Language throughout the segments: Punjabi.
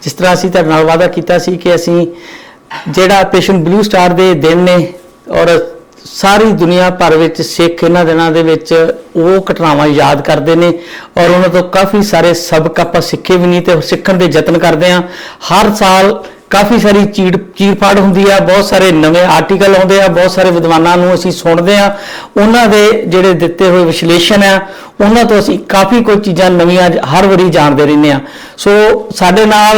जिस तरह असीं तुहाडे नाल वादा कीता सी कि असीं जिहड़ा ऑपरेशन ब्लू स्टार दे दिन ने और सारी दुनिया भर विच सिख इन्हां दिनां दे विच वो घटनावां याद करदे ने और उन्हां तों काफ़ी सारे सबक आपां सिੱਖੇ भी नहीं तो सीखण दे यतन करदे हां। हर साल काफ़ी सारी चीड़-फाड़ हुंदी है, बहुत सारे नवे आर्टिकल आउंदे आ, बहुत सारे विद्वानां नूं असीं सुणदे आ, उन्हां दे जिहड़े दित्ते होए विश्लेषण है उन्हां तों असीं काफ़ी कुछ चीज़ां नवीआं हर वारी जाणदे रहिंदे आ। सो साडे नाल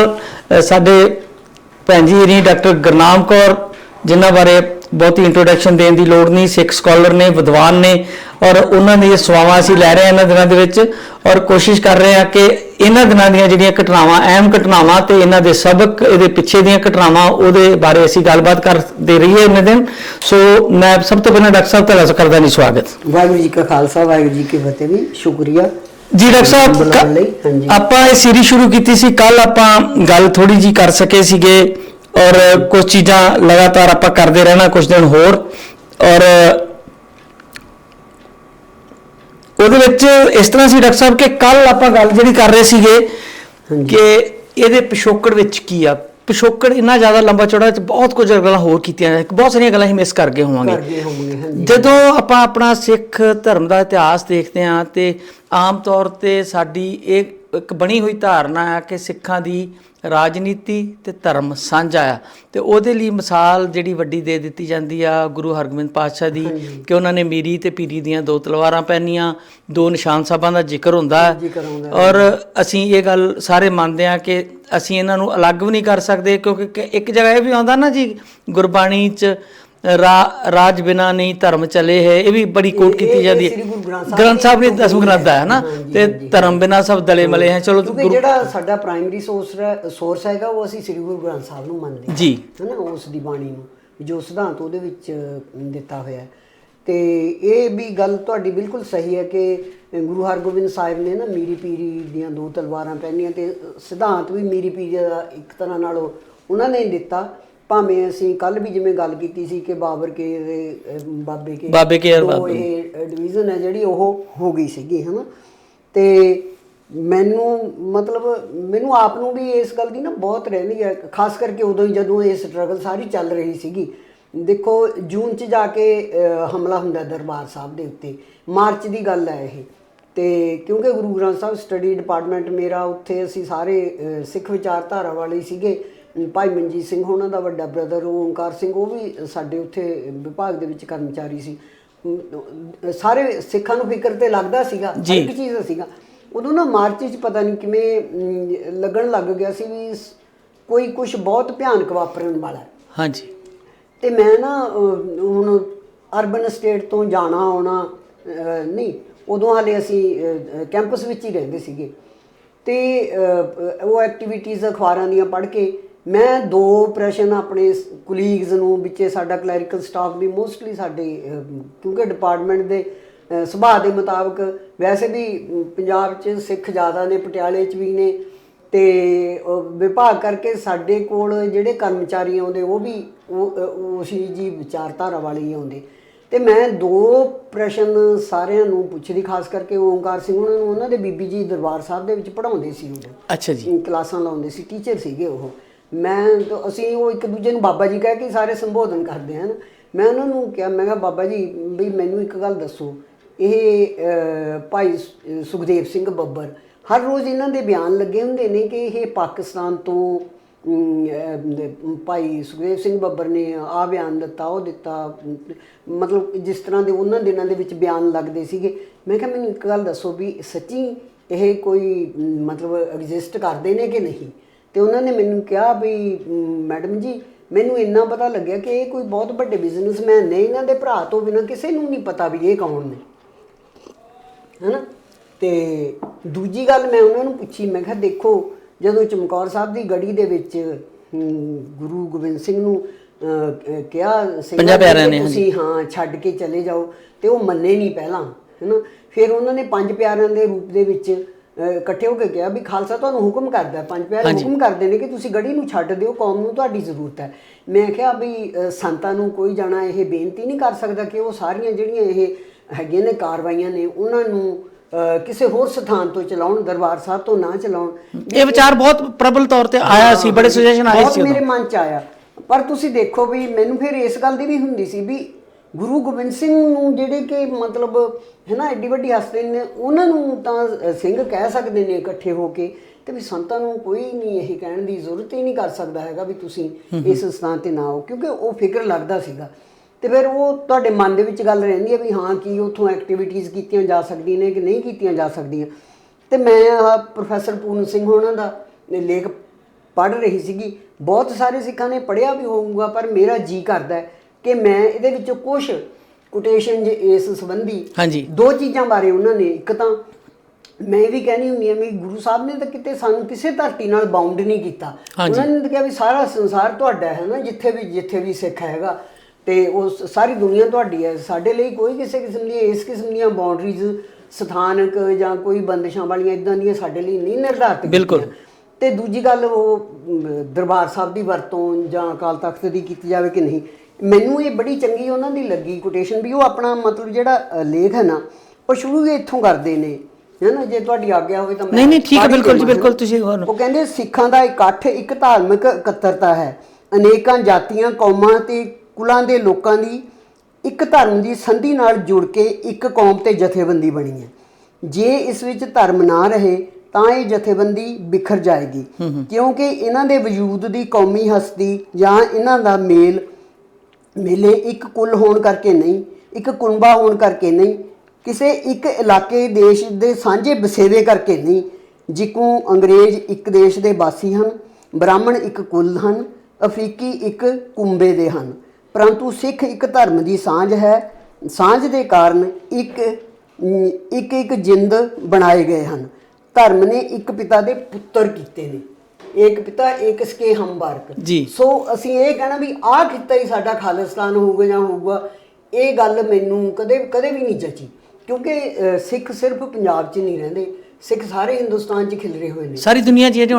साडे भैन जी ने डॉक्टर गुरनाम कौर जिन्हां बारे बहुती इंट्रोडक्शन देने की लोड़ नहीं, सिख स्कॉलर ने, विद्वान ने और उन्होंने सवावां असीं लै रहे हैं इन्हां दिनां दे विच और कोशिश कर रहे हैं कि इन्हां दिनां दीयां जिहड़ियां घटनावां अहम घटनावां ते इन्हां दे सबक इहदे पिछे दीयां घटनावां उहदे बारे असीं गलबात करदे रहीए इन्ने दिन। सो मैं सब तो पहले डॉक्टर साहब तुहाडा करदा नहीं स्वागत। वाहिगुरू जी का खालसा वाहिगुरू जी की फतेह। भी शुक्रिया जी डॉक्टर साहब, आपां ये सीरीज शुरू कीती सी, कल आपां गल थोड़ी जी कर सके सीगे और कुछ चीज़ां लगातार आप करते रहना कुछ दिन होर और इस तरह से डॉक्टर साहब कि कल आप गल जी कर रहे सीगे कि ये पिछोकड़ विच की आ, पिछोकड़ इन्ना ज़्यादा लंबा चौड़ा बहुत कुछ गल्लां होर कीतियां, बहुत सारियां गल्लां मिस कर गए होवांगे। जदों आपां अपना सिख धर्म का इतिहास देखते हैं तो आम तौर पर साडी एक बनी हुई धारणा है कि सिखां दी राजनीति ते धर्म साझा आ ते उहदे लई मिसाल जिहड़ी वड्डी दे दित्ती जांदी आ गुरु हरगोबिंद पातशाह दी कि उन्होंने मीरी ते पीरी दीयां दो तलवारां पहनियां, दो निशान साहिबां दा जिक्र हुंदा और असीं ये गल सारे मनदे आ कि असीं इन्हां नूं अलग भी नहीं कर सकदे क्योंकि एक जगह ये भी आउंदा ना जी गुरबाणी च राज बिना नहीं धर्म चले है, ये भी बड़ी कोट की जाती है। ग्रंथ साहब ने 10वां ग्रंथ है ना, ते धर्म बिना सब दले मले हैं। चलो ਜਿਹੜਾ ਸਾਡਾ ਪ੍ਰਾਇਮਰੀ ਸੋਰਸ ਹੈਗਾ ਉਹ ਅਸੀਂ ਸ੍ਰੀ ਗੁਰੂ ਗ੍ਰੰਥ ਸਾਹਿਬ ਨੂੰ ਮੰਨਦੇ ਜੀ ਹੈ ਨਾ, ਉਸ ਦੀ ਬਾਣੀ ਨੂੰ ਜੋ ਸਿਧਾਂਤ ਉਹਦੇ ਵਿੱਚ ਦਿੱਤਾ ਹੋਇਆ ਤੇ ਇਹ ਵੀ ਗੱਲ ਤੁਹਾਡੀ ਬਿਲਕੁਲ ਸਹੀ ਹੈ ਕਿ ਗੁਰੂ ਹਰਗੋਬਿੰਦ ਸਾਹਿਬ ਨੇ ਨਾ ਮੀਰੀ ਪੀਰੀ ਦੀਆਂ ਦੋ ਤਲਵਾਰਾਂ ਪਹਿਨੀਆਂ ਤੇ ਸਿਧਾਂਤ ਵੀ ਮੀਰੀ ਪੀਰੀ ਦਾ ਇੱਕ ਤਰ੍ਹਾਂ ਨਾਲ ਉਹਨਾਂ ਨੇ ਦਿੱਤਾ। ਭਾਵੇਂ ਅਸੀਂ ਕੱਲ੍ਹ ਵੀ ਜਿਵੇਂ ਗੱਲ ਕੀਤੀ ਸੀ ਕਿ ਬਾਬਰ ਕੇ ਬਾਬੇ ਕੇ ਇਹ ਡਿਵੀਜ਼ਨ ਹੈ ਜਿਹੜੀ ਉਹ ਹੋ ਗਈ ਸੀਗੀ ਹੈ ਨਾ। ਅਤੇ ਮੈਨੂੰ ਮਤਲਬ ਮੈਨੂੰ ਆਪ ਨੂੰ ਵੀ ਇਸ ਗੱਲ ਦੀ ਨਾ ਬਹੁਤ ਰਹਿੰਦੀ ਹੈ, ਖਾਸ ਕਰਕੇ ਉਦੋਂ ਹੀ ਜਦੋਂ ਇਹ ਸਟਰਗਲ ਸਾਰੀ ਚੱਲ ਰਹੀ ਸੀਗੀ। ਦੇਖੋ ਜੂਨ 'ਚ ਜਾ ਕੇ ਹਮਲਾ ਹੁੰਦਾ ਦਰਬਾਰ ਸਾਹਿਬ ਦੇ ਉੱਤੇ, ਮਾਰਚ ਦੀ ਗੱਲ ਹੈ ਇਹ। ਅਤੇ ਕਿਉਂਕਿ ਗੁਰੂ ਗ੍ਰੰਥ ਸਾਹਿਬ ਸਟੱਡੀ ਡਿਪਾਰਟਮੈਂਟ ਮੇਰਾ ਉੱਥੇ ਅਸੀਂ ਸਾਰੇ ਸਿੱਖ ਵਿਚਾਰਧਾਰਾ ਵਾਲੇ ਸੀਗੇ। ਭਾਈ ਮਨਜੀਤ ਸਿੰਘ ਉਹਨਾਂ ਦਾ ਵੱਡਾ ਬ੍ਰਦਰ ਓਂਕਾਰ ਸਿੰਘ ਉਹ ਵੀ ਸਾਡੇ ਉੱਥੇ ਵਿਭਾਗ ਦੇ ਵਿੱਚ ਕਰਮਚਾਰੀ ਸੀ। ਸਾਰੇ ਸਿੱਖਾਂ ਨੂੰ ਫਿਕਰ ਤੇ ਲੱਗਦਾ ਸੀਗਾ, ਹਰ ਇੱਕ ਚੀਜ਼ ਦਾ ਸੀਗਾ। ਉਦੋਂ ਨਾ ਮਾਰਚ 'ਚ ਪਤਾ ਨਹੀਂ ਕਿਵੇਂ ਲੱਗਣ ਲੱਗ ਗਿਆ ਸੀ ਵੀ ਕੋਈ ਕੁਛ ਬਹੁਤ ਭਿਆਨਕ ਵਾਪਰਨ ਵਾਲਾ। ਹਾਂਜੀ। ਅਤੇ ਮੈਂ ਨਾ ਹੁਣ ਅਰਬਨ ਸਟੇਟ ਤੋਂ ਜਾਣਾ ਆਉਣਾ ਨਹੀਂ, ਉਦੋਂ ਹਾਲੇ ਅਸੀਂ ਕੈਂਪਸ ਵਿੱਚ ਹੀ ਰਹਿੰਦੇ ਸੀਗੇ ਅਤੇ ਉਹ ਐਕਟੀਵਿਟੀਜ਼ ਅਖਬਾਰਾਂ ਦੀਆਂ ਪੜ੍ਹ ਕੇ ਮੈਂ 2 ਪ੍ਰਸ਼ਨ ਆਪਣੇ ਕੁਲੀਗਸ ਨੂੰ, ਵਿੱਚੇ ਸਾਡਾ ਕਲੈਰੀਕਲ ਸਟਾਫ ਵੀ ਮੋਸਟਲੀ ਸਾਡੇ ਕਿਉਂਕਿ ਡਿਪਾਰਟਮੈਂਟ ਦੇ ਸੁਭਾਅ ਦੇ ਮੁਤਾਬਕ ਵੈਸੇ ਵੀ ਪੰਜਾਬ 'ਚ ਸਿੱਖ ਜ਼ਿਆਦਾ ਨੇ, ਪਟਿਆਲੇ 'ਚ ਵੀ ਨੇ ਅਤੇ ਵਿਭਾਗ ਕਰਕੇ ਸਾਡੇ ਕੋਲ ਜਿਹੜੇ ਕਰਮਚਾਰੀ ਆਉਂਦੇ ਉਹ ਵੀ ਉਸੀ ਜੀ ਵਿਚਾਰਧਾਰਾ ਵਾਲੇ ਹੀ ਆਉਂਦੇ। ਅਤੇ ਮੈਂ 2 ਪ੍ਰਸ਼ਨ ਸਾਰਿਆਂ ਨੂੰ ਪੁੱਛਦੀ, ਖਾਸ ਕਰਕੇ ਓਂਕਾਰ ਸਿੰਘ ਉਹਨਾਂ ਨੂੰ, ਉਹਨਾਂ ਦੇ ਬੀਬੀ ਜੀ ਦਰਬਾਰ ਸਾਹਿਬ ਦੇ ਵਿੱਚ ਪੜ੍ਹਾਉਂਦੇ ਸੀ ਉਦੋਂ। ਅੱਛਾ ਜੀ। ਕਲਾਸਾਂ ਲਾਉਂਦੇ ਸੀ, ਟੀਚਰ ਸੀਗੇ ਉਹ। ਅਸੀਂ ਉਹ ਇੱਕ ਦੂਜੇ ਨੂੰ ਬਾਬਾ ਜੀ ਕਹਿ ਕੇ ਸਾਰੇ ਸੰਬੋਧਨ ਕਰਦੇ ਹਨ। ਮੈਂ ਉਹਨਾਂ ਨੂੰ ਕਿਹਾ, ਮੈਂ ਕਿਹਾ ਬਾਬਾ ਜੀ ਵੀ ਮੈਨੂੰ ਇੱਕ ਗੱਲ ਦੱਸੋ, ਇਹ ਭਾਈ ਸੁਖਦੇਵ ਸਿੰਘ ਬੱਬਰ ਹਰ ਰੋਜ਼ ਇਹਨਾਂ ਦੇ ਬਿਆਨ ਲੱਗੇ ਹੁੰਦੇ ਨੇ ਕਿ ਇਹ ਪਾਕਿਸਤਾਨ ਤੋਂ ਭਾਈ ਸੁਖਦੇਵ ਸਿੰਘ ਬੱਬਰ ਨੇ ਆਹ ਬਿਆਨ ਦਿੱਤਾ, ਉਹ ਦਿੱਤਾ, ਮਤਲਬ ਜਿਸ ਤਰ੍ਹਾਂ ਦੇ ਉਹਨਾਂ ਦਿਨਾਂ ਦੇ ਵਿੱਚ ਬਿਆਨ ਲੱਗਦੇ ਸੀਗੇ। ਮੈਂ ਕਿਹਾ ਮੈਨੂੰ ਇੱਕ ਗੱਲ ਦੱਸੋ ਵੀ ਸੱਚੀ ਇਹ ਕੋਈ ਮਤਲਬ ਐਗਜ਼ਿਸਟ ਕਰਦੇ ਨੇ ਕਿ ਨਹੀਂ। ਅਤੇ ਉਹਨਾਂ ਨੇ ਮੈਨੂੰ ਕਿਹਾ ਵੀ ਮੈਡਮ ਜੀ ਮੈਨੂੰ ਇੰਨਾ ਪਤਾ ਲੱਗਿਆ ਕਿ ਇਹ ਕੋਈ ਬਹੁਤ ਵੱਡੇ ਬਿਜ਼ਨਸਮੈਨ ਨੇ, ਇਹਨਾਂ ਦੇ ਭਰਾ ਤੋਂ ਬਿਨਾਂ ਕਿਸੇ ਨੂੰ ਨਹੀਂ ਪਤਾ ਵੀ ਇਹ ਕੌਣ ਨੇ, ਹੈ ਨਾ। ਅਤੇ ਦੂਜੀ ਗੱਲ ਮੈਂ ਉਹਨਾਂ ਨੂੰ ਪੁੱਛੀ, ਮੈਂ ਕਿਹਾ ਦੇਖੋ ਜਦੋਂ ਚਮਕੌਰ ਸਾਹਿਬ ਦੀ ਗੜੀ ਦੇ ਵਿੱਚ ਗੁਰੂ ਗੋਬਿੰਦ ਸਿੰਘ ਨੂੰ ਕਿਹਾ ਤੁਸੀਂ ਹਾਂ ਛੱਡ ਕੇ ਚਲੇ ਜਾਓ, ਅਤੇ ਉਹ ਮੰਨੇ ਨਹੀਂ ਪਹਿਲਾਂ, ਹੈ ਨਾ। ਫਿਰ ਉਹਨਾਂ ਨੇ 5 ਪਿਆਰਿਆਂ ਦੇ ਰੂਪ ਦੇ ਵਿੱਚ ਇਕੱਠੇ ਹੋ ਕੇ ਕਿਹਾ ਵੀ ਖਾਲਸਾ ਤੁਹਾਨੂੰ ਹੁਕਮ ਕਰਦਾ, 5 ਪਿਆਰੇ ਹੁਕਮ ਕਰਦੇ ਨੇ ਕਿ ਤੁਸੀਂ ਗੜੀ ਨੂੰ ਛੱਡ ਦਿਓ, ਕੌਮ ਨੂੰ ਤੁਹਾਡੀ ਜ਼ਰੂਰਤ ਹੈ। ਮੈਂ ਕਿਹਾ ਵੀ ਸੰਤਾਂ ਨੂੰ ਕੋਈ ਜਾਣਾ ਇਹ ਬੇਨਤੀ ਨਹੀਂ ਕਰ ਸਕਦਾ ਕਿ ਉਹ ਸਾਰੀਆਂ ਜਿਹੜੀਆਂ ਇਹ ਹੈਗੀਆਂ ਨੇ ਕਾਰਵਾਈਆਂ ਨੇ ਉਹਨਾਂ ਨੂੰ ਕਿਸੇ ਹੋਰ ਸਥਾਨ ਤੋਂ ਚਲਾਉਣ, ਦਰਬਾਰ ਸਾਹਿਬ ਤੋਂ ਨਾ ਚਲਾਉਣ। ਇਹ ਵਿਚਾਰ ਬਹੁਤ ਪ੍ਰਬਲ ਤੌਰ ਤੇ ਆਇਆ ਸੀ, ਬੜੇ ਸੁਜੈਸ਼ਨ ਆਏ ਬਹੁਤ ਸੀ ਮੇਰੇ ਮਨ ਚ ਆਇਆ। ਪਰ ਤੁਸੀਂ ਦੇਖੋ ਵੀ ਮੈਨੂੰ ਫਿਰ ਇਸ ਗੱਲ ਦੀ ਵੀ ਹੁੰਦੀ ਸੀ ਵੀ ਗੁਰੂ ਗੋਬਿੰਦ ਸਿੰਘ ਨੂੰ ਜਿਹੜੇ ਕਿ ਮਤਲਬ ਹੈ ਨਾ ਐਡੀ ਵੱਡੀ ਹਸਤੀ ਨੇ, ਉਹਨਾਂ ਨੂੰ ਤਾਂ ਸਿੰਘ ਕਹਿ ਸਕਦੇ ਨੇ ਇਕੱਠੇ ਹੋ ਕੇ, ਤੇ ਵੀ ਸੰਤਾਂ ਨੂੰ ਕੋਈ ਨਹੀਂ ਇਹ ਕਹਿਣ ਦੀ ਜ਼ਰੂਰਤ ਹੀ ਨਹੀਂ ਕਰ ਸਕਦਾ ਹੈਗਾ ਵੀ ਤੁਸੀਂ ਇਸ ਸਥਾਨ ਤੇ ਨਾ ਆਓ, ਕਿਉਂਕਿ ਉਹ ਫਿਕਰ ਲੱਗਦਾ ਸੀਗਾ। ਤੇ ਫਿਰ ਉਹ ਤੁਹਾਡੇ ਮਨ ਦੇ ਵਿੱਚ ਗੱਲ ਰਹਿੰਦੀ ਹੈ ਵੀ ਹਾਂ ਕੀ ਉੱਥੋਂ ਐਕਟੀਵਿਟੀਜ਼ ਕੀਤੀਆਂ ਜਾ ਸਕਦੀਆਂ ਨੇ ਕਿ ਨਹੀਂ ਕੀਤੀਆਂ ਜਾ ਸਕਦੀਆਂ। ਤੇ ਮੈਂ ਪ੍ਰੋਫੈਸਰ ਪੂਰਨ ਸਿੰਘ ਹੋਣਾ ਦਾ ਲੇਖ ਪੜ੍ਹ ਰਹੀ ਸੀਗੀ। ਬਹੁਤ ਸਾਰੇ ਸਿੱਖਾਂ ਨੇ ਪੜ੍ਹਿਆ ਵੀ ਹੋਊਗਾ, ਪਰ ਮੇਰਾ ਜੀ ਕਰਦਾ ਹੈ ਕਿ ਮੈਂ ਇਹਦੇ ਵਿੱਚੋਂ ਕੁਛ ਕੋਟੇਸ਼ਨ ਇਸ ਸੰਬੰਧੀ ਦੋ ਚੀਜ਼ਾਂ ਬਾਰੇ ਉਹਨਾਂ ਨੇ, ਇੱਕ ਤਾਂ ਮੈਂ ਇਹ ਵੀ ਕਹਿਣੀ ਹੁੰਦੀ ਹਾਂ ਵੀ ਗੁਰੂ ਸਾਹਿਬ ਨੇ ਤਾਂ ਕਿਤੇ ਸਾਨੂੰ ਕਿਸੇ ਧਰਤੀ ਨਾਲ ਬਾਉਂਡ ਨਹੀਂ ਕੀਤਾ। ਉਹਨਾਂ ਨੇ ਤਾਂ ਕਿਹਾ ਵੀ ਸਾਰਾ ਸੰਸਾਰ ਤੁਹਾਡਾ ਹੈ ਨਾ, ਜਿੱਥੇ ਵੀ ਸਿੱਖ ਹੈਗਾ ਤੇ ਉਹ ਸਾਰੀ ਦੁਨੀਆ ਤੁਹਾਡੀ ਹੈ। ਸਾਡੇ ਲਈ ਕੋਈ ਕਿਸੇ ਕਿਸਮ ਦੀਆਂ ਇਸ ਕਿਸਮ ਦੀਆਂ ਬਾਉਂਡਰੀਜ਼ ਸਥਾਨਕ ਜਾਂ ਕੋਈ ਬੰਦਿਸ਼ਾਂ ਵਾਲੀਆਂ ਇਦਾਂ ਦੀਆਂ ਸਾਡੇ ਲਈ ਨਹੀਂ ਨਿਰਧਾਰਿਤ ਬਿਲਕੁਲ। ਤੇ ਦੂਜੀ ਗੱਲ ਉਹ ਦਰਬਾਰ ਸਾਹਿਬ ਦੀ ਵਰਤੋਂ ਜਾਂ ਅਕਾਲ ਤਖਤ ਦੀ ਕੀਤੀ ਜਾਵੇ ਕਿ ਨਹੀਂ, ਮੈਨੂੰ ਇਹ ਬੜੀ ਚੰਗੀ ਉਹਨਾਂ ਦੀ ਲੱਗੀ ਕੋਟੇਸ਼ਨ ਵੀ ਉਹ ਆਪਣਾ ਮਤਲਬ ਜਿਹੜਾ ਲੇਖ ਹੈ ਨਾ ਉਹ ਸ਼ੁਰੂ ਵੀ ਇੱਥੋਂ ਕਰਦੇ ਨੇ, ਹੈ ਨਾ। ਜੇ ਤੁਹਾਡੀ ਆਗਿਆ ਹੋਵੇ ਤਾਂ ਨਹੀਂ ਠੀਕ ਹੈ, ਬਿਲਕੁਲ ਜੀ ਬਿਲਕੁਲ। ਤੁਸੀਂ ਉਹ ਕਹਿੰਦੇ ਸਿੱਖਾਂ ਦਾ ਇਕੱਠ ਇੱਕ ਧਾਰਮਿਕ ਇਕੱਤਰਤਾ ਹੈ, ਅਨੇਕਾਂ ਜਾਤੀਆਂ ਕੌਮਾਂ ਤੇ ਕੁਲਾਂ ਦੇ ਲੋਕਾਂ ਦੀ ਇੱਕ ਧਰਮ ਦੀ ਸੰਧੀ ਨਾਲ ਜੁੜ ਕੇ ਇੱਕ ਕੌਮ ਤੇ ਜਥੇਬੰਦੀ ਬਣੀ ਹੈ। ਜੇ ਇਸ ਵਿੱਚ ਧਰਮ ਨਾ ਰਹੇ ਤਾਂ ਇਹ ਜਥੇਬੰਦੀ ਬਿਖਰ ਜਾਏਗੀ, ਕਿਉਂਕਿ ਇਹਨਾਂ ਦੇ ਵਜੂਦ ਦੀ ਕੌਮੀ ਹਸਤੀ ਜਾਂ ਇਹਨਾਂ ਦਾ ਮੇਲੇ ਇੱਕ ਕੁਲ ਹੋਣ ਕਰਕੇ ਨਹੀਂ, ਇੱਕ ਕੁਨਬਾ ਹੋਣ ਕਰਕੇ ਨਹੀਂ, ਕਿਸੇ ਇੱਕ ਇਲਾਕੇ ਦੇਸ਼ ਦੇ ਸਾਂਝੇ ਵਸੇਵੇ ਕਰਕੇ ਨਹੀਂ। ਜਿਕੂ ਅੰਗਰੇਜ਼ ਇੱਕ ਦੇਸ਼ ਦੇ ਵਾਸੀ ਹਨ, ਬ੍ਰਾਹਮਣ ਇੱਕ ਕੁਲ ਹਨ, ਅਫਰੀਕੀ ਇੱਕ ਕੁੰਬੇ ਦੇ ਹਨ, ਪਰੰਤੂ ਸਿੱਖ ਇੱਕ ਧਰਮ ਦੀ ਸਾਂਝ ਹੈ। ਸਾਂਝ ਦੇ ਕਾਰਨ ਇੱਕ ਜਿੰਦ ਬਣਾਏ ਗਏ ਹਨ। ਧਰਮ ਨੇ ਇੱਕ ਪਿਤਾ ਦੇ ਪੁੱਤਰ ਕੀਤੇ ਨੇ, ਇੱਕ ਪਿਤਾ ਇੱਕ ਸਕੇ ਹਮ ਬਾਰਕ ਜੀ। ਸੋ ਅਸੀਂ ਇਹ ਕਹਿਣਾ ਵੀ ਆਹ ਖਿੱਤਾ ਹੀ ਸਾਡਾ ਖਾਲਿਸਤਾਨ ਹੋਊਗਾ ਜਾਂ ਹੋਊਗਾ, ਇਹ ਗੱਲ ਮੈਨੂੰ ਕਦੇ ਵੀ ਨਹੀਂ ਜਚੀ, ਕਿਉਂਕਿ ਸਿੱਖ ਸਿਰਫ ਪੰਜਾਬ 'ਚ ਨਹੀਂ ਰਹਿੰਦੇ, ਸਿੱਖ ਸਾਰੇ ਹਿੰਦੁਸਤਾਨ 'ਚ ਖਿਲਰੇ ਹੋਏ ਨੇ, ਸਾਰੀ ਦੁਨੀਆ 'ਚ।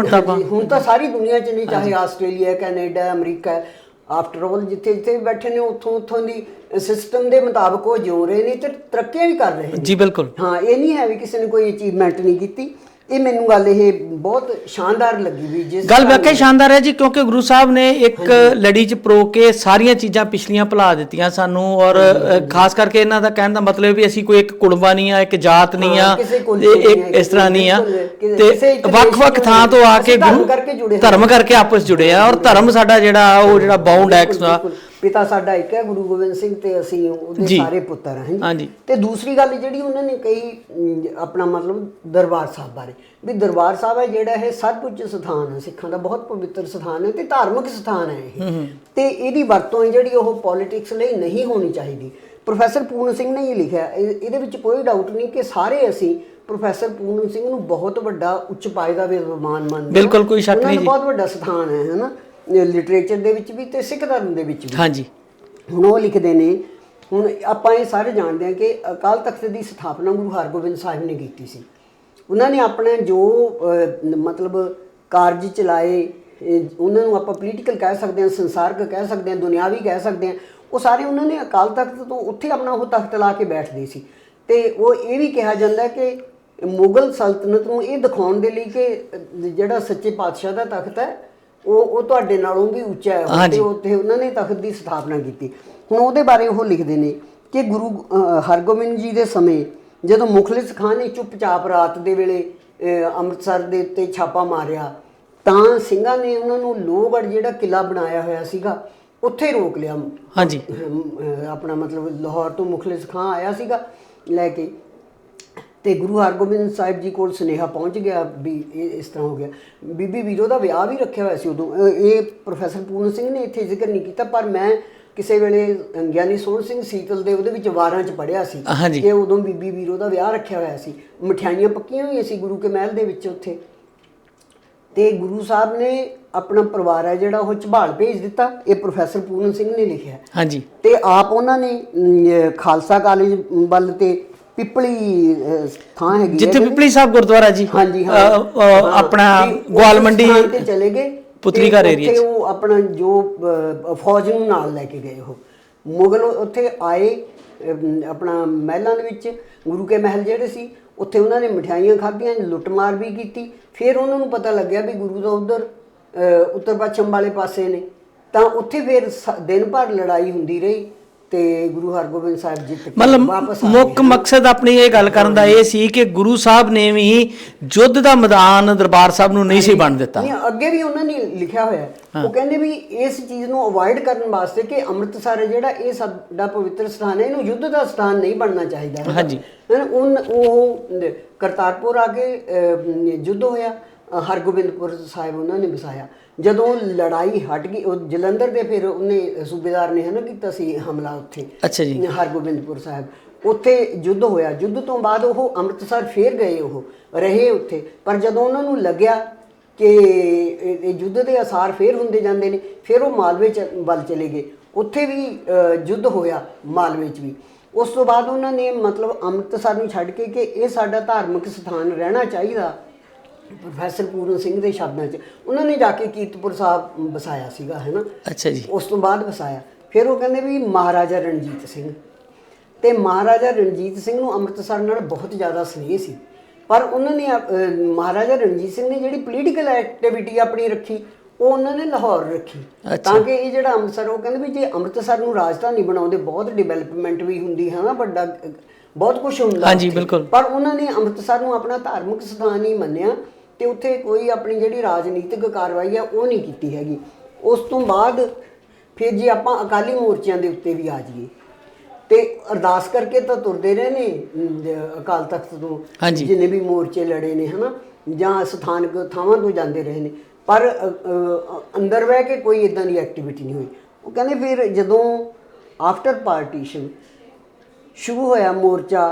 ਹੁਣ ਤਾਂ ਸਾਰੀ ਦੁਨੀਆ 'ਚ ਨਹੀਂ, ਚਾਹੇ Australia, Canada, America, after all ਜਿੱਥੇ ਜਿੱਥੇ ਬੈਠੇ ਨੇ ਉੱਥੋਂ ਦੀ ਸਿਸਟਮ ਦੇ ਮੁਤਾਬਕ ਉਹ ਜਿਉ ਰਹੇ ਨੇ ਤੇ ਤਰੱਕੀਆਂ ਵੀ ਕਰ ਰਹੇ ਨੇ ਜੀ। ਬਿਲਕੁਲ। ਹਾਂ, ਇਹ ਨਹੀਂ ਹੈ ਵੀ ਕਿਸੇ ਨੇ ਕੋਈ ਅਚੀਵਮੈਂਟ ਨਹੀਂ ਕੀਤੀ। ਇਹ ਮੈਨੂੰ ਗੱਲ ਇਹ ਬਹੁਤ ਸ਼ਾਨਦਾਰ ਲੱਗੀ ਵੀ ਜਿਸ ਗੱਲ ਵਾਕਈ ਸ਼ਾਨਦਾਰ ਹੈ ਜੀ, ਕਿਉਂਕਿ ਗੁਰੂ ਸਾਹਿਬ ਨੇ ਇੱਕ ਲੜੀ 'ਚ ਪਰੋ ਕੇ ਸਾਰੀਆਂ ਚੀਜ਼ਾਂ ਪਿਛਲੀਆਂ ਭੁਲਾ ਦਿੱਤੀਆਂ ਸਾਨੂੰ। ਔਰ ਖਾਸ ਕਰਕੇ ਇਹਨਾਂ ਦਾ ਕਹਿਣ ਦਾ ਮਤਲਬ ਵੀ ਅਸੀਂ ਕੋਈ ਇੱਕ ਕੁੜਬਾ ਨਹੀਂ ਆ, ਇੱਕ ਜਾਤ ਨਹੀਂ ਆ, ਇੱਕ ਇਸ ਤਰ੍ਹਾਂ ਨਹੀਂ ਆ, ਤੇ ਵੱਖ-ਵੱਖ ਥਾਂ ਤੋਂ ਆ ਕੇ ਧਰਮ ਕਰਕੇ ਆਪਸ ਜੁੜੇ ਆ। ਔਰ ਧਰਮ ਸਾਡਾ ਜਿਹੜਾ ਬਾਉਂਡ ਐਕਸ ਦਾ ਪਿਤਾ ਸਾਡਾ ਇੱਕ ਹੈ ਗੁਰੂ ਗੋਬਿੰਦ ਸਿੰਘ ਤੇ ਅਸੀਂ ਉਹਦੇ ਸਾਰੇ ਪੁੱਤਰ ਹਾਂ ਜੀ। ਤੇ ਦੂਸਰੀ ਗੱਲ ਜਿਹੜੀ ਉਹਨਾਂ ਨੇ ਕਹੀ ਆਪਣਾ ਮਤਲਬ ਦਰਬਾਰ ਸਾਹਿਬ ਬਾਰੇ, ਵੀ ਦਰਬਾਰ ਸਾਹਿਬ ਹੈ ਜਿਹੜਾ ਇਹ ਸਰਵਉੱਚ ਸਥਾਨ ਹੈ, ਸਿੱਖਾਂ ਦਾ ਬਹੁਤ ਪਵਿੱਤਰ ਸਥਾਨ ਹੈ ਤੇ ਧਾਰਮਿਕ ਸਥਾਨ ਹੈ ਇਹ, ਤੇ ਇਹਦੀ ਵਰਤੋਂ ਹੈ ਜਿਹੜੀ ਉਹ ਪੋਲਿਟਿਕਸ ਲਈ ਨਹੀਂ ਹੋਣੀ ਚਾਹੀਦੀ। ਪ੍ਰੋਫੈਸਰ ਪੂਰਨ ਸਿੰਘ ਨੇ ਇਹ ਲਿਖਿਆ, ਇਹਦੇ ਵਿੱਚ ਕੋਈ ਡਾਊਟ ਨਹੀਂ ਕਿ ਸਾਰੇ ਅਸੀਂ ਪ੍ਰੋਫੈਸਰ ਪੂਰਨ ਸਿੰਘ ਨੂੰ ਬਹੁਤ ਵੱਡਾ ਉੱਚ ਪਾਏ ਦਾ ਵਿਦਵਾਨ ਮੰਨਦੇ। ਬਿਲਕੁਲ, ਕੋਈ ਸ਼ੱਕ ਨਹੀਂ ਜੀ, ਬਹੁਤ ਵੱਡਾ ਸਥਾਨ ਹੈ ਨਾ ਲਿਟਰੇਚਰ ਦੇ ਵਿੱਚ ਵੀ ਤੇ ਸਿੱਖ ਧਰਮ ਦੇ ਵਿੱਚ ਵੀ। ਹਾਂਜੀ। ਹੁਣ ਉਹ ਲਿਖਦੇ ਨੇ, ਹੁਣ ਆਪਾਂ ਇਹ ਸਾਰੇ ਜਾਣਦੇ ਹਾਂ ਕਿ ਅਕਾਲ ਤਖਤ ਦੀ ਸਥਾਪਨਾ ਗੁਰੂ ਹਰਗੋਬਿੰਦ ਸਾਹਿਬ ਨੇ ਕੀਤੀ ਸੀ। ਉਹਨਾਂ ਨੇ ਆਪਣਾ ਜੋ ਮਤਲਬ ਕਾਰਜ ਚਲਾਏ, ਉਹਨਾਂ ਨੂੰ ਆਪਾਂ ਪੋਲੀਟੀਕਲ ਕਹਿ ਸਕਦੇ ਹਾਂ, ਸੰਸਾਰਕ ਕਹਿ ਸਕਦੇ ਹਾਂ, ਦੁਨਿਆਵੀ ਕਹਿ ਸਕਦੇ ਹਾਂ, ਉਹ ਸਾਰੇ ਉਹਨਾਂ ਨੇ ਅਕਾਲ ਤਖਤ ਤੋਂ ਉੱਥੇ ਆਪਣਾ ਉਹ ਤਖਤ ਲਾ ਕੇ ਬੈਠਦੇ ਸੀ। ਤੇ ਉਹ ਇਹ ਵੀ ਕਿਹਾ ਜਾਂਦਾ ਕਿ ਮੁਗਲ ਸਲਤਨਤ ਨੂੰ ਇਹ ਦਿਖਾਉਣ ਦੇ ਲਈ ਕਿ ਜਿਹੜਾ ਸੱਚੇ ਪਾਤਸ਼ਾਹ ਦਾ ਤਖਤ ਹੈ ਉਹ ਤੁਹਾਡੇ ਨਾਲੋਂ ਵੀ ਉੱਚਾ ਹੈ, ਤੇ ਉੱਥੇ ਉਹਨਾਂ ਨੇ ਤਖਤ ਦੀ ਸਥਾਪਨਾ ਕੀਤੀ। ਹੁਣ ਉਹਦੇ ਬਾਰੇ ਉਹ ਲਿਖਦੇ ਨੇ ਕਿ ਗੁਰੂ ਹਰਗੋਬਿੰਦ ਜੀ ਦੇ ਸਮੇਂ ਜਦੋਂ ਮੁਖਲਿਸ ਖਾਨ ਨੇ ਚੁੱਪਚਾਪ ਰਾਤ ਦੇ ਵੇਲੇ ਅੰਮ੍ਰਿਤਸਰ ਦੇ ਉੱਤੇ ਛਾਪਾ ਮਾਰਿਆ, ਤਾਂ ਸਿੰਘਾਂ ਨੇ ਉਹਨਾਂ ਨੂੰ ਲੋਹਗੜ੍ਹ ਜਿਹੜਾ ਕਿਲ੍ਹਾ ਬਣਾਇਆ ਹੋਇਆ ਸੀਗਾ ਉੱਥੇ ਰੋਕ ਲਿਆ। ਹਾਂਜੀ। ਆਪਣਾ ਮਤਲਬ ਲਾਹੌਰ ਤੋਂ ਮੁਖਲਿਸ ਖਾਨ ਆਇਆ ਸੀਗਾ ਲੈ ਕੇ, ਤੇ ਗੁਰੂ ਹਰਗੋਬਿੰਦ ਸਾਹਿਬ ਜੀ ਕੋਲ ਸੁਨੇਹਾ ਪਹੁੰਚ ਗਿਆ ਵੀ ਇਹ ਇਸ ਤਰ੍ਹਾਂ ਹੋ ਗਿਆ। ਬੀਬੀ ਵੀਰੋ ਦਾ ਵਿਆਹ ਵੀ ਰੱਖਿਆ ਹੋਇਆ ਸੀ ਉਦੋਂ। ਇਹ ਪ੍ਰੋਫੈਸਰ ਪੂਰਨ ਸਿੰਘ ਨੇ ਇੱਥੇ ਜ਼ਿਕਰ ਨਹੀਂ ਕੀਤਾ, ਪਰ ਮੈਂ ਕਿਸੇ ਵੇਲੇ ਗਿਆਨੀ ਸੋਹਣ ਸਿੰਘ ਸੀਤਲ ਦੇ ਉਹਦੇ ਵਿੱਚ ਵਾਰਾਂ 'ਚ ਪੜ੍ਹਿਆ ਸੀ ਕਿ ਉਦੋਂ ਬੀਬੀ ਵੀਰੋ ਦਾ ਵਿਆਹ ਰੱਖਿਆ ਹੋਇਆ ਸੀ। ਮਠਿਆਈਆਂ ਪੱਕੀਆਂ ਹੋਈਆਂ ਸੀ ਗੁਰੂ ਕੇ ਮਹਿਲ ਦੇ ਵਿੱਚ ਉੱਥੇ, ਤੇ ਗੁਰੂ ਸਾਹਿਬ ਨੇ ਆਪਣਾ ਪਰਿਵਾਰ ਹੈ ਜਿਹੜਾ ਉਹ ਝਬਾਲ ਭੇਜ ਦਿੱਤਾ। ਇਹ ਪ੍ਰੋਫੈਸਰ ਪੂਰਨ ਸਿੰਘ ਨੇ ਲਿਖਿਆ। ਹਾਂਜੀ। ਤੇ ਆਪ ਉਹਨਾਂ ਨੇ ਖਾਲਸਾ ਕਾਲਜ ਵੱਲ ਤੇ ਪਿਪਲੀ ਥਾਂ ਹੈਗੀ ਜਿੱਥੇ ਪਿਪਲੀ ਸਾਹਿਬ ਗੁਰਦੁਆਰਾ ਜੀ, ਹਾਂਜੀ, ਆਪਣਾ ਗਵਾਲ ਮੰਡੀ ਤੇ ਚਲੇ ਗਏ, ਪੁੱਤਰੀ ਘਰ ਏਰੀਆ 'ਚ। ਉਹ ਆਪਣਾ ਜੋ ਫੌਜ ਨੂੰ ਨਾਲ ਲੈ ਕੇ ਗਏ, ਉਹ ਮੁਗਲ ਉੱਥੇ ਆਏ ਆਪਣਾ ਮਹਿਲਾਂ ਦੇ ਵਿੱਚ, ਗੁਰੂ ਕੇ ਮਹਿਲ ਜਿਹੜੇ ਸੀ ਉੱਥੇ ਉਹਨਾਂ ਨੇ ਮਠਿਆਈਆਂ ਖਾਧੀਆਂ, ਲੁੱਟਮਾਰ ਵੀ ਕੀਤੀ। ਫਿਰ ਉਹਨਾਂ ਨੂੰ ਪਤਾ ਲੱਗਿਆ ਵੀ ਗੁਰੂ ਤਾਂ ਉੱਧਰ ਉੱਤਰ ਪੱਛਮ ਵਾਲੇ ਪਾਸੇ ਨੇ, ਤਾਂ ਉੱਥੇ ਫਿਰ ਦਿਨ ਭਰ ਲੜਾਈ ਹੁੰਦੀ ਰਹੀ ਤੇ ਗੁਰੂ ਹਰਗੋਬਿੰਦ ਸਾਹਿਬ ਜਿੱਤ ਕੇ ਮਤਲਬ ਵਾਪਸ ਆ ਮੁੱਖ ਗਏ। ਮਕਸਦ ਆਪਣੀ ਇਹ ਗੱਲ ਕਰਨ ਦਾ ਇਹ ਸੀ ਕਿ ਗੁਰੂ ਸਾਹਿਬ ਨੇ ਵੀ ਯੁੱਧ ਦਾ ਮੈਦਾਨ ਦਰਬਾਰ ਸਾਹਿਬ ਨੂੰ ਨਹੀਂ ਸੀ ਬਣ ਦਿੱਤਾ। ਨਹੀਂ, ਅੱਗੇ ਵੀ ਉਹਨਾਂ ਨੇ ਲਿਖਿਆ ਹੋਇਆ ਉਹ ਕਹਿੰਦੇ ਵੀ ਇਸ ਚੀਜ਼ ਨੂੰ ਅਵੋਇਡ ਕਰਨ ਵਾਸਤੇ ਕਿ ਅੰਮ੍ਰਿਤਸਰ ਹੈ ਜਿਹੜਾ ਇਹ ਸਾਡਾ ਪਵਿੱਤਰ ਸਥਾਨ ਹੈ, ਇਹਨੂੰ ਯੁੱਧ ਦਾ ਸਥਾਨ ਨਹੀਂ ਬਣਨਾ ਚਾਹੀਦਾ ਹੈ। ਹਾਂਜੀ। ਉਹ ਕਰਤਾਰਪੁਰ ਆ ਕੇ ਯੁੱਧ ਹੋਇਆ, ਹਰਗੋਬਿੰਦਪੁਰ ਸਾਹਿਬ ਉਹਨਾਂ ਨੇ ਵਸਾਇਆ। ਜਦੋਂ ਲੜਾਈ ਹਟ ਗਈ, ਉਹ ਜਲੰਧਰ ਦੇ ਫਿਰ ਉਹਨੇ ਸੂਬੇਦਾਰ ਨੇ ਹਨਾ ਕੀਤਾ ਸੀ ਹਮਲਾ ਉੱਥੇ, ਅੱਛਾ ਜੀ, ਹਰਗੋਬਿੰਦਪੁਰ ਸਾਹਿਬ, ਉੱਥੇ ਯੁੱਧ ਹੋਇਆ। ਯੁੱਧ ਤੋਂ ਬਾਅਦ ਉਹ ਅੰਮ੍ਰਿਤਸਰ ਫੇਰ ਗਏ, ਉਹ ਰਹੇ ਉੱਥੇ। ਪਰ ਜਦੋਂ ਉਹਨਾਂ ਨੂੰ ਲੱਗਿਆ ਕਿ ਇਹ ਯੁੱਧ ਦੇ ਅਸਾਰ ਫੇਰ ਹੁੰਦੇ ਜਾਂਦੇ ਨੇ, ਫਿਰ ਉਹ ਮਾਲਵੇ ਵੱਲ ਚਲੇ ਗਏ। ਉੱਥੇ ਵੀ ਯੁੱਧ ਹੋਇਆ ਮਾਲਵੇ 'ਚ ਵੀ। ਉਸ ਤੋਂ ਬਾਅਦ ਉਹਨਾਂ ਨੇ ਮਤਲਬ ਅੰਮ੍ਰਿਤਸਰ ਨੂੰ ਛੱਡ ਕੇ ਕਿ ਇਹ ਸਾਡਾ ਧਾਰਮਿਕ ਸਥਾਨ ਰਹਿਣਾ ਚਾਹੀਦਾ, ਪ੍ਰੋਫੈਸਰ ਪੂਰਨ ਸਿੰਘ ਦੇ ਸ਼ਬਦਾਂ 'ਚ ਉਹਨਾਂ ਨੇ ਜਾ ਕੇ ਕੀਰਤਪੁਰ ਸਾਹਿਬ ਵਸਾਇਆ ਸੀਗਾ, ਹੈ ਨਾ। ਅੱਛਾ ਜੀ। ਉਸ ਤੋਂ ਬਾਅਦ ਵਸਾਇਆ। ਫਿਰ ਉਹ ਕਹਿੰਦੇ ਵੀ ਮਹਾਰਾਜਾ ਰਣਜੀਤ ਸਿੰਘ, ਤੇ ਮਹਾਰਾਜਾ ਰਣਜੀਤ ਸਿੰਘ ਨੂੰ ਅੰਮ੍ਰਿਤਸਰ ਨਾਲ ਬਹੁਤ ਜ਼ਿਆਦਾ ਸਨੇਹ ਸੀ। ਪਰ ਉਹਨਾਂ ਨੇ ਮਹਾਰਾਜਾ ਰਣਜੀਤ ਸਿੰਘ ਨੇ ਜਿਹੜੀ ਪੋਲੀਟੀਕਲ ਐਕਟੀਵਿਟੀ ਆਪਣੀ ਰੱਖੀ, ਉਹ ਉਹਨਾਂ ਨੇ ਲਾਹੌਰ ਰੱਖੀ, ਤਾਂ ਕਿ ਇਹ ਜਿਹੜਾ ਅੰਮ੍ਰਿਤਸਰ, ਉਹ ਕਹਿੰਦੇ ਵੀ ਜੇ ਅੰਮ੍ਰਿਤਸਰ ਨੂੰ ਰਾਜਧਾਨੀ ਬਣਾਉਂਦੇ ਬਹੁਤ ਡਿਵੈਲਪਮੈਂਟ ਵੀ ਹੁੰਦੀ ਹੈ ਨਾ, ਵੱਡਾ ਬਹੁਤ ਕੁਝ ਹੁੰਦਾ। ਹਾਂਜੀ, ਬਿਲਕੁਲ। ਪਰ ਉਹਨਾਂ ਨੇ ਅੰਮ੍ਰਿਤਸਰ ਨੂੰ ਆਪਣਾ ਧਾਰਮਿਕ ਸਥਾਨ ਹੀ ਮੰਨਿਆ ਤੇ ਉੱਥੇ ਕੋਈ ਆਪਣੀ ਜਿਹੜੀ ਰਾਜਨੀਤਿਕ ਕਾਰਵਾਈ ਆ ਉਹ ਨਹੀਂ ਕੀਤੀ ਹੈਗੀ। ਉਸ ਤੋਂ ਬਾਅਦ ਫਿਰ ਜੇ ਆਪਾਂ ਅਕਾਲੀ ਮੋਰਚਿਆਂ ਦੇ ਉੱਤੇ ਵੀ ਆ ਜਾਈਏ ਤੇ ਅਰਦਾਸ ਕਰਕੇ ਤਾਂ ਤੁਰਦੇ ਰਹੇ ਨੇ ਅਕਾਲ ਤਖਤ ਤੋਂ, ਜਿੰਨੇ ਵੀ ਮੋਰਚੇ ਲੜੇ ਨੇ ਹਨਾ, ਜਾਂ ਸਥਾਨਕ ਥਾਵਾਂ ਤੋਂ ਜਾਂਦੇ ਰਹੇ ਨੇ, ਪਰ ਅੰਦਰ ਬਹਿ ਕੇ ਕੋਈ ਇਦਾਂ ਦੀ ਐਕਟੀਵਿਟੀ ਨਹੀਂ ਹੋਈ। ਉਹ ਕਹਿੰਦੇ ਫਿਰ ਜਦੋਂ ਆਫਟਰ ਪਾਰਟੀਸ਼ਨ ਸ਼ੁਰੂ ਹੋਇਆ ਮੋਰਚਾ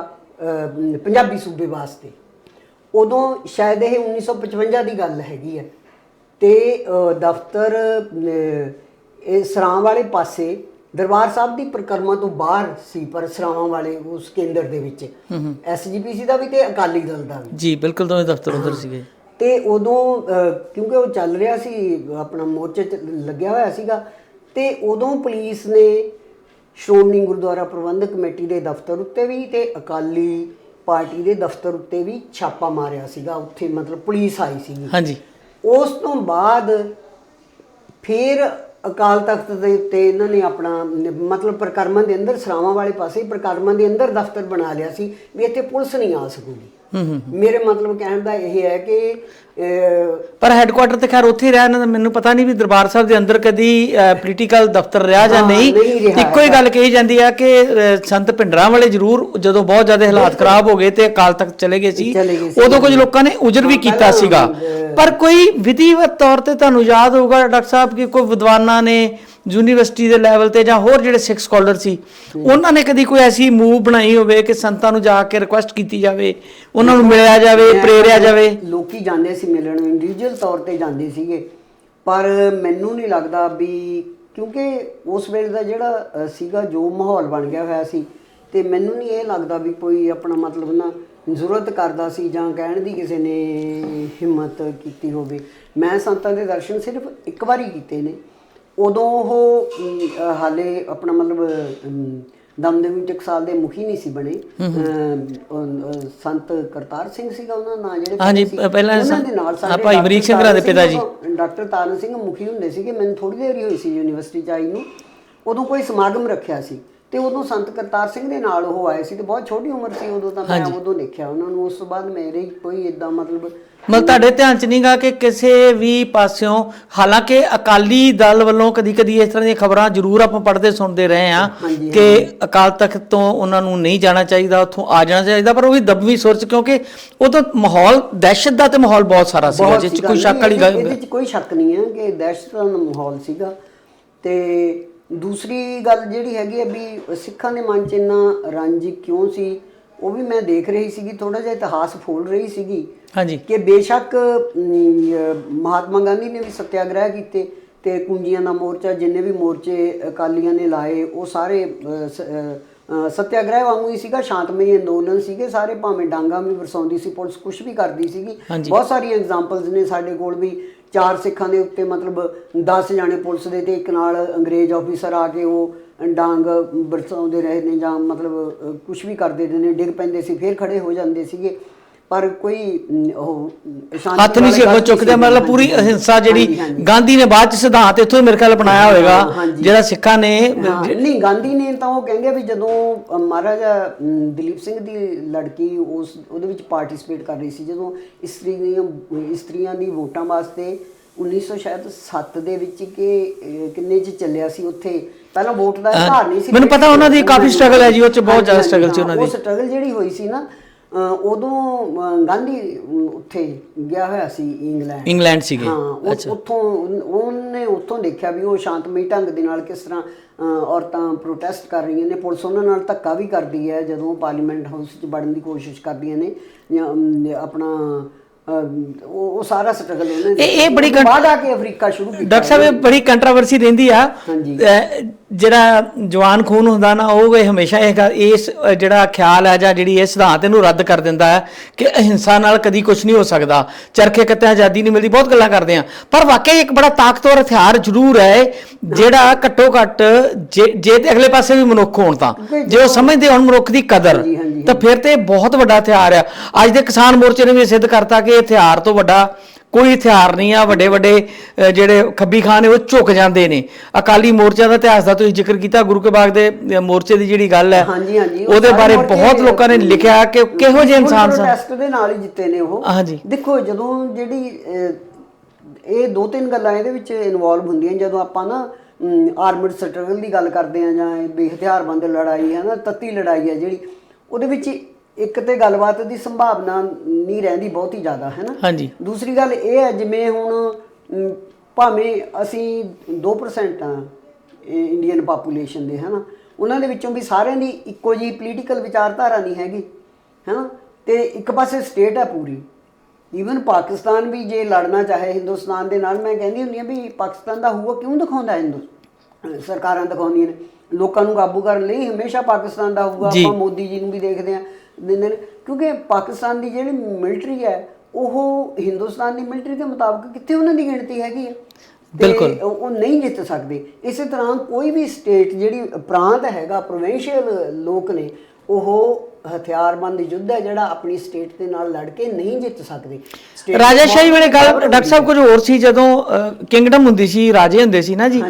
ਪੰਜਾਬੀ ਸੂਬੇ ਵਾਸਤੇ, ਉਦੋਂ ਸ਼ਾਇਦ ਇਹ 1955 ਦੀ ਗੱਲ ਹੈਗੀ ਹੈ, ਤੇ ਦਫ਼ਤਰ ਇਹ ਸਰਾਂ ਵਾਲੇ ਪਾਸੇ ਦਰਬਾਰ ਸਾਹਿਬ ਦੀ ਪਰਿਕਰਮਾ ਤੋਂ ਬਾਹਰ ਸੀ, ਪਰ ਸਰਾਵਾਂ ਵਾਲੇ ਉਸ ਕੇਂਦਰ ਦੇ ਵਿੱਚ ਐਸਜੀਪੀਸੀ ਦਾ ਵੀ ਤੇ ਅਕਾਲੀ ਦਲ ਦਾ ਵੀ। ਜੀ ਬਿਲਕੁਲ, ਦੋਵੇਂ ਦਫ਼ਤਰ ਉਧਰ ਸੀਗੇ। ਤੇ ਉਦੋਂ ਕਿਉਂਕਿ ਉਹ ਚੱਲ ਰਿਹਾ ਸੀ, ਆਪਣਾ ਮੋਰਚੇ 'ਚ ਲੱਗਿਆ ਹੋਇਆ ਸੀਗਾ, ਤੇ ਉਦੋਂ ਪੁਲਿਸ ਨੇ ਸ਼੍ਰੋਮਣੀ ਗੁਰਦੁਆਰਾ ਪ੍ਰਬੰਧਕ ਕਮੇਟੀ ਦੇ ਦਫ਼ਤਰ ਉੱਤੇ ਵੀ ਤੇ ਅਕਾਲੀ ਪਾਰਟੀ ਦੇ ਦਫ਼ਤਰ ਉੱਤੇ ਵੀ ਛਾਪਾ ਮਾਰਿਆ ਸੀਗਾ। ਉੱਥੇ ਮਤਲਬ ਪੁਲਿਸ ਆਈ ਸੀਗੀ। ਹਾਂਜੀ। ਉਸ ਤੋਂ ਬਾਅਦ ਫਿਰ ਅਕਾਲ ਤਖਤ ਦੇ ਉੱਤੇ ਇਹਨਾਂ ਨੇ ਆਪਣਾ ਮਤਲਬ ਪ੍ਰਕਰਮਾਂ ਦੇ ਅੰਦਰ, ਸਰਾਵਾਂ ਵਾਲੇ ਪਾਸੇ ਪ੍ਰਕਰਮਾਂ ਦੇ ਅੰਦਰ ਦਫ਼ਤਰ ਬਣਾ ਲਿਆ ਸੀ ਵੀ ਇੱਥੇ ਪੁਲਿਸ ਨਹੀਂ ਆ ਸਕੂਗੀ। ਮੇਰੇ ਮਤਲਬ ਕਹਿਣ ਦਾ ਇਹ ਹੈ ਕਿ ਪਰ ਹੈੱਡਕੁਆਟਰ ਤੇ ਖੈਰ ਉੱਥੇ ਰਿਹਾ ਨਾ, ਮੈਨੂੰ ਪਤਾ ਨਹੀਂ ਵੀ ਦਰਬਾਰ ਸਾਹਿਬ ਦੇ ਅੰਦਰ ਕਦੀ ਪੋਲੀਟੀਕਲ ਦਫ਼ਤਰ ਰਿਹਾ ਜਾਂ ਨਹੀਂ। ਇੱਕੋ ਹੀ ਗੱਲ ਕਹੀ ਜਾਂਦੀ ਆ ਕਿ ਸੰਤ ਭਿੰਡਰਾਂ ਵਾਲੇ ਜ਼ਰੂਰ ਜਦੋਂ ਬਹੁਤ ਜ਼ਿਆਦਾ ਹਾਲਾਤ ਖਰਾਬ ਹੋ ਗਏ ਤੇ ਅਕਾਲ ਤਖਤ ਚਲੇ ਗਏ ਸੀ, ਉਦੋਂ ਕੁਝ ਲੋਕਾਂ ਨੇ ਉਜਰ ਵੀ ਕੀਤਾ ਸੀਗਾ। ਪਰ ਕੋਈ ਵਿਧੀਵਤ ਤੌਰ ਤੇ ਤੁਹਾਨੂੰ ਯਾਦ ਹੋਊਗਾ ਡਾਕਟਰ ਸਾਹਿਬ ਕਿ ਕੋਈ ਵਿਦਵਾਨਾਂ ਨੇ ਯੂਨੀਵਰਸਿਟੀ ਦੇ ਲੈਵਲ ਤੇ ਜਾਂ ਹੋਰ ਜਿਹੜੇ ਸਿੱਖ ਸਕਾਲਰ ਸੀ, ਉਹਨਾਂ ਨੇ ਕਦੀ ਕੋਈ ਐਸੀ ਮੂਵ ਬਣਾਈ ਹੋਵੇ ਕਿ ਸੰਤਾਂ ਨੂੰ ਜਾ ਕੇ ਰਿਕੁਐਸਟ ਕੀਤੀ ਜਾਵੇ, ਉਹਨਾਂ ਨੂੰ ਮਿਲਿਆ ਜਾਵੇ, ਪ੍ਰੇਰਿਆ ਜਾਵੇ? ਲੋਕੀ ਜਾਂਦੇ ਸੀ ਮਿਲਣ, ਇੰਡੀਵਿਜੂਅਲ ਤੌਰ ਤੇ ਜਾਂਦੇ ਸੀਗੇ, ਪਰ ਮੈਨੂੰ ਨਹੀਂ ਲੱਗਦਾ ਵੀ, ਕਿਉਂਕਿ ਉਸ ਵੇਲੇ ਦਾ ਜਿਹੜਾ ਸੀਗਾ ਜੋ ਮਾਹੌਲ ਬਣ ਗਿਆ ਹੋਇਆ ਸੀ, ਤੇ ਮੈਨੂੰ ਨਹੀਂ ਇਹ ਲੱਗਦਾ ਵੀ ਕੋਈ ਆਪਣਾ ਮਤਲਬ ਨਾ ਜ਼ਰੂਰਤ ਕਰਦਾ ਸੀ ਜਾਂ ਕਹਿਣ ਦੀ ਕਿਸੇ ਨੇ ਹਿੰਮਤ ਕੀਤੀ ਹੋਵੇ। ਮੈਂ ਸੰਤਾਂ ਦੇ ਦਰਸ਼ਨ ਸਿਰਫ ਇੱਕ ਵਾਰੀ ਕੀਤੇ ਨੇ। ਉਦੋਂ ਉਹ ਹਾਲੇ ਆਪਣਾ ਮਤਲਬ ਦਮਦਮੀ ਟਕਸਾਲ ਦੇ ਮੁਖੀ ਨਹੀਂ ਸੀ ਬਣੇ, ਸੰਤ ਕਰਤਾਰ ਸਿੰਘ ਸੀਗਾ ਉਹਨਾਂ ਦਾ ਨਾਂ, ਜਿਹੜੇ ਪਹਿਲਾਂ ਉਹਨਾਂ ਦੇ ਨਾਲ ਸਾਡੇ ਭਾਈ ਅਮਰੀਕ ਸਿੰਘ ਦੇ ਪਿਤਾ ਜੀ ਡਾਕਟਰ ਤਾਰਨ ਸਿੰਘ ਮੁਖੀ ਹੁੰਦੇ ਸੀਗੇ। ਮੈਨੂੰ ਥੋੜੀ ਦੇਰ ਹੀ ਹੋਈ ਸੀ ਯੂਨੀਵਰਸਿਟੀ 'ਚ ਆਈ ਨੂੰ, ਉਦੋਂ ਕੋਈ ਸਮਾਗਮ ਰੱਖਿਆ ਸੀ ਤੇ ਉਦੋਂ ਸੰਤ ਕਰਤਾਰ ਸਿੰਘ ਦੇ ਨਾਲ ਉਹ ਆਏ ਸੀ, ਤੇ ਬਹੁਤ ਛੋਟੀ ਉਮਰ ਸੀ ਉਦੋਂ, ਤਾਂ ਮੈਂ ਉਦੋਂ ਦੇਖਿਆ ਉਹਨਾਂ ਨੂੰ। ਉਸ ਤੋਂ ਬਾਅਦ ਮੇਰੇ ਕੋਈ ਇਦਾਂ ਮਤਲਬ ਤੁਹਾਡੇ ਧਿਆਨ 'ਚ ਨਹੀਂਗਾ ਕਿ ਕਿਸੇ ਵੀ ਪਾਸਿਓਂ, ਹਾਲਾਂਕਿ ਅਕਾਲੀ ਦਲ ਵੱਲੋਂ ਕਦੀ ਕਦੀ ਇਸ ਤਰ੍ਹਾਂ ਦੀਆਂ ਖਬਰਾਂ ਜ਼ਰੂਰ ਆਪਾਂ ਪੜ੍ਹਦੇ ਸੁਣਦੇ ਰਹੇ ਹਾਂ ਕਿ ਅਕਾਲ ਤਖਤ ਤੋਂ ਉਹਨਾਂ ਨੂੰ ਨਹੀਂ ਜਾਣਾ ਚਾਹੀਦਾ, ਉੱਥੋਂ ਆ ਜਾਣਾ ਚਾਹੀਦਾ, ਪਰ ਉਹ ਵੀ ਦਬਵੀਂ ਸੁਰ 'ਚ, ਕਿਉਂਕਿ ਉਦੋਂ ਮਾਹੌਲ ਦਹਿਸ਼ਤ ਦਾ ਤੇ ਮਾਹੌਲ ਬਹੁਤ ਸਾਰਾ ਸੀਗਾ, ਜਿਸ 'ਚ ਕੋਈ ਸ਼ੱਕ ਵਾਲੀ ਗੱਲ, ਇਹਦੇ 'ਚ ਕੋਈ ਸ਼ੱਕ ਨਹੀਂ ਹੈ ਕਿ ਦਹਿਸ਼ਤ ਦਾ ਮਾਹੌਲ ਸੀਗਾ। ਤੇ ਦੂਸਰੀ ਗੱਲ ਜਿਹੜੀ ਹੈਗੀ ਹੈ ਵੀ ਸਿੱਖਾਂ ਦੇ ਮਨ 'ਚ ਇੰਨਾ ਰੰਜ ਕਿਉਂ ਸੀ, ਉਹ ਵੀ ਮੈਂ ਦੇਖ ਰਹੀ ਸੀਗੀ, ਥੋੜਾ ਜਿਹਾ ਇਤਿਹਾਸ ਫੋਲ ਰਹੀ ਸੀਗੀ। ਹਾਂਜੀ। ਕਿ ਬੇਸ਼ੱਕ ਮਹਾਤਮਾ ਗਾਂਧੀ ਨੇ ਵੀ ਸੱਤਿਆਗ੍ਰਹਿ ਕੀਤੇ ਤੇ ਕੁੰਜੀਆਂ ਦਾ ਮੋਰਚਾ, ਜਿੰਨੇ ਵੀ ਮੋਰਚੇ ਅਕਾਲੀਆਂ ਨੇ ਲਾਏ, ਉਹ ਸਾਰੇ ਸੱਤਿਆਗ੍ਰਹਿ ਵਾਂਗੂ ਹੀ ਸੀਗਾ, ਸ਼ਾਂਤਮਈ ਅੰਦੋਲਨ ਸੀਗੇ ਸਾਰੇ, ਭਾਵੇਂ ਡਾਂਗਾ ਵੀ ਵਰਸਾਉਂਦੀ ਸੀ ਪੁਲਿਸ, ਕੁਛ ਵੀ ਕਰਦੀ ਸੀਗੀ। ਬਹੁਤ ਸਾਰੀਆਂ ਐਗਜ਼ਾਮਪਲਸ ਨੇ ਸਾਡੇ ਕੋਲ ਵੀ, 4 ਸਿੱਖਾਂ ਦੇ ਉੱਤੇ ਮਤਲਬ 10 ਜਾਣੇ ਪੁਲਿਸ ਦੇ ਤੇ ਇੱਕ ਨਾਲ ਅੰਗਰੇਜ਼ ਆਫੀਸਰ ਆ ਕੇ ਉਹ ਡਾਂਗ ਬਰਸਾਉਂਦੇ ਰਹੇ ਨੇ ਜਾਂ ਮਤਲਬ ਕੁਝ ਵੀ ਕਰਦੇ ਨੇ, ਡਿੱਗ ਪੈਂਦੇ ਸੀ ਫਿਰ ਖੜੇ ਹੋ ਜਾਂਦੇ ਸੀਗੇ, ਪਰ ਕੋਈ ਉਹ ਸ਼ਾਂਤੀ ਹੱਥ ਨਹੀਂ ਸੀ ਅੱਗੋਂ ਚੁੱਕਦੇ। ਮਤਲਬ ਪੂਰੀ ਅਹਿੰਸਾ ਜਿਹੜੀ ਗਾਂਧੀ ਨੇ ਬਾਅਦ ਚ ਸਿਧਾਂਤ ਇੱਥੋਂ ਮੇਰੇ ਖਿਆਲ ਅਪਣਾਇਆ ਹੋਵੇਗਾ, ਜਿਹੜਾ ਸਿੱਖਾਂ ਨੇ। ਨਹੀਂ, ਗਾਂਧੀ ਨੇ ਤਾਂ ਉਹ ਕਹਿੰਦੇ ਵੀ ਜਦੋਂ ਮਹਾਰਾਜਾ ਦਲੀਪ ਸਿੰਘ ਦੀ ਲੜਕੀ ਉਹਦੇ ਵਿੱਚ ਪਾਰਟਿਸਿਪੇਟ ਕਰ ਰਹੀ ਸੀ, ਜਦੋਂ ਇਸਤਰੀਆਂ ਦੀ ਵੋਟਾਂ ਵਾਸਤੇ 1907 ਦੇ ਵਿੱਚ ਕਿ ਕਿੰਨੇ ਚ ਚੱਲਿਆ ਸੀ, ਉੱਥੇ ਪਹਿਲਾਂ ਵੋਟ ਦਾ ਅਧਿਕਾਰ ਨਹੀਂ ਸੀ। ਮੈਨੂੰ ਪਤਾ ਉਹਨਾਂ ਦੀ ਕਾਫੀ ਸਟਰਗਲ ਹੈ ਜੀ, ਉਹ ਚ ਬਹੁਤ ਜ਼ਿਆਦਾ ਸਟਰਗਲ ਸੀ ਉਹਨਾਂ ਦੀ। ਉਹ ਸਟਰਗਲ ਜਿਹੜੀ ਹੋਈ ਸੀ ਨਾ, ਉਦੋਂ ਗਾਂਧੀ ਉੱਥੇ ਗਿਆ ਹੋਇਆ ਸੀ ਇੰਗਲੈਂਡ ਸੀਗੇ। ਹਾਂ, ਉੱਥੋਂ ਉਹਨੇ ਉੱਥੋਂ ਦੇਖਿਆ ਵੀ ਉਹ ਸ਼ਾਂਤਮਈ ਢੰਗ ਦੇ ਨਾਲ ਕਿਸ ਤਰ੍ਹਾਂ ਔਰਤਾਂ ਪ੍ਰੋਟੈਸਟ ਕਰ ਰਹੀਆਂ ਨੇ, ਪੁਲਿਸ ਉਹਨਾਂ ਨਾਲ ਧੱਕਾ ਵੀ ਕਰਦੀ ਹੈ ਜਦੋਂ ਪਾਰਲੀਮੈਂਟ ਹਾਊਸ 'ਚ ਵੜਨ ਦੀ ਕੋਸ਼ਿਸ਼ ਕਰਦੀਆਂ ਨੇ, ਜਾਂ ਆਪਣਾ ਉਹ ਸਾਰਾ ਸਟਰਗਲ ਉਹਨੇ ਇਹ ਬੜੀ ਬਾਅਦ ਆ ਕੇ ਅਫਰੀਕਾ ਸ਼ੁਰੂ ਕੀਤਾ। ਡਾਕਟਰ ਸਾਹਿਬ, ਇਹ ਬੜੀ ਕੰਟਰੋਵਰਸੀ ਰਹਿੰਦੀ ਆ। ਜਿਹੜਾ ਜਵਾਨ ਖੂਨ ਹੁੰਦਾ ਨਾ, ਉਹ ਹਮੇਸ਼ਾ ਇਸ ਜਿਹੜਾ ਖਿਆਲ ਹੈ ਜਾਂ ਜਿਹੜੀ ਇਹ ਸਿਧਾਂਤ ਇਹਨੂੰ ਰੱਦ ਕਰ ਦਿੰਦਾ ਹੈ ਕਿ ਅਹਿੰਸਾ ਨਾਲ ਕਦੀ ਕੁਝ ਨਹੀਂ ਹੋ ਸਕਦਾ, ਚਰਖੇ ਕੱਤਿਆਂ ਆਜ਼ਾਦੀ ਨਹੀਂ ਮਿਲਦੀ, ਬਹੁਤ ਗੱਲਾਂ ਕਰਦੇ ਆ। ਪਰ ਵਾਕਈ ਇੱਕ ਬੜਾ ਤਾਕਤਵਰ ਹਥਿਆਰ ਜ਼ਰੂਰ ਹੈ, ਜਿਹੜਾ ਘੱਟੋ ਘੱਟ ਜੇ ਅਗਲੇ ਪਾਸੇ ਵੀ ਮਨੁੱਖ ਹੋਣ ਤਾਂ, ਜੇ ਉਹ ਸਮਝਦੇ ਹੋਣ ਮਨੁੱਖ ਦੀ ਕਦਰ, ਤਾਂ ਫਿਰ ਤੇ ਬਹੁਤ ਵੱਡਾ ਹਥਿਆਰ ਆ। ਅੱਜ ਦੇ ਕਿਸਾਨ ਮੋਰਚੇ ਨੇ ਵੀ ਸਿੱਧ ਕਰਤਾ ਕਿ ਹਥਿਆਰ ਤੋਂ ਵੱਡਾ ਕੋਈ ਹਥਿਆਰ ਨਹੀਂ ਆ। ਵੱਡੇ ਵੱਡੇ ਜਿਹੜੇ ਖੱਬੀ ਖਾਨ ਨੇ ਉਹ ਝੁਕ ਜਾਂਦੇ ਨੇ। ਅਕਾਲੀ ਮੋਰਚਾ ਦਾ ਇਤਿਹਾਸ ਦਾ ਤੁਸੀਂ ਜ਼ਿਕਰ ਕੀਤਾ, ਗੁਰੂ ਕੇ ਬਾਗ ਦੇ ਮੋਰਚੇ ਦੀ ਜਿਹੜੀ ਗੱਲ ਹੈ, ਉਹਦੇ ਬਾਰੇ ਬਹੁਤ ਲੋਕਾਂ ਨੇ ਲਿਖਿਆ ਕਿ ਕਿਹੋ ਜਿਹੇ ਇਨਸਾਨ ਸਨ। ਪ੍ਰੋਟੈਸਟ ਦੇ ਨਾਲ ਹੀ ਜਿੱਤੇ ਨੇ ਉਹ। ਹਾਂਜੀ, ਦੇਖੋ ਜਦੋਂ ਜਿਹੜੀ ਇਹ ਦੋ ਤਿੰਨ ਗੱਲਾਂ ਇਹਦੇ ਵਿੱਚ ਇਨਵੋਲਵ ਹੁੰਦੀਆਂ, ਜਦੋਂ ਆਪਾਂ ਨਾ ਆਰਮਡ ਸਟਰਗਲ ਦੀ ਗੱਲ ਕਰਦੇ ਆ ਜਾਂ ਬੇਹਥਿਆਰਬੰਦ ਲੜਾਈ ਹੈ ਨਾ, ਤੱਤੀ ਲੜਾਈ ਹੈ ਜਿਹੜੀ, ਉਹਦੇ ਵਿੱਚ ਇੱਕ ਤੇ ਗੱਲਬਾਤ ਦੀ ਸੰਭਾਵਨਾ ਨਹੀਂ ਰਹਿੰਦੀ ਬਹੁਤੀ ਜ਼ਿਆਦਾ, ਹੈ ਨਾ। ਹਾਂਜੀ, ਦੂਸਰੀ ਗੱਲ ਇਹ ਹੈ, ਜਿਵੇਂ ਹੁਣ ਭਾਵੇਂ ਅਸੀਂ 2% ਆ ਇੰਡੀਅਨ ਪਾਪੂਲੇਸ਼ਨ ਦੇ, ਹੈ ਨਾ, ਉਹਨਾਂ ਦੇ ਵਿੱਚੋਂ ਵੀ ਸਾਰਿਆਂ ਦੀ ਇੱਕੋ ਜਿਹੀ ਪੋਲੀਟੀਕਲ ਵਿਚਾਰਧਾਰਾ ਨਹੀਂ ਹੈਗੀ, ਹੈ ਨਾ। ਤੇ ਇੱਕ ਪਾਸੇ ਸਟੇਟ ਹੈ ਪੂਰੀ, ਈਵਨ ਪਾਕਿਸਤਾਨ ਵੀ ਜੇ ਲੜਨਾ ਚਾਹੇ ਹਿੰਦੁਸਤਾਨ ਦੇ ਨਾਲ, ਮੈਂ ਕਹਿੰਦੀ ਹੁੰਦੀ ਹਾਂ ਵੀ ਪਾਕਿਸਤਾਨ ਦਾ ਹੂਆ ਕਿਉਂ ਦਿਖਾਉਂਦਾ, ਸਰਕਾਰਾਂ ਦਿਖਾਉਂਦੀਆਂ ਨੇ ਲੋਕਾਂ ਨੂੰ ਕਾਬੂ ਕਰਨ ਲਈ, ਹਮੇਸ਼ਾ ਪਾਕਿਸਤਾਨ ਦਾ ਹੂਆ। ਆਪਾਂ ਮੋਦੀ ਜੀ ਨੂੰ ਵੀ ਦੇਖਦੇ ਹਾਂ, ਕਿਉਂਕਿ ਪਾਕਿਸਤਾਨ ਦੀ ਜਿਹੜੀ ਮਿਲਟਰੀ ਹੈ ਉਹ ਹਿੰਦੁਸਤਾਨ ਦੀ ਮਿਲਟਰੀ ਦੇ ਮੁਤਾਬਕ ਕਿੱਥੇ ਉਹਨਾਂ ਦੀ ਗਿਣਤੀ ਹੈਗੀ ਹੈ, ਬਿਲਕੁਲ ਉਹ ਨਹੀਂ ਜਿੱਤ ਸਕਦੇ। ਇਸੇ ਤਰ੍ਹਾਂ ਕੋਈ ਵੀ ਸਟੇਟ ਜਿਹੜੀ ਪ੍ਰਾਂਤ ਹੈਗਾ, ਪ੍ਰੋਵਿੰਸ਼ੀਅਲ ਲੋਕ ਨੇ, ਉਹ ਹਥਿਆਰਬੰਦ ਯੁੱਧ ਹੈ ਜਿਹੜਾ ਆਪਣੀ ਸਟੇਟ ਦੇ ਨਾਲ ਲੜ ਕੇ ਨਹੀਂ ਜਿੱਤ ਸਕਦੇ। ਰਾਜਾਸ਼ਾਹੀ ਵੇਲੇ ਗੱਲ ਡਾਕਟਰ ਸਾਹਿਬ ਕੁਝ ਹੋਰ ਸੀ, ਜਦੋਂ ਕਿੰਗਡਮ ਹੁੰਦੀ ਸੀ, ਰਾਜੇ ਹੁੰਦੇ ਸੀ ਨਾ ਜੀ,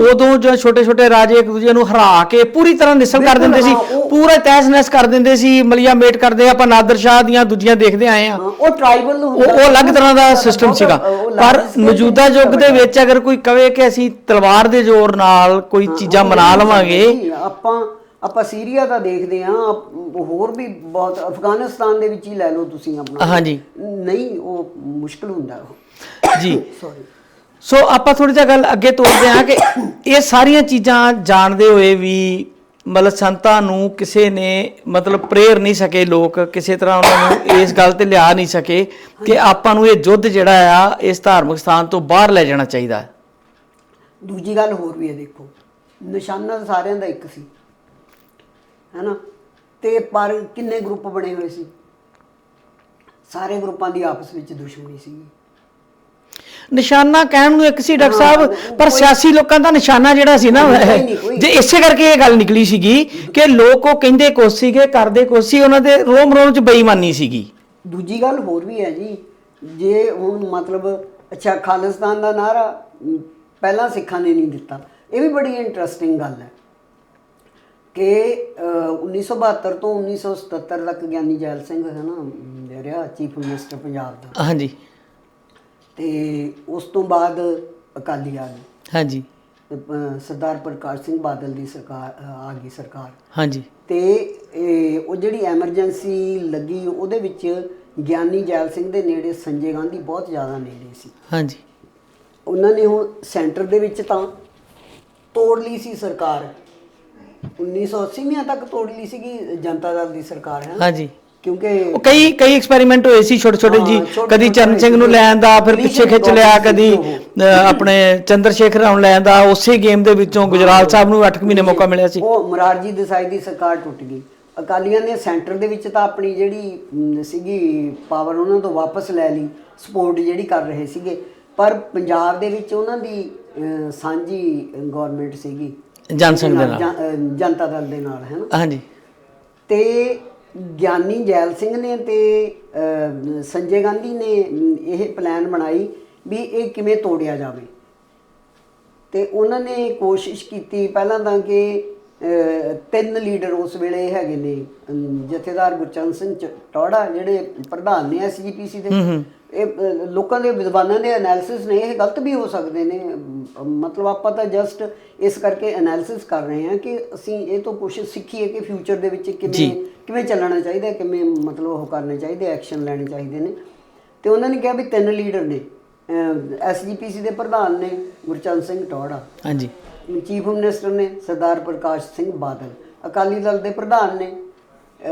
ਉਦੋਂ ਜੋ ਛੋਟੇ ਛੋਟੇ ਰਾਜੇ ਇੱਕ ਦੂਜੇ ਨੂੰ ਹਰਾ ਕੇ ਪੂਰੀ ਤਰ੍ਹਾਂ ਨਿਸਲ ਕਰ ਦਿੰਦੇ ਸੀ, ਪੂਰਾ ਤਹਿਸ ਨਹਿਸ ਕਰ ਦਿੰਦੇ ਸੀ, ਮਲੀਆ ਮੇਟ ਕਰਦੇ। ਆਪਾਂ ਨਾਦਰ ਸ਼ਾਹ ਦੀਆਂ ਦੂਜੀਆਂ ਦੇਖਦੇ ਆਏ ਆ, ਉਹ ਟ੍ਰਾਈਬਲ, ਉਹ ਅਲੱਗ ਤਰ੍ਹਾਂ ਦਾ ਸਿਸਟਮ ਸੀਗਾ। ਪਰ ਮੌਜੂਦਾ ਯੁੱਗ ਦੇ ਵਿੱਚ ਅਗਰ ਕੋਈ ਕਵੇ ਕਿ ਅਸੀਂ ਤਲਵਾਰ ਦੇ ਜ਼ੋਰ ਨਾਲ ਕੋਈ ਚੀਜ਼ਾਂ ਮਨਾ ਲਵਾਂਗੇ, ਆਪਾਂ ਸੀਰੀਆ ਦਾ ਦੇਖਦੇ ਹਾਂ, ਹੋਰ ਵੀ ਬਹੁਤ, ਅਫਗਾਨਿਸਤਾਨ ਦੇ ਵਿੱਚ ਹੀ ਲੈ ਲਓ ਤੁਸੀਂ ਆਪਣਾ। ਹਾਂਜੀ, ਨਹੀਂ ਉਹ ਮੁਸ਼ਕਲ ਹੁੰਦਾ ਜੀ। ਸੌਰੀ। ਸੋ ਆਪਾਂ ਥੋੜੀ ਜਿਹੀ ਗੱਲ ਅੱਗੇ ਤੋਰਦੇ ਹਾਂ ਕਿ ਇਹ ਸਾਰੀਆਂ ਚੀਜ਼ਾਂ ਜਾਣਦੇ ਹੋਏ ਵੀ ਮਤਲਬ ਸੰਤਾਂ ਨੂੰ ਕਿਸੇ ਨੇ ਮਤਲਬ ਪ੍ਰੇਰ ਨਹੀਂ ਸਕੇ, ਲੋਕ ਕਿਸੇ ਤਰ੍ਹਾਂ ਉਹਨਾਂ ਨੂੰ ਇਸ ਗੱਲ ਤੇ ਲਿਆ ਨਹੀਂ ਸਕੇ ਕਿ ਆਪਾਂ ਨੂੰ ਇਹ ਯੁੱਧ ਜਿਹੜਾ ਆ ਇਸ ਧਾਰਮਿਕ ਸਥਾਨ ਤੋਂ ਬਾਹਰ ਲੈ ਜਾਣਾ ਚਾਹੀਦਾ। ਦੂਜੀ ਗੱਲ ਹੋਰ ਵੀ ਹੈ, ਦੇਖੋ ਨਿਸ਼ਾਨਾ ਸਾਰਿਆਂ ਦਾ ਇੱਕ ਸੀ, ਹੈ ਨਾ, ਤੇ ਪਰ ਕਿੰਨੇ ਗਰੁੱਪ ਬਣੇ ਹੋਏ ਸੀ, ਸਾਰੇ ਗਰੁੱਪਾਂ ਦੀ ਆਪਸ ਵਿੱਚ ਦੁਸ਼ਮਣੀ ਸੀ। ਨਿਸ਼ਾਨਾ ਕਹਿਣ ਨੂੰ ਇੱਕ ਸੀ ਡਾਕਟਰ ਸਾਹਿਬ, ਪਰ ਸਿਆਸੀ ਲੋਕਾਂ ਦਾ ਨਿਸ਼ਾਨਾ ਜਿਹੜਾ ਸੀ ਨਾ, ਜੇ ਇਸੇ ਕਰਕੇ ਇਹ ਗੱਲ ਨਿਕਲੀ ਸੀਗੀ ਕਿ ਲੋਕ ਉਹ ਕਹਿੰਦੇ ਕੁਛ ਸੀਗੇ, ਕਰਦੇ ਕੁਛ ਸੀ, ਉਹਨਾਂ ਦੇ ਰੋਮ ਰੋਮ 'ਚ ਬੇਈਮਾਨੀ ਸੀਗੀ। ਦੂਜੀ ਗੱਲ ਹੋਰ ਵੀ ਹੈ ਜੀ, ਜੇ ਹੁਣ ਮਤਲਬ ਅੱਛਾ ਖਾਲਿਸਤਾਨ ਦਾ ਨਾਅਰਾ ਪਹਿਲਾਂ ਸਿੱਖਾਂ ਨੇ ਨਹੀਂ ਦਿੱਤਾ, ਇਹ ਵੀ ਬੜੀ ਇੰਟਰਸਟਿੰਗ ਗੱਲ ਹੈ ਕਿ 1972 ਤੋਂ 1977 ਤੱਕ ਗਿਆਨੀ ਜੈਲ ਸਿੰਘ, ਹੈ ਨਾ, ਰਿਹਾ ਚੀਫ ਮਿਨਿਸਟਰ ਪੰਜਾਬ ਦਾ। ਹਾਂਜੀ, ਤੇ ਉਸ ਤੋਂ ਬਾਅਦ ਅਕਾਲੀ ਆ ਗਏ। ਹਾਂਜੀ, ਸਰਦਾਰ ਪ੍ਰਕਾਸ਼ ਸਿੰਘ ਬਾਦਲ ਦੀ ਸਰਕਾਰ ਆ ਗਈ ਸਰਕਾਰ। ਹਾਂਜੀ, ਤੇ ਉਹ ਜਿਹੜੀ ਐਮਰਜੈਂਸੀ ਲੱਗੀ ਉਹਦੇ ਵਿੱਚ ਗਿਆਨੀ ਜੈਲ ਸਿੰਘ ਦੇ ਨੇੜੇ ਸੰਜੇ ਗਾਂਧੀ ਬਹੁਤ ਜ਼ਿਆਦਾ ਨੇੜੇ ਸੀ। ਹਾਂਜੀ, ਉਹਨਾਂ ਨੇ ਹੁਣ ਸੈਂਟਰ ਦੇ ਵਿੱਚ ਤਾਂ ਤੋੜ ਲਈ ਸੀ ਸਰਕਾਰ, 1980 ਤੱਕ ਤੋੜ ਲਈ ਸੀਗੀ ਜਨਤਾ ਦਲ ਦੀ ਸਰਕਾਰ, ਹੈ। ਹਾਂਜੀ, ਕਿਉਂਕਿ ਕਈ ਐਕਸਪੈਰੀਮੈਂਟ ਹੋਏ ਸੀ ਛੋਟੇ ਛੋਟੇ ਜੀ, ਕਦੀ ਚਰਨ ਸਿੰਘ ਨੂੰ ਲੈਣ ਦਾ, ਫਿਰ ਪਿੱਛੇ ਖਿੱਚ ਲਿਆ, ਕਦੀ ਆਪਣੇ ਚੰਦਰ ਸ਼ੇਖਰ ਨੂੰ ਲੈਣ ਦਾ, ਉਸੇ ਗੇਮ ਦੇ ਵਿੱਚੋਂ ਗੁਜਰਾਲ ਸਾਹਿਬ ਨੂੰ 8 ਮਹੀਨੇ ਮੌਕਾ ਮਿਲਿਆ ਸੀ। ਉਹ ਮੁਰਾਰਜੀ ਦੇਸਾਈ ਦੀ ਸਰਕਾਰ ਟੁੱਟ ਗਈ। ਅਕਾਲੀਆਂ ਨੇ ਸੈਂਟਰ ਦੇ ਵਿੱਚ ਤਾਂ ਆਪਣੀ ਜਿਹੜੀ ਸੀਗੀ ਪਾਵਰ ਉਹਨਾਂ ਤੋਂ ਵਾਪਸ ਲੈ ਲਈ, ਸਪੋਰਟ ਜਿਹੜੀ ਕਰ ਰਹੇ ਸੀਗੇ, ਪਰ ਪੰਜਾਬ ਦੇ ਵਿੱਚ ਉਹਨਾਂ ਦੀ ਸਾਂਝੀ ਗਵਰਨਮੈਂਟ ਸੀਗੀ, ਜਨਸੰਘ ਦੇ ਨਾਲ ਜਨਤਾ ਦਲ ਦੇ ਨਾਲ, ਹੈ ਨਾ। ਹਾਂਜੀ। ਤੇ ਗਿਆਨੀ ਜੈਲ ਸਿੰਘ ਨੇ ਤੇ ਸੰਜੇ ਗਾਂਧੀ ਨੇ ਇਹ ਪਲਾਨ ਬਣਾਈ ਵੀ ਇਹ ਕਿਵੇਂ ਤੋੜਿਆ ਜਾਵੇ। ਤੇ ਉਹਨਾਂ ਨੇ ਕੋਸ਼ਿਸ਼ ਕੀਤੀ ਪਹਿਲਾਂ ਤਾਂ ਕਿ 3 ਲੀਡਰ ਉਸ ਵੇਲੇ ਹੈਗੇ ਨੇ, ਜਥੇਦਾਰ ਗੁਰਚਰਨ ਸਿੰਘ ਟੌੜਾ ਜਿਹੜੇ ਪ੍ਰਧਾਨ ਨੇ SGPC ਦੇ। ਇਹ ਲੋਕਾਂ ਦੇ ਵਿਦਵਾਨਾਂ ਦੇ ਐਨਾਲਿਸਿਸ ਨੇ, ਇਹ ਗਲਤ ਵੀ ਹੋ ਸਕਦੇ ਨੇ, ਮਤਲਬ ਆਪਾਂ ਤਾਂ ਜਸਟ ਇਸ ਕਰਕੇ ਐਨਾਲਿਸਿਸ ਕਰ ਰਹੇ ਹਾਂ ਕਿ ਅਸੀਂ ਇਹ ਤੋਂ ਕੁਛ ਸਿੱਖੀਏ ਕਿ ਫਿਊਚਰ ਦੇ ਵਿੱਚ ਕਿਵੇਂ ਚੱਲਣਾ ਚਾਹੀਦਾ, ਕਿਵੇਂ ਮਤਲਬ ਉਹ ਕਰਨੇ ਚਾਹੀਦੇ, ਐਕਸ਼ਨ ਲੈਣੇ ਚਾਹੀਦੇ ਨੇ। ਤੇ ਉਹਨਾਂ ਨੇ ਕਿਹਾ ਵੀ 3 ਲੀਡਰ ਨੇ, SGPC ਦੇ ਪ੍ਰਧਾਨ ਨੇ ਗੁਰਚਰਨ ਸਿੰਘ ਟੌੜਾ, ਹਾਂਜੀ, ਚੀਫ ਮਿਨਿਸਟਰ ਨੇ ਸਰਦਾਰ ਪ੍ਰਕਾਸ਼ ਸਿੰਘ ਬਾਦਲ, ਅਕਾਲੀ ਦਲ ਦੇ ਪ੍ਰਧਾਨ ਨੇ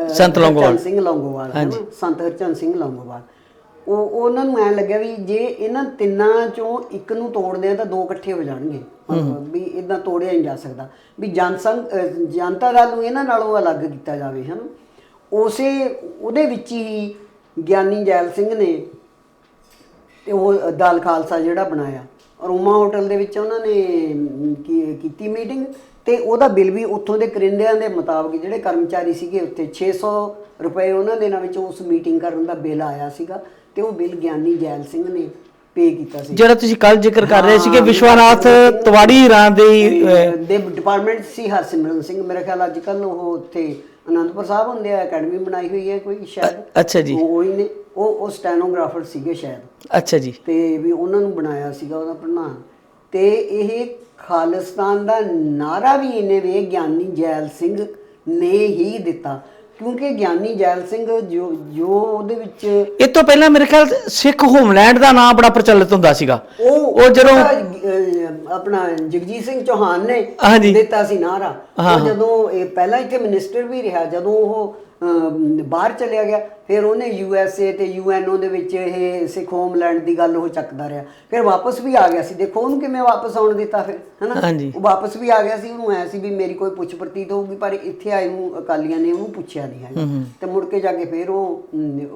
ਸੰਤ ਹਰਚੰਦ ਸਿੰਘ ਲੌਂਗੋਵਾਲ, ਸੰਤ ਹਰਚੰਦ ਸਿੰਘ ਲੌਂਗੋਵਾਲ। ਉਹਨਾਂ ਨੂੰ ਐਂ ਲੱਗਿਆ ਵੀ ਜੇ ਇਹਨਾਂ ਤਿੰਨਾਂ ਚੋਂ ਇੱਕ ਨੂੰ ਤੋੜਦੇ ਆ ਤਾਂ 2 ਇਕੱਠੇ ਹੋ ਜਾਣਗੇ, ਵੀ ਇਦਾਂ ਤੋੜਿਆ ਨਹੀਂ ਜਾ ਸਕਦਾ, ਵੀ ਜਨਤਾ ਦਲ ਨੂੰ ਇਹਨਾਂ ਨਾਲੋਂ ਅਲੱਗ ਕੀਤਾ ਜਾਵੇ, ਹੈ ਨਾ। ਉਹਦੇ ਵਿੱਚ ਹੀ ਗਿਆਨੀ ਜੈਲ ਸਿੰਘ ਨੇ ਤੇ ਉਹ ਦਲ ਖਾਲਸਾ ਜਿਹੜਾ ਬਣਾਇਆ, ਰੋਮਾ ਹੋਟਲ ਦੇ ਵਿੱਚ ਉਹਨਾਂ ਨੇ ਕੀਤੀ ਮੀਟਿੰਗ। ਤੇ ਉਹਦਾ ਬਿੱਲ ਵੀ ਉੱਥੋਂ ਦੇ ਕਰਿੰਦਿਆਂ ਦੇ ਮੁਤਾਬਕ ਜਿਹੜੇ ਕਰਮਚਾਰੀ ਸੀਗੇ ਉੱਥੇ 600 ਰੁਪਏ ਉਹਨਾਂ ਦੇ ਵਿੱਚ ਉਸ ਮੀਟਿੰਗ ਕਰਨ ਦਾ ਬਿੱਲ ਆਇਆ ਸੀਗਾ। ਤੇ ਉਹ ਬਿੱਲ ਗਿਆਨੀ ਜੈਲ ਸਿੰਘ ਨੇ ਪੇ ਕੀਤਾ ਸੀ, ਜਿਹੜਾ ਤੁਸੀਂ ਕੱਲ ਜ਼ਿਕਰ ਕਰ ਰਹੇ ਸੀਗੇ ਵਿਸ਼ਵਨਾਥ ਤਿਵਾੜੀ ਰਾਂ ਦੇ ਡਿਪਾਰਟਮੈਂਟ ਸੀ ਹਰਸਿਮਰਨ ਸਿੰਘ। ਮੇਰਾ ਖਿਆਲ ਅੱਜ ਕੱਲ੍ਹ ਉਹ ਉੱਥੇ ਅਨੰਦਪੁਰ ਸਾਹਿਬ ਹੁੰਦੇ ਆ, ਅਕੈਡਮੀ ਬਣਾਈ ਹੋਈ ਹੈ ਕੋਈ ਸ਼ਾਇਦ। ਅੱਛਾ ਜੀ। ਉਹੀ ਨੇ, ਉਹ ਸਟੈਨੋਗ੍ਰਾਫਰ ਸੀਗੇ ਸ਼ਾਇਦ। ਅੱਛਾ ਜੀ। ਤੇ ਵੀ ਉਹਨਾਂ ਨੂੰ ਬਣਾਇਆ ਸੀਗਾ ਉਹਦਾ ਪ੍ਰਧਾਨ। ਤੇ ਇਹ ਖਾਲਿਸਤਾਨ ਦਾ ਨਾਰਾ ਵੀ ਇਹਨੇ ਵੀ ਗਿਆਨੀ ਜੈਲ ਸਿੰਘ ਨੇ ਹੀ ਦਿੱਤਾ, ਕਿਉਂਕਿ ਗਿਆਨੀ ਜੈਲ ਸਿੰਘ ਜੋ ਉਹਦੇ ਵਿੱਚ ਇਹ ਤੋਂ ਪਹਿਲਾਂ ਮੇਰੇ ਖਿਆਲ ਸਿੱਖ ਹੋਮਲੈਂਡ ਦਾ ਨਾਮ ਬੜਾ ਪ੍ਰਚਲਿਤ ਹੁੰਦਾ ਸੀਗਾ। ਉਹ ਜਦੋਂ ਆਪਣਾ ਜਗਜੀਤ ਸਿੰਘ ਚੌਹਾਨ ਨੇ ਦਿੱਤਾ ਸੀ ਨਾਰਾ, ਜਦੋਂ ਇਹ ਪਹਿਲਾਂ ਇੱਥੇ ਮਿਨਿਸਟਰ ਵੀ ਰਿਹਾ, ਜਦੋਂ ਉਹ ਬਾਹਰ ਚਲਿਆ ਗਿਆ ਫਿਰ ਉਹਨੇ USA ਤੇ UNO ਦੇ ਵਿੱਚ ਇਹ ਸਿੱਖ ਹੋਮਲੈਂਡ ਦੀ ਗੱਲ ਉਹ ਚੱਕਦਾ ਰਿਹਾ, ਫਿਰ ਵਾਪਸ ਵੀ ਆ ਗਿਆ ਸੀ। ਦੇਖੋ ਉਹਨੂੰ ਕਿਵੇਂ ਵਾਪਸ ਆਉਣ ਦਿੱਤਾ ਫਿਰ, ਹੈ ਨਾ। ਉਹ ਵਾਪਸ ਵੀ ਆ ਗਿਆ ਸੀ, ਉਹਨੂੰ ਐ ਸੀ ਵੀ ਮੇਰੀ ਕੋਈ ਪੁੱਛ ਪ੍ਰਤੀਤ ਹੋਊਗੀ, ਪਰ ਇੱਥੇ ਆਏ ਨੂੰ ਅਕਾਲੀਆਂ ਨੇ ਉਹਨੂੰ ਪੁੱਛਿਆ ਨਹੀਂ ਹੈ ਤੇ ਮੁੜ ਕੇ ਜਾ ਕੇ ਫਿਰ ਉਹ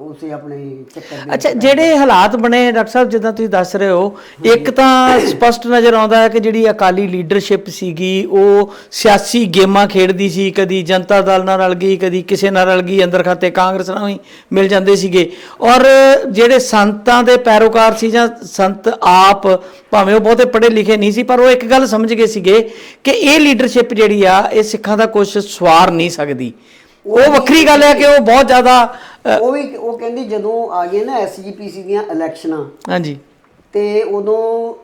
ਉਸੇ ਆਪਣੇ ਚੱਕਰ ਦੇ। ਅੱਛਾ, ਜਿਹੜੇ ਹਾਲਾਤ ਬਣੇ ਡਾਕਟਰ ਸਾਹਿਬ ਜਿੱਦਾਂ ਤੁਸੀਂ ਦੱਸ ਰਹੇ ਹੋ, ਇੱਕ ਤਾਂ ਸਪਸ਼ਟ ਨਜ਼ਰ ਆਉਂਦਾ ਹੈ ਕਿ ਜਿਹੜੀ ਅਕਾਲੀ ਲੀਡਰਸ਼ਿਪ ਸੀਗੀ ਉਹ ਸਿਆਸੀ ਗੇਮਾਂ ਖੇਡਦੀ ਸੀ, ਕਦੀ ਜਨਤਾ ਦਲ ਨਾਲ ਰਲ ਗਈ, ਕਦੀ ਕਿਸੇ ਨਾਲ ਰਲ ਗਈ, ਅੰਦਰ ਖਾਤੇ ਕਾਂਗਰਸ ਨਾਲ ਹੀ ਮਿਲ ਜਾਂਦੇ ਸੀਗੇ। ਔਰ ਜਿਹੜੇ ਸੰਤਾਂ ਦੇ ਪੈਰੋਕਾਰ ਸੀ ਜਾਂ ਸੰਤ ਆਪ ਭਾਵੇਂ ਉਹ ਬਹੁਤੇ ਪੜ੍ਹੇ ਲਿਖੇ ਨਹੀਂ ਸੀ, ਪਰ ਉਹ ਇੱਕ ਗੱਲ ਸਮਝ ਗਏ ਸੀਗੇ ਕਿ ਇਹ ਲੀਡਰਸ਼ਿਪ ਜਿਹੜੀ ਆ ਇਹ ਸਿੱਖਾਂ ਦਾ ਕੁਝ ਸਵਾਰ ਨਹੀਂ ਸਕਦੀ। ਉਹ ਵੱਖਰੀ ਗੱਲ ਹੈ ਕਿ ਉਹ ਬਹੁਤ ਜ਼ਿਆਦਾ ਉਹ ਕਹਿੰਦੀ ਜਦੋਂ ਆ ਗਏ ਨਾ SGPC ਦੀਆਂ ਇਲੈਕਸ਼ਨਾਂ, ਹਾਂਜੀ, ਤੇ ਉਦੋਂ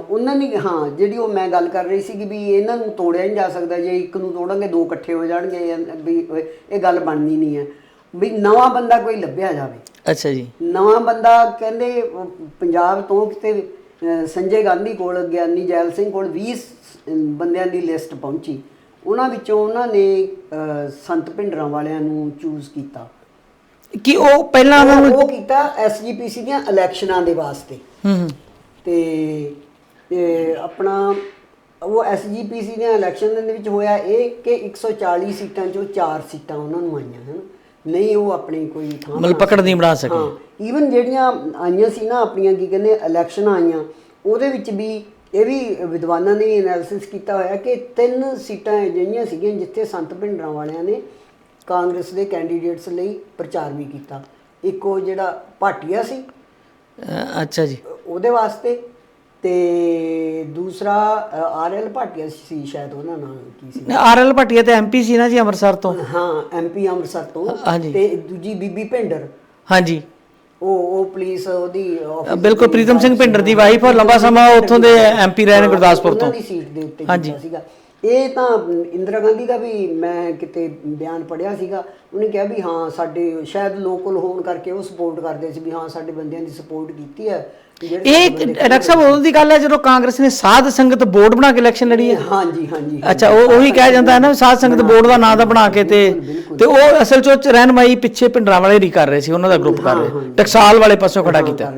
ਉਹਨਾਂ ਨੇ ਜਿਹੜੀ ਉਹ ਮੈਂ ਗੱਲ ਕਰ ਰਹੀ ਸੀ ਕਿ ਵੀ ਇਹਨਾਂ ਨੂੰ ਤੋੜਿਆ ਨਹੀਂ ਜਾ ਸਕਦਾ, ਜੇ ਇੱਕ ਨੂੰ ਤੋੜਾਂਗੇ 2 ਇਕੱਠੇ ਹੋ ਜਾਣਗੇ, ਵੀ ਇਹ ਗੱਲ ਬਣਨੀ ਨਹੀਂ ਹੈ, ਵੀ ਨਵਾਂ ਬੰਦਾ ਕੋਈ ਲੱਭਿਆ ਜਾਵੇ। ਅੱਛਾ ਜੀ। ਨਵਾਂ ਬੰਦਾ ਕਹਿੰਦੇ ਪੰਜਾਬ ਤੋਂ ਕਿਤੇ ਸੰਜੇ ਗਾਂਧੀ ਕੋਲ, ਗਿਆਨੀ ਜੈਲ ਸਿੰਘ ਕੋਲ 20 ਬੰਦਿਆਂ ਦੀ ਲਿਸਟ ਪਹੁੰਚੀ, ਉਹਨਾਂ ਵਿੱਚੋਂ ਉਹਨਾਂ ਨੇ ਸੰਤ ਭਿੰਡਰਾਂ ਵਾਲਿਆਂ ਨੂੰ ਚੂਜ਼ ਕੀਤਾ ਕਿ ਉਹ ਪਹਿਲਾਂ ਉਹ ਕੀਤਾ SGPC ਦੀਆਂ ਇਲੈਕਸ਼ਨਾਂ ਦੇ ਵਾਸਤੇ। ਤੇ ਆਪਣਾ ਉਹ SGPC ਦੀਆਂ ਇਲੈਕਸ਼ਨ ਦੇ ਵਿੱਚ ਹੋਇਆ ਇਹ ਕਿ 140 ਸੀਟਾਂ ਚੋਂ 4 ਸੀਟਾਂ ਉਹਨਾਂ ਨੂੰ ਆਈਆਂ ਹਨ, ਨਹੀਂ ਉਹ ਆਪਣੀ ਕੋਈ ਥਾਂ ਮਤਲਬ ਪਕੜ ਨਹੀਂ ਬਣਾ ਸਕੇ। ਈਵਨ ਜਿਹੜੀਆਂ ਆਈਆਂ ਸੀ ਨਾ ਆਪਣੀਆਂ ਕੀ ਕਹਿੰਦੇ ਇਲੈਕਸ਼ਨਾਂ ਆਈਆਂ, ਉਹਦੇ ਵਿੱਚ ਵੀ ਇਹ ਵੀ ਵਿਦਵਾਨਾਂ ਨੇ ਐਨਾਲਿਸਿਸ ਕੀਤਾ ਹੋਇਆ ਕਿ 3 ਸੀਟਾਂ ਅਜਿਹੀਆਂ ਸੀਗੀਆਂ ਜਿੱਥੇ ਸੰਤ ਭਿੰਡਰਾਂ ਵਾਲਿਆਂ ਨੇ ਕਾਂਗਰਸ ਦੇ ਕੈਂਡੀਡੇਟਸ ਲਈ ਪ੍ਰਚਾਰ ਵੀ ਕੀਤਾ। ਇੱਕ ਉਹ ਜਿਹੜਾ ਭਾਟੀਆ ਸੀ, ਅੱਛਾ ਜੀ, ਉਹਦੇ ਵਾਸਤੇ, ਤੇ ਦੂਸਰਾ RL ਭਾਟੀਆ ਸੀ ਸ਼ਾਇਦ, ਉਹਨਾਂ ਨਾਲ ਕੀ ਸੀ, RL ਭਾਟੀਆ ਤੇ MP ਸੀ ਨਾ ਜੀ ਅੰਮ੍ਰਿਤਸਰ ਤੋਂ। MP ਅੰਮ੍ਰਿਤਸਰ ਤੋਂ। ਤੇ ਦੂਜੀ ਬੀਬੀ ਭਿੰਡਰ, ਹਾਂਜੀ, ਉਹ ਪੁਲਿਸ ਉਹਦੀ ਬਿਲਕੁਲ ਪ੍ਰੀਤਮ ਸਿੰਘ ਭਿੰਡਰ ਦੀ ਵਾਈਫ, ਔਰ ਲੰਬਾ ਸਮਾਂ ਉੱਥੋਂ ਦੇ MP ਰਹੇ ਨੇ ਗੁਰਦਾਸਪੁਰ ਤੋਂ। ਉਹਨਾਂ ਦੀ ਸੀਟ ਦੇ ਉੱਤੇ ਕੀਤਾ ਸੀਗਾ। ਇਹ ਤਾਂ ਇੰਦਰਾ ਗਾਂਧੀ ਦਾ ਵੀ ਮੈਂ ਕਿਤੇ ਬਿਆਨ ਪੜ੍ਹਿਆ ਸੀਗਾ, ਉਹਨੇ ਕਿਹਾ ਵੀ ਹਾਂ ਸਾਡੇ ਸ਼ਾਇਦ ਲੋਕਲ ਹੋਣ ਕਰਕੇ ਉਹ ਸਪੋਰਟ ਕਰਦੇ ਸੀ, ਵੀ ਹਾਂ ਸਾਡੇ ਬੰਦਿਆਂ ਦੀ ਸਪੋਰਟ ਕੀਤੀ ਹੈ। ਇਹ ਡਾਕਟਰ ਸਾਹਿਬ ਉਦੋਂ ਦੀ ਗੱਲ ਹੈ ਜਦੋਂ ਕਾਂਗਰਸ ਨੇ ਸਾਧ ਸੰਗਤ ਬੋਰਡ ਬਣਾ ਕੇ ਇਲੈਕਸ਼ਨ ਲੜੀ ਹੈ। ਹਾਂਜੀ। ਅੱਛਾ, ਉਹੀ ਕਿਹਾ ਜਾਂਦਾ ਹੈ ਨਾ ਸਾਧ ਸੰਗਤ ਬੋਰਡ ਦਾ ਨਾਂ ਦਾ ਬਣਾ ਕੇ, ਤੇ ਉਹ ਅਸਲ ਚ ਰਹਿਨਮਾਈ ਪਿੱਛੇ ਭਿੰਡਰਾਂ ਵਾਲੇ ਨਹੀਂ ਕਰ ਰਹੇ ਸੀ, ਉਹਨਾਂ ਦਾ ਗਰੁੱਪ ਕਰ ਰਹੇ, ਟਕਸਾਲ ਵਾਲੇ ਪਾਸੋਂ ਖੜਾ ਕੀਤਾ।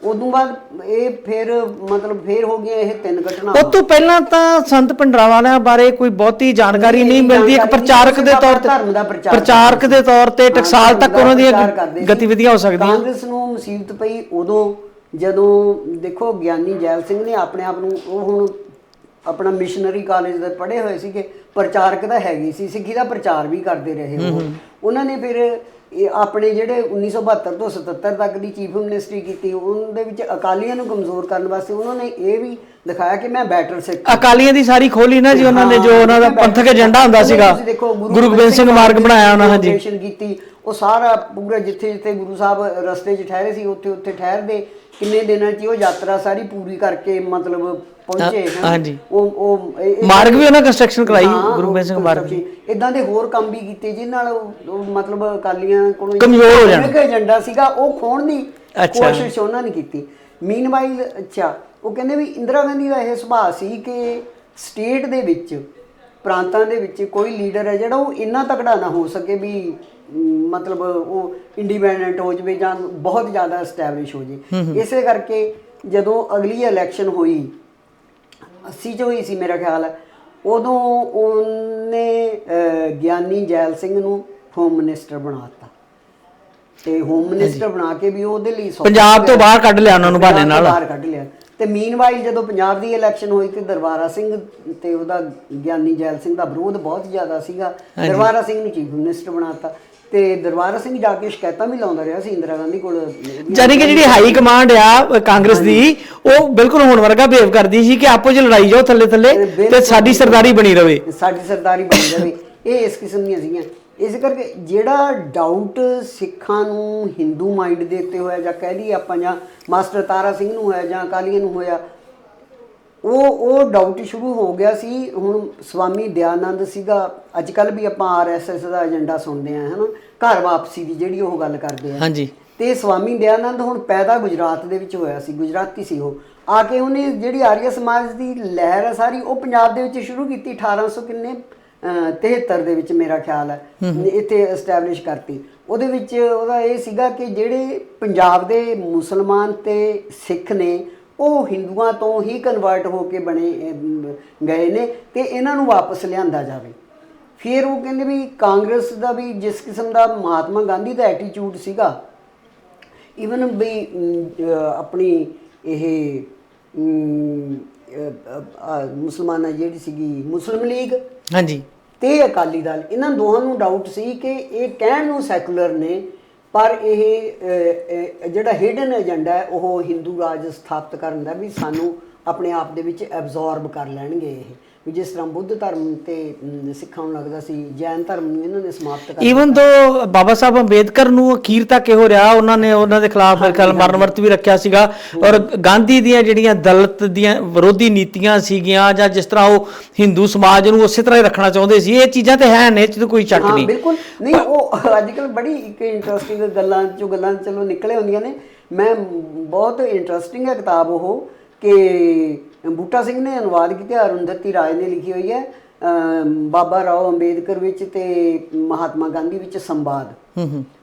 ਉਦੋਂ ਬਾਅਦ ਇਹ ਫਿਰ ਮਤਲਬ ਫਿਰ ਹੋ ਗਿਆ ਇਹ 3 ਘਟਨਾਵਾਂ। ਉਹ ਤੋਂ ਪਹਿਲਾਂ ਤਾਂ ਸੰਤ ਭਿੰਡਰਾਂ ਵਾਲਿਆਂ ਬਾਰੇ ਕੋਈ ਬਹੁਤੀ ਜਾਣਕਾਰੀ ਨਹੀਂ ਮਿਲਦੀ। ਇੱਕ ਪ੍ਰਚਾਰਕ ਦੇ ਤੌਰ ਤੇ ਟਕਸਾਲ ਤੱਕ ਉਹਨਾਂ ਦੀਆਂ ਗਤੀਵਿਧੀਆਂ ਹੋ ਸਕਦੀਆਂ। ਕਾਂਗਰਸ ਨੂੰ ਮੁਸੀਬਤ ਪਈ ਉਦੋਂ ਜਦੋਂ ਦੇਖੋ ਗਿਆਨੀ ਜੈਲ ਸਿੰਘ ਨੇ ਆਪਣੇ ਆਪ ਨੂੰ, ਉਹ ਹੁਣ ਆਪਣਾ ਮਿਸ਼ਨਰੀ ਕਾਲਜ ਦੇ ਪੜ੍ਹੇ ਹੋਏ ਸੀਗੇ, ਪ੍ਰਚਾਰਕ ਤਾਂ ਹੈਗੇ ਸੀ, ਸਿੱਖੀ ਦਾ ਪ੍ਰਚਾਰ ਵੀ ਕਰਦੇ ਰਹੇ ਉਹਨਾਂ ਨੇ। ਫਿਰ ਇਹ ਆਪਣੇ ਜਿਹੜੇ 1972 ਤੋਂ 77 ਤੱਕ ਦੀ ਚੀਫ ਮਿਨਿਸਟਰੀ ਕੀਤੀ, ਉਹਦੇ ਵਿੱਚ ਅਕਾਲੀਆਂ ਨੂੰ ਕਮਜ਼ੋਰ ਕਰਨ ਵਾਸਤੇ ਉਹਨਾਂ ਨੇ ਇਹ ਵੀ ਦਿਖਾਇਆ ਕਿ ਮੈਂ ਬੈਟਰ ਸਿੱਖ। ਅਕਾਲੀਆਂ ਦੀ ਸਾਰੀ ਖੋਲੀ ਨਾ ਜੀ ਉਹਨਾਂ ਨੇ, ਜੋ ਉਹਨਾਂ ਦਾ ਪੰਥਕ ਏਜੰਡਾ ਹੁੰਦਾ ਸੀਗਾ, ਗੁਰੂ ਗੋਬਿੰਦ ਸਿੰਘ ਮਾਰਗ ਬਣਾਇਆ ਉਹਨਾਂ ਨੇ ਜੀ ਕੀਤੀ। ਉਹ ਸਾਰਾ ਪੂਰਾ ਜਿੱਥੇ ਜਿੱਥੇ ਗੁਰੂ ਸਾਹਿਬ ਰਸਤੇ 'ਚ ਠਹਿਰੇ ਸੀ ਉੱਥੇ ਉੱਥੇ ਠਹਿਰਦੇ, ਕਿੰਨੇ ਦਿਨਾਂ 'ਚ ਉਹ ਯਾਤਰਾ ਸਾਰੀ ਪੂਰੀ ਕਰਕੇ ਮਤਲਬ ਪਹੁੰਚੇ। ਹਾਂਜੀ, ਉਹ ਮਾਰਗ ਵੀ ਉਹਨਾਂ ਕੰਸਟਰਕਸ਼ਨ ਕਰਾਈ, ਗੁਰੂ ਗੋਬਿੰਦ ਸਿੰਘ ਮਾਰਗ। ਇਦਾਂ ਦੇ ਹੋਰ ਕੰਮ ਵੀ ਕੀਤੇ ਜਿਨ੍ਹਾਂ ਨਾਲ ਮਤਲਬ ਅਕਾਲੀਆਂ ਕੋਲੋਂ ਕਮਜ਼ੋਰ ਹੋ ਜਾਣਾ ਏਜੰਡਾ ਸੀਗਾ ਉਹ ਖੋਣ ਦੀ ਕੋਸ਼ਿਸ਼ ਉਹਨਾਂ ਨੇ ਕੀਤੀ। ਮੀਨਵਾਈਲ ਉਹ ਕਹਿੰਦੇ ਵੀ ਇੰਦਰਾ ਗਾਂਧੀ ਦਾ ਇਹ ਸੁਭਾਅ ਸੀ ਕਿ ਸਟੇਟ ਦੇ ਵਿੱਚ, ਪ੍ਰਾਂਤਾਂ ਦੇ ਵਿੱਚ ਕੋਈ ਲੀਡਰ ਹੈ ਜਿਹੜਾ ਉਹ ਇੰਨਾ ਤਕੜਾ ਨਾ ਹੋ ਸਕੇ ਵੀ ਮਤਲਬ ਉਹ ਇੰਡੀਪੈਂਡੈਂਟ ਹੋ ਜਾਵੇ ਜਾਂ ਬਹੁਤ ਜ਼ਿਆਦਾ ਐਸਟੈਬਲਿਸ਼ ਹੋ ਜੇ। ਇਸੇ ਕਰਕੇ ਜਦੋਂ ਅਗਲੀ ਇਲੈਕਸ਼ਨ ਹੋਈ 80 'ਚ ਹੋਈ ਸੀ ਮੇਰਾ ਖਿਆਲ ਹੈ, ਉਦੋਂ ਉਹਨੇ ਗਿਆਨੀ ਜੈਲ ਸਿੰਘ ਨੂੰ ਹੋਮ ਮਿਨਿਸਟਰ ਬਣਾਤਾ, ਤੇ ਹੋਮ ਮਿਨਿਸਟਰ ਬਣਾ ਕੇ ਵੀ ਉਹਦੇ ਲਈ ਪੰਜਾਬ ਤੋਂ ਬਾਹਰ ਕੱਢ ਲਿਆ ਉਹਨਾਂ ਨੂੰ, ਬਹਾਨੇ ਨਾਲ ਬਾਹਰ ਕੱਢ ਲਿਆ। ਤੇ ਮੀਨਵਾਈਲ ਜਦੋਂ ਪੰਜਾਬ ਦੀ ਇਲੈਕਸ਼ਨ ਹੋਈ ਤੇ ਦਰਬਾਰਾ ਸਿੰਘ ਤੇ ਉਹਦਾ ਗਿਆਨੀ ਜੈਲ ਸਿੰਘ ਦਾ ਵਿਰੋਧ ਬਹੁਤ ਜ਼ਿਆਦਾ ਸੀਗਾ, ਦਰਬਾਰਾ ਸਿੰਘ ਨੂੰ ਚੀਫ ਮਿਨਿਸਟਰ ਬਣਾਤਾ। ਤੇ ਦਰਬਾਰਾ ਸਿੰਘ ਜਾ ਕੇ ਸ਼ਿਕਾਇਤਾਂ ਵੀ ਲਾਉਂਦਾ ਰਿਹਾ ਸੀ ਇੰਦਰਾ ਗਾਂਧੀ ਕੋਲ। ਜਾਨੀ ਕਿ ਜਿਹੜੀ ਹਾਈ ਕਮਾਂਡ ਆ ਕਾਂਗਰਸ ਦੀ, ਉਹ ਬਿਲਕੁਲ ਹੁਣ ਵਰਗਾ ਬਿਹੇਵ ਕਰਦੀ ਸੀ ਕਿ ਆਪੋ 'ਚ ਲੜਾਈ ਜਾਓ ਥੱਲੇ ਥੱਲੇ ਤੇ ਸਾਡੀ ਸਰਦਾਰੀ ਬਣੀ ਰਵੇ, ਸਾਡੀ ਸਰਦਾਰੀ ਬਣੀ ਰਵੇ। ਇਹ ਇਸ ਕਿਸਮ ਦੀਆਂ ਸੀਗੀਆਂ। ਇਸ ਕਰਕੇ ਜਿਹੜਾ ਡਾਊਟ ਸਿੱਖਾਂ ਨੂੰ ਹਿੰਦੂ ਮਾਈਂਡ ਦੇ ਉੱਤੇ ਹੋਇਆ, ਜਾਂ ਕਹਿ ਲਈਏ ਆਪਾਂ, ਜਾਂ ਮਾਸਟਰ ਤਾਰਾ ਸਿੰਘ ਨੂੰ ਹੋਇਆ ਜਾਂ ਅਕਾਲੀਆਂ ਨੂੰ ਹੋਇਆ, ਉਹ ਡਾਊਟ ਸ਼ੁਰੂ ਹੋ ਗਿਆ ਸੀ। ਹੁਣ ਸਵਾਮੀ ਦਇਆਨੰਦ ਸੀਗਾ, ਅੱਜ ਕੱਲ੍ਹ ਵੀ ਆਪਾਂ RSS ਦਾ ਏਜੰਡਾ ਸੁਣਦੇ ਹਾਂ, ਹੈ ਨਾ, ਘਰ ਵਾਪਸੀ ਦੀ ਜਿਹੜੀ ਉਹ ਗੱਲ ਕਰਦੇ ਆ। ਹਾਂਜੀ। ਤੇ ਸਵਾਮੀ ਦਇਆਨੰਦ ਹੁਣ ਪੈਦਾ ਗੁਜਰਾਤ ਦੇ ਵਿੱਚ ਹੋਇਆ ਸੀ, ਗੁਜਰਾਤੀ ਸੀ ਉਹ। ਆ ਕੇ ਉਹਨੇ ਜਿਹੜੀ ਆਰੀਆ ਸਮਾਜ ਦੀ ਲਹਿਰ ਹੈ ਸਾਰੀ ਉਹ ਪੰਜਾਬ ਦੇ ਵਿੱਚ ਸ਼ੁਰੂ ਕੀਤੀ 1873 ਦੇ ਵਿੱਚ ਮੇਰਾ ਖਿਆਲ ਹੈ, ਇੱਥੇ ਐਸਟੈਬਲਿਸ਼ ਕਰਤੀ। ਉਹਦੇ ਵਿੱਚ ਉਹਦਾ ਇਹ ਸੀਗਾ ਕਿ ਜਿਹੜੇ ਪੰਜਾਬ ਦੇ ਮੁਸਲਮਾਨ ਤੇ ਸਿੱਖ ਨੇ ਉਹ ਹਿੰਦੂਆਂ ਤੋਂ ਹੀ ਕਨਵਰਟ ਹੋ ਕੇ ਗਏ ਨੇ ਤੇ ਇਹਨਾਂ ਨੂੰ ਵਾਪਸ ਲਿਆਂਦਾ ਜਾਵੇ। ਫਿਰ ਉਹ ਕਹਿੰਦੇ ਵੀ ਕਾਂਗਰਸ ਦਾ ਵੀ ਜਿਸ ਕਿਸਮ ਦਾ ਮਹਾਤਮਾ ਗਾਂਧੀ ਦਾ ਐਟੀਟਿਊਡ ਸੀਗਾ, ਈਵਨ ਵੀ ਆਪਣੀ ਇਹ ਮੁਸਲਮਾਨਾਂ ਜਿਹੜੀ ਸੀਗੀ ਮੁਸਲਿਮ ਲੀਗ, ਹਾਂਜੀ, ਤੇ ਅਕਾਲੀ ਦਲ, ਇਹਨਾਂ ਦੋਹਾਂ ਨੂੰ ਡਾਊਟ ਸੀ ਕਿ ਇਹ ਕਹਿਣ ਨੂੰ ਸੈਕੂਲਰ ਨੇ ਪਰ ਇਹ ਜਿਹੜਾ ਹਿਡਨ ਏਜੰਡਾ ਹੈ ਉਹ ਹਿੰਦੂ ਰਾਜ ਸਥਾਪਿਤ ਕਰਨ ਦਾ, ਵੀ ਸਾਨੂੰ ਆਪਣੇ ਆਪ ਦੇ ਵਿੱਚ ਐਬਜ਼ੌਰਬ ਕਰ ਲੈਣਗੇ ਇਹ, ਵੀ ਜਿਸ ਤਰ੍ਹਾਂ ਬੁੱਧ ਧਰਮ ਤੇ ਸਿੱਖਾਂ ਨੂੰ ਲੱਗਦਾ ਸੀ ਜੈਨ ਧਰਮ ਨੂੰ ਇਹਨਾਂ ਨੇ ਸਮਾਪਤ ਕਰ ਦਿੱਤਾ। ਈਵਨ ਤੋਂ ਬਾਬਾ ਸਾਹਿਬ ਅੰਬੇਦਕਰ ਨੂੰ ਅਖੀਰ ਤੱਕ ਇਹੋ ਰਿਹਾ, ਉਹਨਾਂ ਨੇ ਉਹਨਾਂ ਦੇ ਖਿਲਾਫ ਮਰਨ ਵਰਤ ਵੀ ਰੱਖਿਆ ਸੀਗਾ। ਔਰ ਗਾਂਧੀ ਦੀਆਂ ਜਿਹੜੀਆਂ ਦਲਿਤ ਦੀਆਂ ਵਿਰੋਧੀ ਨੀਤੀਆਂ ਸੀਗੀਆਂ, ਜਾਂ ਜਿਸ ਤਰ੍ਹਾਂ ਉਹ ਹਿੰਦੂ ਸਮਾਜ ਨੂੰ ਉਸੇ ਤਰ੍ਹਾਂ ਹੀ ਰੱਖਣਾ ਚਾਹੁੰਦੇ ਸੀ, ਇਹ ਚੀਜ਼ਾਂ ਤੇ ਹੈ ਨੇ, ਇਹ 'ਚ ਕੋਈ ਸ਼ੱਕ ਨਹੀਂ। ਬਿਲਕੁਲ ਨਹੀਂ। ਉਹ ਅੱਜ ਕੱਲ੍ਹ ਬੜੀ ਇੱਕ ਇੰਟਰਸਟਿੰਗ ਗੱਲਾਂ ਚਲੋ ਨਿਕਲੇ ਹੁੰਦੀਆਂ ਨੇ। ਮੈਂ ਬਹੁਤ ਇੰਟਰਸਟਿੰਗ ਹੈ ਕਿਤਾਬ ਉਹ, ਕਿ ਬੂਟਾ ਸਿੰਘ ਨੇ ਅਨੁਵਾਦ ਕੀਤੀ, ਅਰੁੰਧਤੀ ਰਾਏ ਨੇ ਲਿਖੀ ਹੋਈ ਹੈ, ਬਾਬਾ ਰਾਓ ਅੰਬੇਦਕਰ ਵਿੱਚ ਤੇ ਮਹਾਤਮਾ ਗਾਂਧੀ ਵਿੱਚ ਸੰਵਾਦ।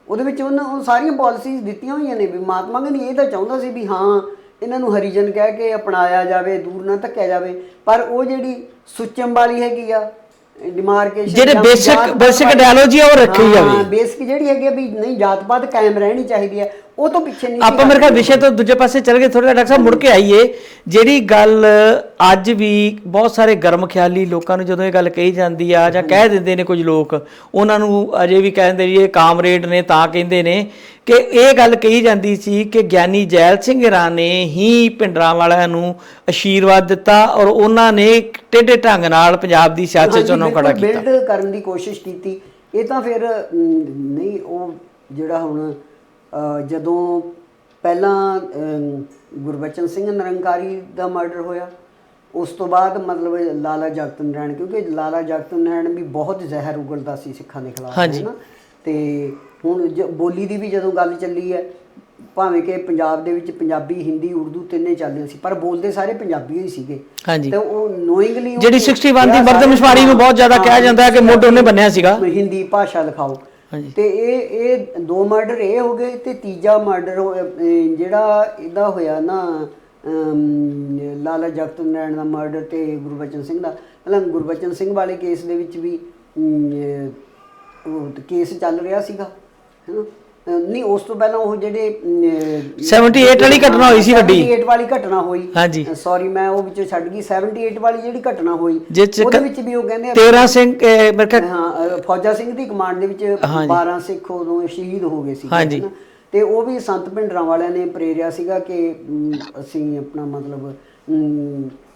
ਉਹਦੇ ਵਿੱਚ ਉਹ ਸਾਰੀਆਂ ਪਾਲਿਸੀਜ਼ ਦਿੱਤੀਆਂ ਹੋਈਆਂ ਨੇ ਵੀ ਮਹਾਤਮਾ ਗਾਂਧੀ ਇਹ ਤਾਂ ਚਾਹੁੰਦਾ ਸੀ ਵੀ ਹਾਂ ਇਹਨਾਂ ਨੂੰ ਹਰੀਜਨ ਕਹਿ ਕੇ ਅਪਣਾਇਆ ਜਾਵੇ, ਦੂਰ ਨਾ ਧੱਕਿਆ ਜਾਵੇ, ਪਰ ਉਹ ਜਿਹੜੀ ਸੁੱਚਮ ਵਾਲੀ ਹੈਗੀ ਆ ਡਿਮਾਰਕੇਸ਼ਨ, ਜਿਹੜੇ ਬੇਸਿਕ ਆਈਡੀਓਲੋਜੀ ਉਹ ਰੱਖੀ ਜਾਵੇ, ਬੇਸਿਕ ਜਿਹੜੀ ਹੈਗੀ ਆ ਵੀ ਨਹੀਂ ਜਾਤ ਪਾਤ ਕਾਇਮ ਰਹਿਣੀ ਚਾਹੀਦੀ ਹੈ, ਉਹ ਤੋਂ ਪਿੱਛੇ ਨਹੀਂ। ਆਪਾਂ ਮੇਰੇ ਖਿਆਲ ਵਿਸ਼ੇ ਤੋਂ ਦੂਜੇ ਪਾਸੇ ਚੱਲ ਗਏ ਥੋੜਾ। ਡਾਕਟਰ ਸਾਹਿਬ ਮੁੜ ਕੇ ਆਈਏ, ਜਿਹੜੀ ਗੱਲ ਅੱਜ ਵੀ ਬਹੁਤ ਸਾਰੇ ਗਰਮ ਖਿਆਲੀ ਲੋਕਾਂ ਨੂੰ ਜਦੋਂ ਇਹ ਗੱਲ ਕਹੀ ਜਾਂਦੀ ਆ, ਜਾਂ ਕਹਿ ਦਿੰਦੇ ਨੇ ਕੁਝ ਲੋਕ, ਉਹਨਾਂ ਨੂੰ ਅਜੇ ਵੀ ਕਹਿੰਦੇ ਜੀ ਇਹ ਕਾਮਰੇਡ ਨੇ ਤਾਂ ਕਹਿੰਦੇ ਨੇ, ਕਿ ਇਹ ਗੱਲ ਕਹੀ ਜਾਂਦੀ ਸੀ ਕਿ ਗਿਆਨੀ ਜੈਲ ਸਿੰਘ ਰਾਂ ਨੇ ਹੀ ਭਿੰਡਰਾਂ ਵਾਲਿਆਂ ਨੂੰ ਆਸ਼ੀਰਵਾਦ ਦਿੱਤਾ ਔਰ ਉਹਨਾਂ ਨੇ ਟੇਢੇ ਢੰਗ ਨਾਲ ਪੰਜਾਬ ਦੀ ਸਿਆਸਤ 'ਚ ਉਹਨੂੰ ਖੜਾ ਕੀਤਾ, ਬਿਲਡ ਕਰਨ ਦੀ ਕੋਸ਼ਿਸ਼ ਕੀਤੀ। ਇਹ ਤਾਂ ਫਿਰ ਨਹੀਂ, ਉਹ ਜਿਹੜਾ ਹੁਣ ਜਦੋਂ ਪਹਿਲਾਂ ਗੁਰਬਚਨ ਸਿੰਘ ਨਿਰੰਕਾਰੀ ਦਾ ਮਰਡਰ ਹੋਇਆ, ਉਸ ਤੋਂ ਬਾਅਦ ਮਤਲਬ ਲਾਲਾ ਜਗਤ ਨਾਰਾਇਣ, ਕਿਉਂਕਿ ਲਾਲਾ ਜਗਤ ਨਾਰਾਇਣ ਵੀ ਬਹੁਤ ਜ਼ਹਿਰ ਉਗਲਦਾ ਸੀ ਸਿੱਖਾਂ ਦੇ ਖਿਲਾਫ, ਹੈ ਨਾ। ਤੇ ਹੁਣ ਬੋਲੀ ਦੀ ਵੀ ਜਦੋਂ ਗੱਲ ਚੱਲੀ ਹੈ, ਭਾਵੇਂ ਕਿ ਪੰਜਾਬ ਦੇ ਵਿੱਚ ਪੰਜਾਬੀ, ਹਿੰਦੀ, ਉਰਦੂ ਤਿੰਨੇ ਚੱਲਦੇ ਸੀ, ਪਰ ਬੋਲਦੇ ਸਾਰੇ ਪੰਜਾਬੀ ਹੀ ਸੀਗੇ। ਤੇ ਉਹ ਨੋਇੰਗਲੀ ਜਿਹੜੀ 61 ਦੀ ਮਰਦਮਸ਼ੁਮਾਰੀ ਨੂੰ ਬਹੁਤ ਜ਼ਿਆਦਾ ਕਿਹਾ ਜਾਂਦਾ ਹੈ ਕਿ ਮੁੱਢ ਉਹਨੇ ਬੰਨਿਆ ਸੀਗਾ, ਹਿੰਦੀ ਭਾਸ਼ਾ ਲਿਖਾਓ। ਤੇ ਇਹ ਦੋ ਮਰਡਰ ਇਹ ਹੋ ਗਏ। ਤੇ ਤੀਜਾ ਮਰਡਰ ਜਿਹੜਾ ਇਹਦਾ ਹੋਇਆ ਨਾ, ਲਾਲਾ ਜਗਤ ਨਾਰਾਇਣ ਦਾ ਮਰਡਰ ਤੇ ਗੁਰਬਚਨ ਸਿੰਘ ਦਾ। ਪਹਿਲਾਂ ਗੁਰਬਚਨ ਸਿੰਘ ਵਾਲੇ ਕੇਸ ਦੇ ਵਿੱਚ ਵੀ ਕੇਸ ਚੱਲ ਰਿਹਾ ਸੀਗਾ, ਹੈ ਨਾ, ਨਹੀਂ ਉਸ ਤੋਂ ਪਹਿਲਾਂ ਉਹ ਜਿਹੜੇ 78 ਵਾਲੀ ਘਟਨਾ ਹੋਈ ਸੀ ਵੱਡੀ 78 ਵਾਲੀ ਘਟਨਾ ਹੋਈ ਹਾਂਜੀ ਸੌਰੀ ਮੈਂ ਉਹ ਵਿੱਚੋਂ ਛੱਡ ਗਈ 78 ਵਾਲੀ ਜਿਹੜੀ ਘਟਨਾ ਹੋਈ ਉਹਦੇ ਵਿੱਚ ਵੀ ਉਹ ਕਹਿੰਦੇ 13 ਸਿੰਘ ਮੇਰੇ ਖਿਆਲ ਹਾਂ ਫੌਜਾ ਸਿੰਘ ਦੀ ਕਮਾਂਡ ਦੇ ਵਿੱਚ 12 ਸਿੱਖ ਉਦੋਂ ਸ਼ਹੀਦ ਹੋ ਗਏ ਸੀ ਹਾਂਜੀ ਤੇ ਉਹ ਵੀ ਸੰਤ ਭਿੰਡਰਾਂ ਵਾਲਿਆਂ ਨੇ ਪ੍ਰੇਰਿਆ ਸੀਗਾ ਕਿ ਅਸੀਂ ਆਪਣਾ ਮਤਲਬ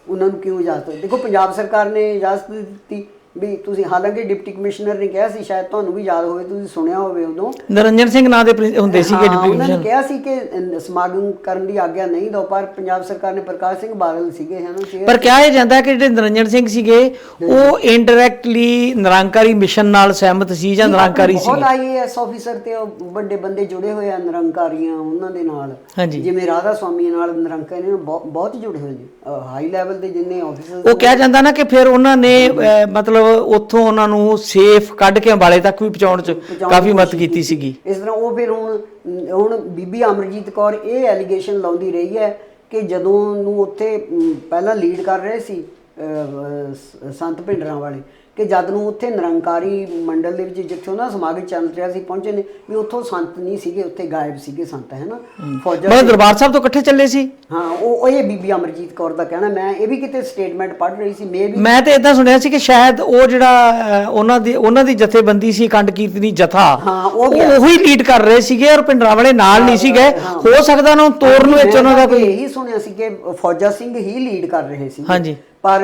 ਉਹਨਾਂ ਨੂੰ ਕਿਉਂ ਇਜਾਜ਼ਤ ਦੇਖੋ ਪੰਜਾਬ ਸਰਕਾਰ ਨੇ ਇਜਾਜ਼ਤ ਦਿੱਤੀ ਵੀ ਤੁਸੀਂ ਹਾਲਾਂਕਿ ਡਿਪਟੀ ਕਮਿਸ਼ਨਰ ਨੇ ਕਿਹਾ ਸੀ ਸ਼ਾਇਦ ਤੁਹਾਨੂੰ ਵੀ ਯਾਦ ਹੋਵੇ ਤੁਸੀਂ ਸੁਣਿਆ ਹੋਵੇ ਉਦੋਂ ਨਿਰੰਜਨ ਸਿੰਘ ਨਾਂ ਦੇ ਹੁੰਦੇ ਸੀਗੇ ਡਿਪਟੀ ਉਹਨਾਂ ਨੇ ਕਿਹਾ ਸੀ ਕਿ ਸਮਾਗਮ ਕਰਨ ਦੀ ਆਗਿਆ ਨਹੀਂ ਦਿਓ ਪਰ ਪੰਜਾਬ ਸਰਕਾਰ ਨੇ ਪ੍ਰਕਾਸ਼ ਸਿੰਘ ਬਾਦਲ ਸੀਗੇ ਹਨਾ ਪਰ ਕਿਹਾ ਜਾਂਦਾ ਕਿ ਜਿਹੜੇ ਨਿਰੰਜਨ ਸਿੰਘ ਸੀਗੇ ਉਹ ਇਨਡਾਇਰੈਕਟਲੀ ਨਿਰੰਕਾਰੀ ਮਿਸ਼ਨ ਨਾਲ ਸਹਿਮਤ ਸੀ ਜਾਂ ਨਿਰੰਕਾਰੀ ਸੀ ਬਹੁਤ ਆਈਏਐਸ ਆਫੀਸਰ ਤੇ ਵੱਡੇ ਬੰਦੇ ਜੁੜੇ ਹੋਏ ਆ ਨਿਰੰਕਾਰੀਆਂ ਉਹਨਾਂ ਦੇ ਨਾਲ ਜਿਵੇਂ ਰਾਧਾ ਸਵਾਮੀ ਨਾਲ ਨਿਰੰਕਾਰੀ ਨੇ ਬਹੁਤ ਜੁੜੇ ਹੋਏ ਨੇ ਹਾਈ ਲੈਵਲ ਦੇ ਜਿੰਨੇ ਆਫੀਸਰ ਉਹ ਕਿਹਾ ਜਾਂਦਾ ਨਾ ਕਿ ਫਿਰ ਉਹਨਾਂ ਨੇ ਮਤਲਬ ਉੱਥੋਂ ਉਹਨਾਂ ਨੂੰ ਸੇਫ ਕੱਢ ਕੇ ਅੰਬਾਲੇ ਤੱਕ ਵੀ ਪਹੁੰਚਾਉਣ 'ਚ ਕਾਫੀ ਮਦਦ ਕੀਤੀ ਸੀਗੀ ਇਸ ਤਰ੍ਹਾਂ ਉਹ ਫਿਰ ਹੁਣ ਬੀਬੀ ਅਮਰਜੀਤ ਕੌਰ ਇਹ ਐਲੀਗੇਸ਼ਨ ਲਾਉਂਦੀ ਰਹੀ ਹੈ ਕਿ ਜਦੋਂ ਨੂੰ ਉੱਥੇ ਪਹਿਲਾਂ ਲੀਡ ਕਰ ਰਹੇ ਸੀ ਸੰਤ ਭਿੰਡਰਾਂ ਵਾਲੇ ਕਿ ਜਦ ਨੂੰ ਉੱਥੇ ਨਿਰੰਕਾਰੀ ਮੰਡਲ ਦੇ ਵਿੱਚ ਜਿੱਥੇ ਉਹਨਾਂ ਸਮਾਗਮ ਚੱਲ ਰਿਹਾ ਸੀ ਪਹੁੰਚੇ ਨੇ ਵੀ ਉੱਥੋਂ ਸੰਤ ਨਹੀਂ ਸੀਗੇ ਉੱਥੇ ਗਾਇਬ ਸੀਗੇ ਸੰਤ ਹੈ ਨਾ ਫੌਜਾਂ ਦਰਬਾਰ ਸਾਹਿਬ ਤੋਂ ਇਕੱਠੇ ਚੱਲੇ ਸੀ ਹਾਂ ਉਹ ਇਹ ਬੀਬੀ ਅਮਰਜੀਤ ਕੌਰ ਦਾ ਕਹਿਣਾ ਮੈਂ ਇਹ ਵੀ ਕਿਤੇ ਸਟੇਟਮੈਂਟ ਪੜ੍ਹ ਰਹੀ ਸੀ ਮੈਂ ਤੇ ਇਦਾਂ ਸੁਣਿਆ ਸੀ ਕਿ ਸ਼ਾਇਦ ਉਹ ਜਿਹੜਾ ਉਹਨਾਂ ਦੀ ਜਥੇਬੰਦੀ ਸੀ ਅਖੰਡ ਕੀਰਤਨੀ ਜਥਾ ਉਹੀ ਲੀਡ ਕਰ ਰਹੇ ਸੀਗੇ ਔਰ ਭਿੰਡਰਾਂ ਵਾਲੇ ਨਾਲ ਨਹੀਂ ਸੀਗੇ ਹੋ ਸਕਦਾ ਉਹਨਾਂ ਨੂੰ ਤੋੜਨ ਵਿੱਚ ਉਹਨਾਂ ਦਾ ਕੋਈ ਇਹੀ ਸੁਣਿਆ ਸੀ ਕਿ ਫੌਜਾ ਸਿੰਘ ਹੀ ਲੀਡ ਕਰ ਰਹੇ ਸੀ ਹਾਂਜੀ ਪਰ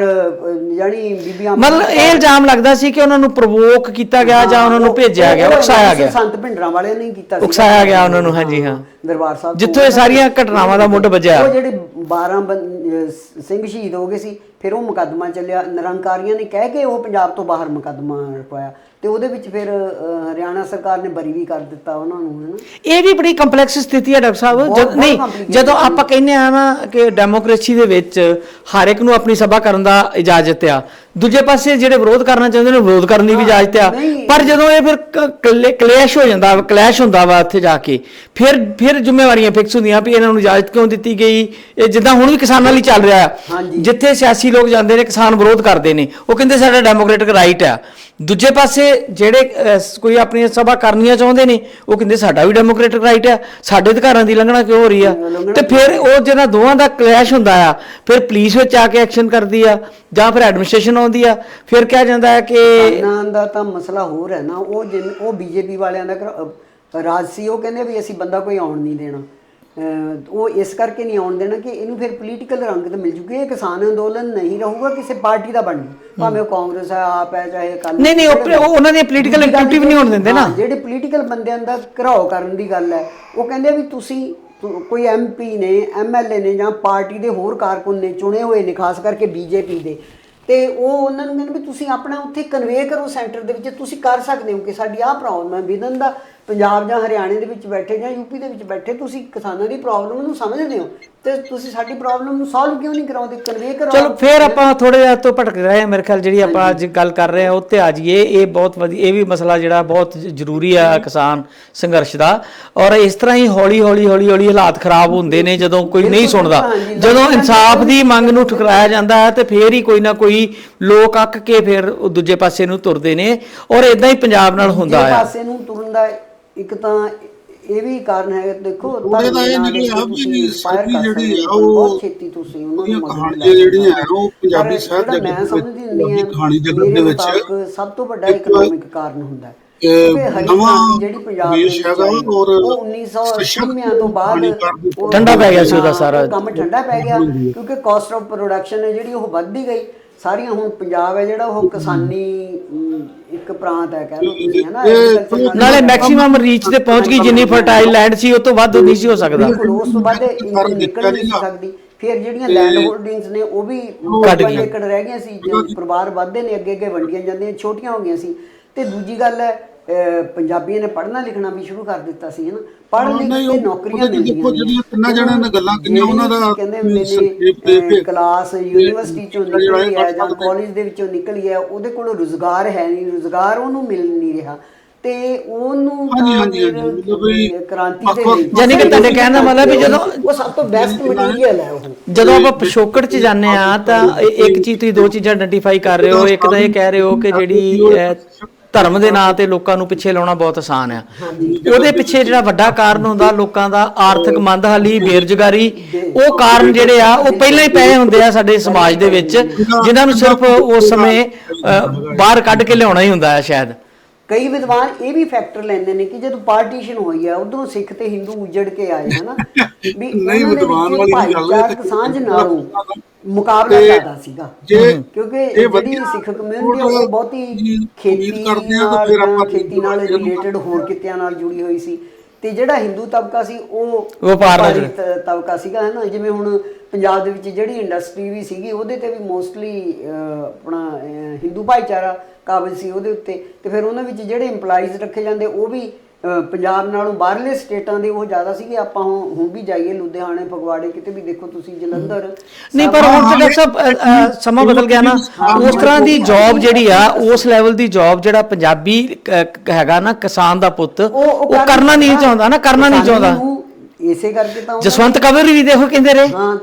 ਜਾਨੀ ਬੀਬੀਆਂ ਮਤਲਬ ਇਹ ਇਲਜ਼ਾਮ ਲੱਗਦਾ ਸੀ ਕਿ ਉਹਨਾਂ ਨੂੰ ਪ੍ਰੋਵੋਕ ਕੀਤਾ ਗਿਆ ਜਾਂ ਉਹਨਾਂ ਨੂੰ ਭੇਜਿਆ ਗਿਆ ਉਕਸਾਇਆ ਗਿਆ ਸੰਤ ਭਿੰਡਰਾਂ ਵਾਲਿਆਂ ਨੇ ਕੀਤਾ ਸੀ ਉਕਸਾਇਆ ਗਿਆ ਉਹਨਾਂ ਨੂੰ ਹਾਂਜੀ ਹਾਂ ਦਰਬਾਰ ਸਾਹਿਬ ਜਿੱਥੋਂ ਇਹ ਸਾਰੀਆਂ ਘਟਨਾਵਾਂ ਦਾ ਮੁੱਢ ਵੱਜਿਆ ਉਹ ਜਿਹੜੇ 12 ਸਿੰਘ ਸ਼ਹੀਦ ਹੋ ਗਏ ਸੀ ਫਿਰ ਉਹ ਮੁਕੱਦਮਾ ਚੱਲਿਆ ਨਿਰੰਕਾਰੀਆਂ ਨੇ ਕਹਿ ਕੇ ਉਹ ਪੰਜਾਬ ਤੋਂ ਬਾਹਰ ਮੁਕੱਦਮਾ ਰਖਵਾਇਆ ਤੇ ਉਹਦੇ ਵਿੱਚ ਫਿਰ ਹਰਿਆਣਾ ਸਰਕਾਰ ਨੇ ਬਰੀ ਵੀ ਕਰ ਦਿੱਤਾ ਉਹਨਾਂ ਨੂੰ ਹੈ ਨਾ ਇਹ ਵੀ ਬੜੀ ਕੰਪਲੈਕਸ ਸਥਿਤੀ ਹੈ ਡਾਕਟਰ ਸਾਹਿਬ ਨਹੀਂ ਜਦੋਂ ਆਪਾਂ ਕਹਿੰਦੇ ਆ ਨਾ ਕਿ ਡੈਮੋਕ੍ਰੇਸੀ ਦੇ ਵਿੱਚ ਹਰ ਇੱਕ ਨੂੰ ਆਪਣੀ ਸਭਾ ਕਰਨ ਦਾ ਇਜਾਜ਼ਤ ਆ ਦੂਜੇ ਪਾਸੇ ਜਿਹੜੇ ਵਿਰੋਧ ਕਰਨਾ ਚਾਹੁੰਦੇ ਨੇ ਵਿਰੋਧ ਕਰਨ ਦੀ ਵੀ ਇਜਾਜ਼ਤ ਆ ਪਰ ਜਦੋਂ ਇਹ ਫਿਰ ਕਲੈਸ਼ ਹੋ ਜਾਂਦਾ ਕਲੈਸ਼ ਹੁੰਦਾ ਵਾ ਉੱਥੇ ਜਾ ਕੇ ਫਿਰ ਜ਼ਿੰਮੇਵਾਰੀਆਂ ਫਿਕਸ ਹੁੰਦੀਆਂ ਵੀ ਇਹਨਾਂ ਨੂੰ ਇਜਾਜ਼ਤ ਕਿਉਂ ਦਿੱਤੀ ਗਈ ਇਹ ਜਿੱਦਾਂ ਹੁਣ ਵੀ ਕਿਸਾਨਾਂ ਲਈ ਚੱਲ ਰਿਹਾ ਜਿੱਥੇ ਸਿਆਸੀ ਲੋਕ ਜਾਂਦੇ ਨੇ ਕਿਸਾਨ ਵਿਰੋਧ ਕਰਦੇ ਨੇ ਉਹ ਕਹਿੰਦੇ ਸਾਡਾ ਡੈਮੋਕ੍ਰੈਟਿਕ ਰਾਈਟ ਆ ਦੂਜੇ ਪਾਸੇ ਜਿਹੜੇ ਕੋਈ ਆਪਣੀ ਸਭਾ ਕਰਨੀਆਂ ਚਾਹੁੰਦੇ ਨੇ ਉਹ ਕਹਿੰਦੇ ਸਾਡਾ ਵੀ ਡੈਮੋਕ੍ਰੈਟਿਕ ਰਾਈਟ ਆ ਸਾਡੇ ਅਧਿਕਾਰਾਂ ਦੀ ਉਲੰਘਣਾ ਕਿਉਂ ਹੋ ਰਹੀ ਆ ਤੇ ਫਿਰ ਉਹ ਜਿਹੜਾ ਦੋਵਾਂ ਦਾ ਕਲੈਸ਼ ਹੁੰਦਾ ਆ ਫਿਰ ਪੁਲਿਸ ਵਿੱਚ ਆ ਕੇ ਐਕਸ਼ਨ ਕਰਦੀ ਆ ਜਾਂ ਫਿਰ ਐਡਮਿਨਿਸਟ੍ਰੇਸ਼ਨ ਆਉਂਦੀ ਆ ਫਿਰ ਕਿਹਾ ਜਾਂਦਾ ਹੈ ਕਿ ਇਹਨਾਂ ਦਾ ਤਾਂ ਮਸਲਾ ਹੋਰ ਹੈ ਨਾ ਉਹ ਬੀਜੇਪੀ ਵਾਲਿਆਂ ਦਾ ਰਾਜ ਸੀ ਉਹ ਕਹਿੰਦੇ ਵੀ ਅਸੀਂ ਬੰਦਾ ਕੋਈ ਆਉਣ ਨਹੀਂ ਦੇਣਾ ਉਹ ਇਸ ਕਰਕੇ ਨਹੀਂ ਆਉਣ ਦੇਣਾ ਕਿ ਇਹਨੂੰ ਫਿਰ ਪੋਲੀਟੀਕਲ ਰੰਗਤ ਮਿਲ ਜੂਗੀ ਇਹ ਕਿਸਾਨ ਅੰਦੋਲਨ ਨਹੀਂ ਰਹੂਗਾ ਕਿਸੇ ਪਾਰਟੀ ਦਾ ਬਣ ਜੂ ਭਾਵੇਂ ਉਹ ਕਾਂਗਰਸ ਹੈ ਆਪ ਹੈ ਚਾਹੇ ਅਕਾਲੀ ਨਹੀਂ ਉਹਨਾਂ ਦੇ ਪੋਲੀਟੀਕਲ ਐਕਟੀਵਿਟੀ ਵੀ ਨਹੀਂ ਹੋਣ ਦਿੰਦੇ ਨਾ ਜਿਹੜੇ ਪੋਲੀਟੀਕਲ ਬੰਦਿਆਂ ਦਾ ਘਰਾਓ ਕਰਨ ਦੀ ਗੱਲ ਹੈ ਉਹ ਕਹਿੰਦੇ ਵੀ ਤੁਸੀਂ ਕੋਈ ਐਮਪੀ ਨੇ ਐਮਐਲਏ ਨੇ ਜਾਂ ਪਾਰਟੀ ਦੇ ਹੋਰ ਕਾਰਕੁਨ ਨੇ ਚੁਣੇ ਹੋਏ ਨੇ ਖਾਸ ਕਰਕੇ ਬੀਜੇਪੀ ਦੇ ਤੇ ਉਹ ਉਹਨਾਂ ਨੂੰ ਕਹਿੰਦੇ ਵੀ ਤੁਸੀਂ ਆਪਣਾ ਉੱਥੇ ਕਨਵੇ ਕਰੋ ਸੈਂਟਰ ਦੇ ਵਿੱਚ ਤੁਸੀਂ ਕਰ ਸਕਦੇ ਹੋ ਕਿ ਸਾਡੀ ਆਹ ਪ੍ਰੋਬਲਮ ਹੈ ਵਿਦਨ ਦਾ ਪੰਜਾਬ ਜਾਂ ਹਰਿਆਣੇ ਦੇ ਵਿੱਚ ਬੈਠੇ ਜਾਂ ਯੂਪੀ ਦੇ ਵਿੱਚ ਬੈਠੇ ਤੁਸੀਂ ਕਿਸਾਨਾਂ ਦੀ ਪ੍ਰੋਬਲਮ ਨੂੰ ਸਮਝਦੇ ਹੋ ਤੇ ਤੁਸੀਂ ਸਾਡੀ ਪ੍ਰੋਬਲਮ ਨੂੰ ਸੋਲਵ ਕਿਉਂ ਨਹੀਂ ਕਰਾਉਂਦੇ ਕਨਵੇ ਕਰੋ ਚਲੋ ਫਿਰ ਆਪਾਂ ਥੋੜੇ ਜਿਹਾ ਤੋਂ ਭਟਕ ਰਹੇ ਹਾਂ ਮੇਰੇ ਖਿਆਲ ਜਿਹੜੀ ਆਪਾਂ ਅੱਜ ਗੱਲ ਕਰ ਰਹੇ ਹਾਂ ਉੱਤੇ ਆ ਜਾਈਏ ਇਹ ਬਹੁਤ ਵਧੀਆ ਇਹ ਵੀ ਮਸਲਾ ਜਿਹੜਾ ਬਹੁਤ ਜ਼ਰੂਰੀ ਆ ਕਿਸਾਨ ਸੰਘਰਸ਼ ਦਾ ਔਰ ਇਸ ਤਰ੍ਹਾਂ ਹੀ ਹੌਲੀ ਹੌਲੀ ਹਾਲਾਤ ਖਰਾਬ ਹੁੰਦੇ ਨੇ ਜਦੋਂ ਕੋਈ ਨਹੀਂ ਸੁਣਦਾ ਜਦੋਂ ਇਨਸਾਫ ਦੀ ਮੰਗ ਨੂੰ ਠੁਕਰਾਇਆ ਜਾਂਦਾ ਹੈ ਤੇ ਫਿਰ ਹੀ ਕੋਈ ਨਾ ਕੋਈ ਲੋਕ ਅੱਕ ਕੇ ਫਿਰ ਦੂਜੇ ਪਾਸੇ ਨੂੰ ਤੁਰਦੇ ਨੇ ਔਰ ਇਦਾਂ ਹੀ ਪੰਜਾਬ ਨਾਲ ਹੁੰਦਾ ਹੈ ਪਾਸੇ ਨੂੰ ਤੁਰਨ ਦਾ ਇੱਕ ਤਾਂ ਇਹ ਵੀ ਕਾਰਨ ਹੈ ਦੇਖੋ ਉਹਦੇ ਦਾ ਇਹ ਜਿਹੜੀ ਆ ਵੀ ਸਾਰੀ ਜਿਹੜੀ ਆ ਉਹ ਬਹੁਤ ਛੇਤੀ ਤੁਸੀਂ ਉਹਨਾਂ ਨੂੰ ਕਹਾਣੀਆਂ ਜਿਹੜੀਆਂ ਆ ਉਹ ਪੰਜਾਬੀ ਸਾਹਿਤ ਦੇ ਮੈਂ ਸਮਝਦੀ ਨਹੀਂ ਆ ਕਹਾਣੀ ਜਗਤ ਦੇ ਵਿੱਚ ਸਭ ਤੋਂ ਵੱਡਾ ਇਕਨੋਮਿਕ ਕਾਰਨ ਹੁੰਦਾ ਹੈ ਨਵਾਂ ਜਿਹੜੀ ਪੰਜਾਬ ਦੇ ਵਿੱਚ ਔਰ 1980 ਤੋਂ ਬਾਅਦ ਠੰਡਾ ਪੈ ਗਿਆ ਸੀ ਉਹਦਾ ਸਾਰਾ ਕੰਮ ਠੰਡਾ ਪੈ ਗਿਆ ਕਿਉਂਕਿ ਕਾਸਟ ਆਫ ਪ੍ਰੋਡਕਸ਼ਨ ਹੈ ਜਿਹੜੀ ਉਹ ਵੱਧਦੀ ਗਈ ਸਾਰੀਆਂ ਹੁਣ ਪੰਜਾਬ ਹੈ ਜਿਹੜਾ ਉਹ ਕਿਸਾਨੀ ਇੱਕ ਪ੍ਰਾਂਤ ਹੈ ਕਹਿ ਲਓ ਤੁਸੀਂ ਹੈ ਨਾ ਨਾਲੇ ਮੈਕਸਿਮਮ ਰੀਚ ਤੇ ਪਹੁੰਚ ਗਈ ਜਿੰਨੀ ਫਰਟਾਈਲ ਲੈਂਡ ਸੀ ਉਹ ਤੋਂ ਵੱਧ ਨਹੀਂ ਸੀ ਹੋ ਸਕਦਾ ਉਸ ਤੋਂ ਬਾਅਦ ਨਿਕਲ ਨਹੀਂ ਸਕਦੀ ਫਿਰ ਜਿਹੜੀਆਂ ਲੈਂਡ ਹੋਲਡਿੰਗਸ ਨੇ ਉਹ ਵੀ ਘੱਟ ਏਕੜ ਰਹਿ ਗਈਆਂ ਸੀ ਪਰਿਵਾਰ ਵੱਧਦੇ ਨੇ ਅੱਗੇ ਵੰਡੀਆਂ ਜਾਂਦੀਆਂ ਛੋਟੀਆਂ ਹੋ ਗਈਆਂ ਸੀ ਤੇ ਦੂਜੀ ਗੱਲ ਹੈ ਪੰਜਾਬੀਆਂ ਨੇ ਪੜ੍ਹਨਾ ਲਿਖਣਾ ਵੀ ਸ਼ੁਰੂ ਕਰ ਦਿੱਤਾ ਸੀ ਹੈ ਨਾ ਪੜ੍ਹ ਲਿਖ ਕੇ ਨੌਕਰੀਆਂ ਮਿਲਦੀਆਂ ਜਿਹੜੀਆਂ ਤਿੰਨਾਂ ਜਣਿਆਂ ਨੇ ਗੱਲਾਂ ਕੀਤੀਆਂ ਉਹਨਾਂ ਦਾ ਕਹਿੰਦੇ ਮੇਰੇ ਕਲਾਸ ਯੂਨੀਵਰਸਿਟੀ ਚੋਂ ਨਿਕਲੀ ਹੈ ਜਾਂ ਕਾਲਜ ਦੇ ਵਿੱਚੋਂ ਨਿਕਲੀ ਹੈ ਉਹਦੇ ਕੋਲ ਰੁਜ਼ਗਾਰ ਹੈ ਨਹੀਂ ਰੁਜ਼ਗਾਰ ਉਹਨੂੰ ਮਿਲ ਨਹੀਂ ਰਿਹਾ ਤੇ ਉਹਨੂੰ ਕ੍ਰਾਂਤੀ ਦੇ ਜਾਨੀ ਕਿ ਤੁਹਾਡੇ ਕਹਿਣ ਦਾ ਮਤਲਬ ਵੀ ਜਦੋਂ ਉਹ ਸਭ ਤੋਂ ਬੈਸਟ ਮਟੀਰੀਅਲ ਹੈ ਉਹ ਜਦੋਂ ਆਪਾਂ ਪਿਛੋਕੜ 'ਚ ਜਾਂਦੇ ਆ ਤਾਂ ਇੱਕ ਚੀਜ਼ ਤੁਸੀਂ ਦੋ ਚੀਜ਼ਾਂ ਆਇਡੈਂਟੀਫਾਈ ਕਰ ਰਹੇ ਹੋ ਇੱਕ ਤਾਂ ਇਹ ਕਹਿ ਰਹੇ ਹੋ ਕਿ ਜਿਹੜੀ ਧਰਮ ਦੇ ਨਾਂ ਤੇ ਲੋਕਾਂ ਨੂੰ ਪਿੱਛੇ ਲਾਉਣਾ ਬਹੁਤ ਆਸਾਨ ਆ। ਉਹਦੇ ਪਿੱਛੇ ਜਿਹੜਾ ਵੱਡਾ ਕਾਰਨ ਹੁੰਦਾ ਲੋਕਾਂ ਦਾ ਆਰਥਿਕ ਮੰਦਹਾਲੀ, ਬੇਰੁਜ਼ਗਾਰੀ, ਉਹ ਕਾਰਨ ਜਿਹੜੇ ਆ ਉਹ ਪਹਿਲਾਂ ਹੀ ਪਏ ਹੁੰਦੇ ਆ ਸਾਡੇ ਸਮਾਜ ਦੇ ਵਿੱਚ, ਜਿਨ੍ਹਾਂ ਨੂੰ ਸਿਰਫ ਉਸ ਸਮੇਂ ਬਾਹਰ ਕੱਢ ਕੇ ਲਿਆਉਣਾ ਹੀ ਹੁੰਦਾ ਹੈ। ਸ਼ਾਇਦ ਕਈ ਵਿਦਵਾਨ ਇਹ ਵੀ ਫੈਕਟਰ ਲੈਂਦੇ ਨੇ ਕਿ ਜਦੋਂ ਪਾਰਟੀਸ਼ਨ ਹੋਈ ਆ ਉਧਰੋਂ ਸਿੱਖ ਤੇ ਹਿੰਦੂ ਉਜੜ ਕੇ ਆਏ ਹਨਾ, ਵੀ ਨਹੀਂ ਵਿਦਵਾਨ ਵਾਲੀ ਗੱਲ ਹੈ, ਭਾਈਚਾਰਕ ਸਾਂਝ ਨਾਲੋਂ ਮੁਕਾਬਲਾ ਜ਼ਿਆਦਾ ਸੀਗਾ, ਕਿਉਂਕਿ ਜਿਹੜੀ ਸਿੱਖ ਕਮਿਊਨਿਟੀ ਉਹ ਬਹੁਤੀ ਖੇਤੀ ਨਾਲ ਰਿਲੇਟਡ ਹੋਰ ਕਿੱਤਿਆਂ ਨਾਲ ਜੁੜੀ ਹੋਈ ਸੀ, ਤੇ ਜਿਹੜਾ ਹਿੰਦੂ ਤਬਕਾ ਸੀ ਉਹ ਵਪਾਰੀ ਤਬਕਾ ਸੀਗਾ ਹੈ ਨਾ। ਜਿਵੇਂ ਹੁਣ ਪੰਜਾਬ ਦੇ ਵਿੱਚ ਜਿਹੜੀ ਇੰਡਸਟਰੀ ਵੀ ਸੀਗੀ ਉਹਦੇ ਤੇ ਵੀ ਮੋਸਟਲੀ ਆਪਣਾ ਹਿੰਦੂ ਭਾਈਚਾਰਾ ਕਾਬਿਲ ਸੀ ਉਹਦੇ ਉੱਤੇ, ਤੇ ਫਿਰ ਉਹਨਾਂ ਵਿੱਚ ਜਿਹੜੇ EMPLOYEES ਰੱਖੇ ਜਾਂਦੇ ਉਹ ਵੀ ਪੰਜਾਬ ਨਾਲੋਂ ਬਾਹਰਲੇ ਸਟੇਟਾਂ ਦੇ ਉਹ ਜ਼ਿਆਦਾ ਸੀਗੇ। ਆਪਾਂ ਹੁਣ ਵੀ ਜਾਈਏ ਲੁਧਿਆਣੇ, ਫਗਵਾੜੇ, ਕਿਤੇ ਵੀ ਦੇਖੋ ਤੁਸੀਂ, ਜਲੰਧਰ ਨਹੀਂ, ਪਰ ਹੁਣ ਤਾਂ ਡਾਕਟਰ ਸਾਹਿਬ ਸਮਾਂ ਬਦਲ ਗਿਆ ਨਾ। ਉਸ ਤਰ੍ਹਾਂ ਦੀ ਜੌਬ ਜਿਹੜੀ ਆ, ਉਸ ਲੈਵਲ ਦੀ ਜੌਬ ਜਿਹੜਾ ਪੰਜਾਬੀ ਹੈਗਾ ਨਾ, ਕਿਸਾਨ ਦਾ ਪੁੱਤ, ਉਹ ਕਰਨਾ ਨਹੀਂ ਚਾਹੁੰਦਾ ਨਾ, ਕਰਨਾ ਨਹੀਂ ਚਾਹੁੰਦਾ। ਇਸੇ ਕਰਕੇ ਤਾਂ ਜਸਵੰਤ ਕਬੀਰ ਵੀ ਦੇਖੋ ਕਹਿੰਦੇ ਰਹੇ ਹਾਂ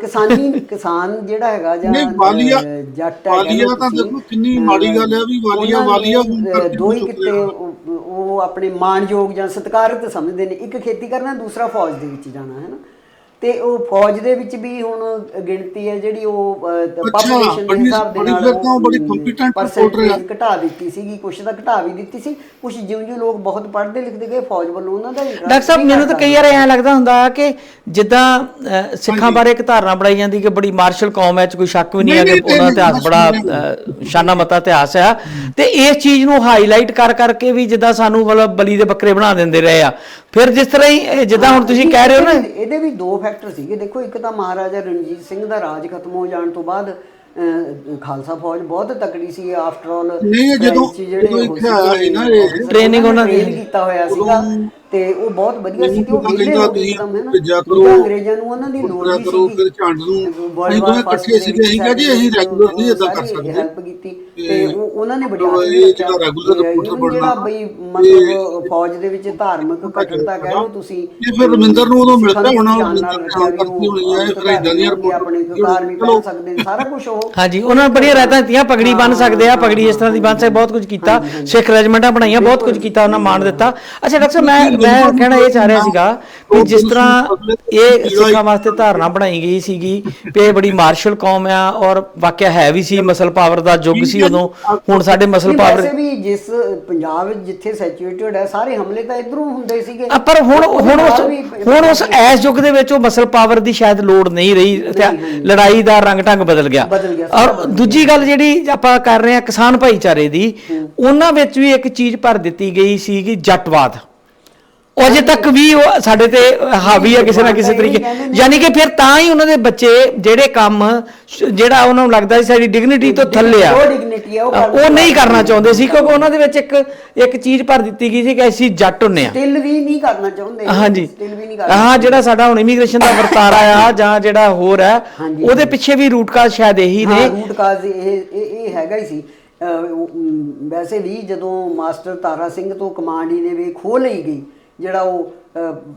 ਕਿਸਾਨ ਜਿਹੜਾ ਹੈਗਾ ਜਾਂ ਜੱਟ ਵਾਲੀਆ ਤਾਂ ਦੇਖੋ ਕਿੰਨੀ ਮਾੜੀ ਗੱਲ ਹੈ ਵੀ ਵਾਲੀਆ ਦੋ ਹੀ ਕਿਤੇ ਉਹ ਆਪਣੇ ਮਾਣਯੋਗ ਜਾਂ ਸਤਿਕਾਰਤ ਸਮਝਦੇ ਨੇ, ਇੱਕ ਖੇਤੀ ਕਰਨਾ, ਦੂਸਰਾ ਫੌਜ ਦੇ ਵਿੱਚ ਜਾਣਾ ਹੈ ਨਾ। ਤੇ ਉਹ ਫੌਜ ਦੇ ਵਿੱਚ ਵੀ ਹੁਣ ਗਿਣਤੀ ਹੈ ਜਿਹੜੀ ਉਹ ਪਾਪੂਲੇਸ਼ਨ ਦੇ ਹਿਸਾਬ ਦੇ ਨਾਲ ਪਰਸੈਂਟੇਜ ਘਟਾ ਦਿੱਤੀ ਸੀਗੀ, ਕੁਛ ਤਾਂ ਘਟਾ ਵੀ ਦਿੱਤੀ ਸੀ, ਕੁਛ ਜਿਉਂ-ਜਿਉਂ ਲੋਕ ਬਹੁਤ ਪੜ੍ਹਦੇ ਲਿਖਦੇ ਗਏ ਫੌਜ ਵੱਲੋਂ ਉਹਨਾਂ ਦਾ ਡਾਕਟਰ ਸਾਹਿਬ ਮੈਨੂੰ ਤਾਂ ਕਈ ਵਾਰ ਐਂ ਲੱਗਦਾ ਹੁੰਦਾ ਕਿ ਜਿੱਦਾਂ ਸਿੱਖਾਂ ਬਾਰੇ ਇੱਕ ਧਾਰਨਾ ਬਣਾਈ ਜਾਂਦੀ ਕਿ ਬੜੀ ਮਾਰਸ਼ਲ ਕੌਮ ਹੈ, ਚ ਕੋਈ ਸ਼ੱਕ ਵੀ ਨਹੀਂ ਹੈ ਕਿ ਉਹਦਾ ਇਤਿਹਾਸ ਬੜਾ ਸ਼ਾਨਾ ਮਤਾ ਇਤਿਹਾਸ ਆ, ਤੇ ਇਸ ਚੀਜ਼ ਨੂੰ ਹਾਈਲਾਈਟ ਕਰ ਕਰਕੇ ਵੀ ਜਿੱਦਾਂ ਸਾਨੂੰ ਮਤਲਬ ਬਲੀ ਦੇ ਬੱਕਰੇ ਬਣਾ ਦਿੰਦੇ ਰਹੇ ਆ। ਫਿਰ ਜਿਸ ਤਰ੍ਹਾਂ ਹੀ ਜਿੱਦਾਂ ਹੁਣ ਤੁਸੀਂ ਕਹਿ ਰਹੇ ਹੋ ਨਾ, ਇਹਦੇ ਵੀ ਦੋ ਫੈਕਟਰ ਸੀਗੇ। ਦੇਖੋ ਇੱਕ ਤਾਂ ਮਹਾਰਾਜਾ ਰਣਜੀਤ ਸਿੰਘ ਦਾ ਰਾਜ ਖਤਮ ਹੋ ਜਾਣ ਤੋਂ ਬਾਅਦ ਖਾਲਸਾ ਫੌਜ ਬਹੁਤ ਤਕੜੀ ਸੀ। ਆਫਟਰ ਆਲ ਟ੍ਰੇਨਿੰਗ ਉਹਨਾਂ ਦੀ ਕੀਤਾ ਹੋਇਆ ਸੀਗਾ ਤੇ ਉਹ ਬਹੁਤ ਵਧੀਆ ਸੀ, ਤੇ ਉਹ ਵਿਹਲੇ ਹੋ ਗਏ ਇੱਕਦਮ ਹੈ ਨਾ। ਅੰਗਰੇਜ਼ਾਂ ਨੂੰ ਉਹਨਾਂ ਦੀ ਲੋੜ ਨਹੀਂ ਸੀ, ਝੰਡ ਨੂੰ ਅਸੀਂ ਦੋਵੇਂ ਇਕੱਠੇ ਸੀਗੇ, ਅਸੀਂ ਕਿਹਾ ਜੀ ਅਸੀਂ ਰੈਗੂਲਰ ਨਹੀਂ ਇਦਾਂ ਕਰ ਸਕਦੇ, ਹੈਲਪ ਕੀਤੀ ਤੇ ਉਹਨਾਂ ਨੇ ਬੜੀ ਜਿਹੜਾ ਬਈ ਮਤਲਬ ਫੌਜ ਦੇ ਵਿੱਚ ਧਾਰਮਿਕ ਕਠਿਨਤਾ ਕਹਿ ਲਓ ਤੁਸੀਂ, ਫਿਰ ਰਮਿੰਦਰ ਨੂੰ ਉਦੋਂ ਮਿਲਦਾ ਹੋਣਾ ਕਰਤੀ ਹੋਣੀ ਹੈ, ਫਿਰ ਇਦਾਂ ਦੀਆਂ ਆਪਣੇ ਘਰ ਵੀ ਪਹੁੰਚ ਸਕਦੇ ਨੇ, ਸਾਰਾ ਕੁਝ ਉਹ ਹਾਂਜੀ ਉਹਨਾਂ ਨੇ ਬੜੀਆਂ ਰਾਇਤਾਂ ਦਿੱਤੀਆਂ, ਪਗੜੀ ਬੰਨ ਸਕਦੇ ਆ, ਪਗੜੀ ਇਸ ਤਰ੍ਹਾਂ ਦੀ ਬੰਨ ਸਕਦੇ, ਬਹੁਤ ਕੁਝ ਕੀਤਾ, ਸਿੱਖ ਰੈਜੀਮੈਂਟਾਂ ਬਣਾਈਆਂ, ਬਹੁਤ ਕੁਝ ਕੀਤਾ, ਉਹਨਾਂ ਮਾਣ ਦਿੱਤਾ। ਅੱਛਾ ਡਾਕਟਰ ਸਾਹਿਬ ਮੈਂ ਕਹਿਣਾ ਇਹ ਚਾਹ ਰਿਹਾ ਸੀਗਾ ਕਿ ਜਿਸ ਤਰ੍ਹਾਂ ਇਹ ਸਿੱਖਾਂ ਵਾਸਤੇ ਧਾਰਨਾ ਬਣਾਈ ਗਈ ਸੀਗੀ ਕਿ ਇਹ ਬੜੀ ਮਾਰਸ਼ਲ ਕੌਮ ਆ, ਔਰ ਵਾਕਿਆ ਹੈ ਵੀ ਸੀ, ਮਸਲ ਪਾਵਰ ਦਾ ਯੁੱਗ ਸੀ ਉਦੋਂ। ਹੁਣ ਸਾਡੇ ਮਸਲ ਪਾਵਰ ਵੈਸੇ ਵੀ ਜਿਸ ਪੰਜਾਬ ਜਿੱਥੇ ਸੈਚੂਰੇਟਡ ਹੈ, ਸਾਰੇ ਹਮਲੇ ਤਾਂ ਇਧਰੋਂ ਹੁੰਦੇ ਸੀਗੇ, ਪਰ ਹੁਣ ਉਸ ਐਸ ਯੁੱਗ ਦੇ ਵਿੱਚ ਉਹ ਮਸਲ ਪਾਵਰ ਦੀ ਸ਼ਾਇਦ ਲੋੜ ਨਹੀਂ ਰਹੀ, ਲੜਾਈ ਦਾ ਰੰਗ ਢੰਗ ਬਦਲ ਗਿਆ। ਔਰ ਦੂਜੀ ਗੱਲ ਜਿਹੜੀ ਆਪਾਂ ਕਰ ਰਹੇ ਹਾਂ ਕਿਸਾਨ ਭਾਈਚਾਰੇ ਦੀ, ਉਹਨਾਂ ਵਿੱਚ ਵੀ ਇੱਕ ਚੀਜ਼ ਭਰ ਦਿੱਤੀ ਗਈ ਸੀਗੀ ਜੱਟਵਾਦ। ਅਜੇ ਤੱਕ ਵੀ ਉਹ ਸਾਡੇ ਤੇ ਹਾਵੀ ਆ ਕਿਸੇ ਨਾ ਕਿਸੇ ਤਰੀਕੇ, ਯਾਨੀ ਕਿ ਫਿਰ ਤਾਂ ਹੀ ਉਹਨਾਂ ਦੇ ਬੱਚੇ ਜਿਹੜੇ ਕੰਮ ਜਿਹੜਾ ਉਹਨਾਂ ਨੂੰ ਲੱਗਦਾ ਸੀ ਸਾਡੀ ਡਿਗਨਿਟੀ ਤੋਂ ਥੱਲੇ ਆ, ਉਹ ਨਹੀਂ ਕਰਨਾ ਚਾਹੁੰਦੇ ਸੀ, ਕਿਉਂਕਿ ਉਹਨਾਂ ਦੇ ਵਿੱਚ ਇੱਕ ਚੀਜ਼ ਭਰ ਦਿੱਤੀ ਗਈ ਸੀ ਕਿ ਅਸੀਂ ਜੱਟ ਹੁੰਨੇ ਆ, ਸਟਿਲ ਵੀ ਨਹੀਂ ਕਰਨਾ ਚਾਹੁੰਦੇ। ਹਾਂਜੀ ਹਾਂ, ਜਿਹੜਾ ਸਾਡਾ ਹੁਣ ਇਮੀਗ੍ਰੇਸ਼ਨ ਦਾ ਵਰਤਾਰਾ ਆ ਜਾਂ ਜਿਹੜਾ ਹੋਰ ਹੈ, ਉਹਦੇ ਪਿੱਛੇ ਵੀ ਰੂਟ ਕਾਜ਼ ਸ਼ਾਇਦ ਇਹੀ ਨੇ। ਰੂਟ ਕਾਜ਼ ਇਹ ਹੈਗਾ ਹੀ ਸੀ। ਵੈਸੇ ਵੀ ਜਦੋਂ ਮਾਸਟਰ ਤਾਰਾ ਸਿੰਘ ਤੋਂ ਕਮਾਂਡ ਹੀ ਨੇ ਵੀ ਖੋਹ ਲਈ ਗਈ, ਜਿਹੜਾ ਉਹ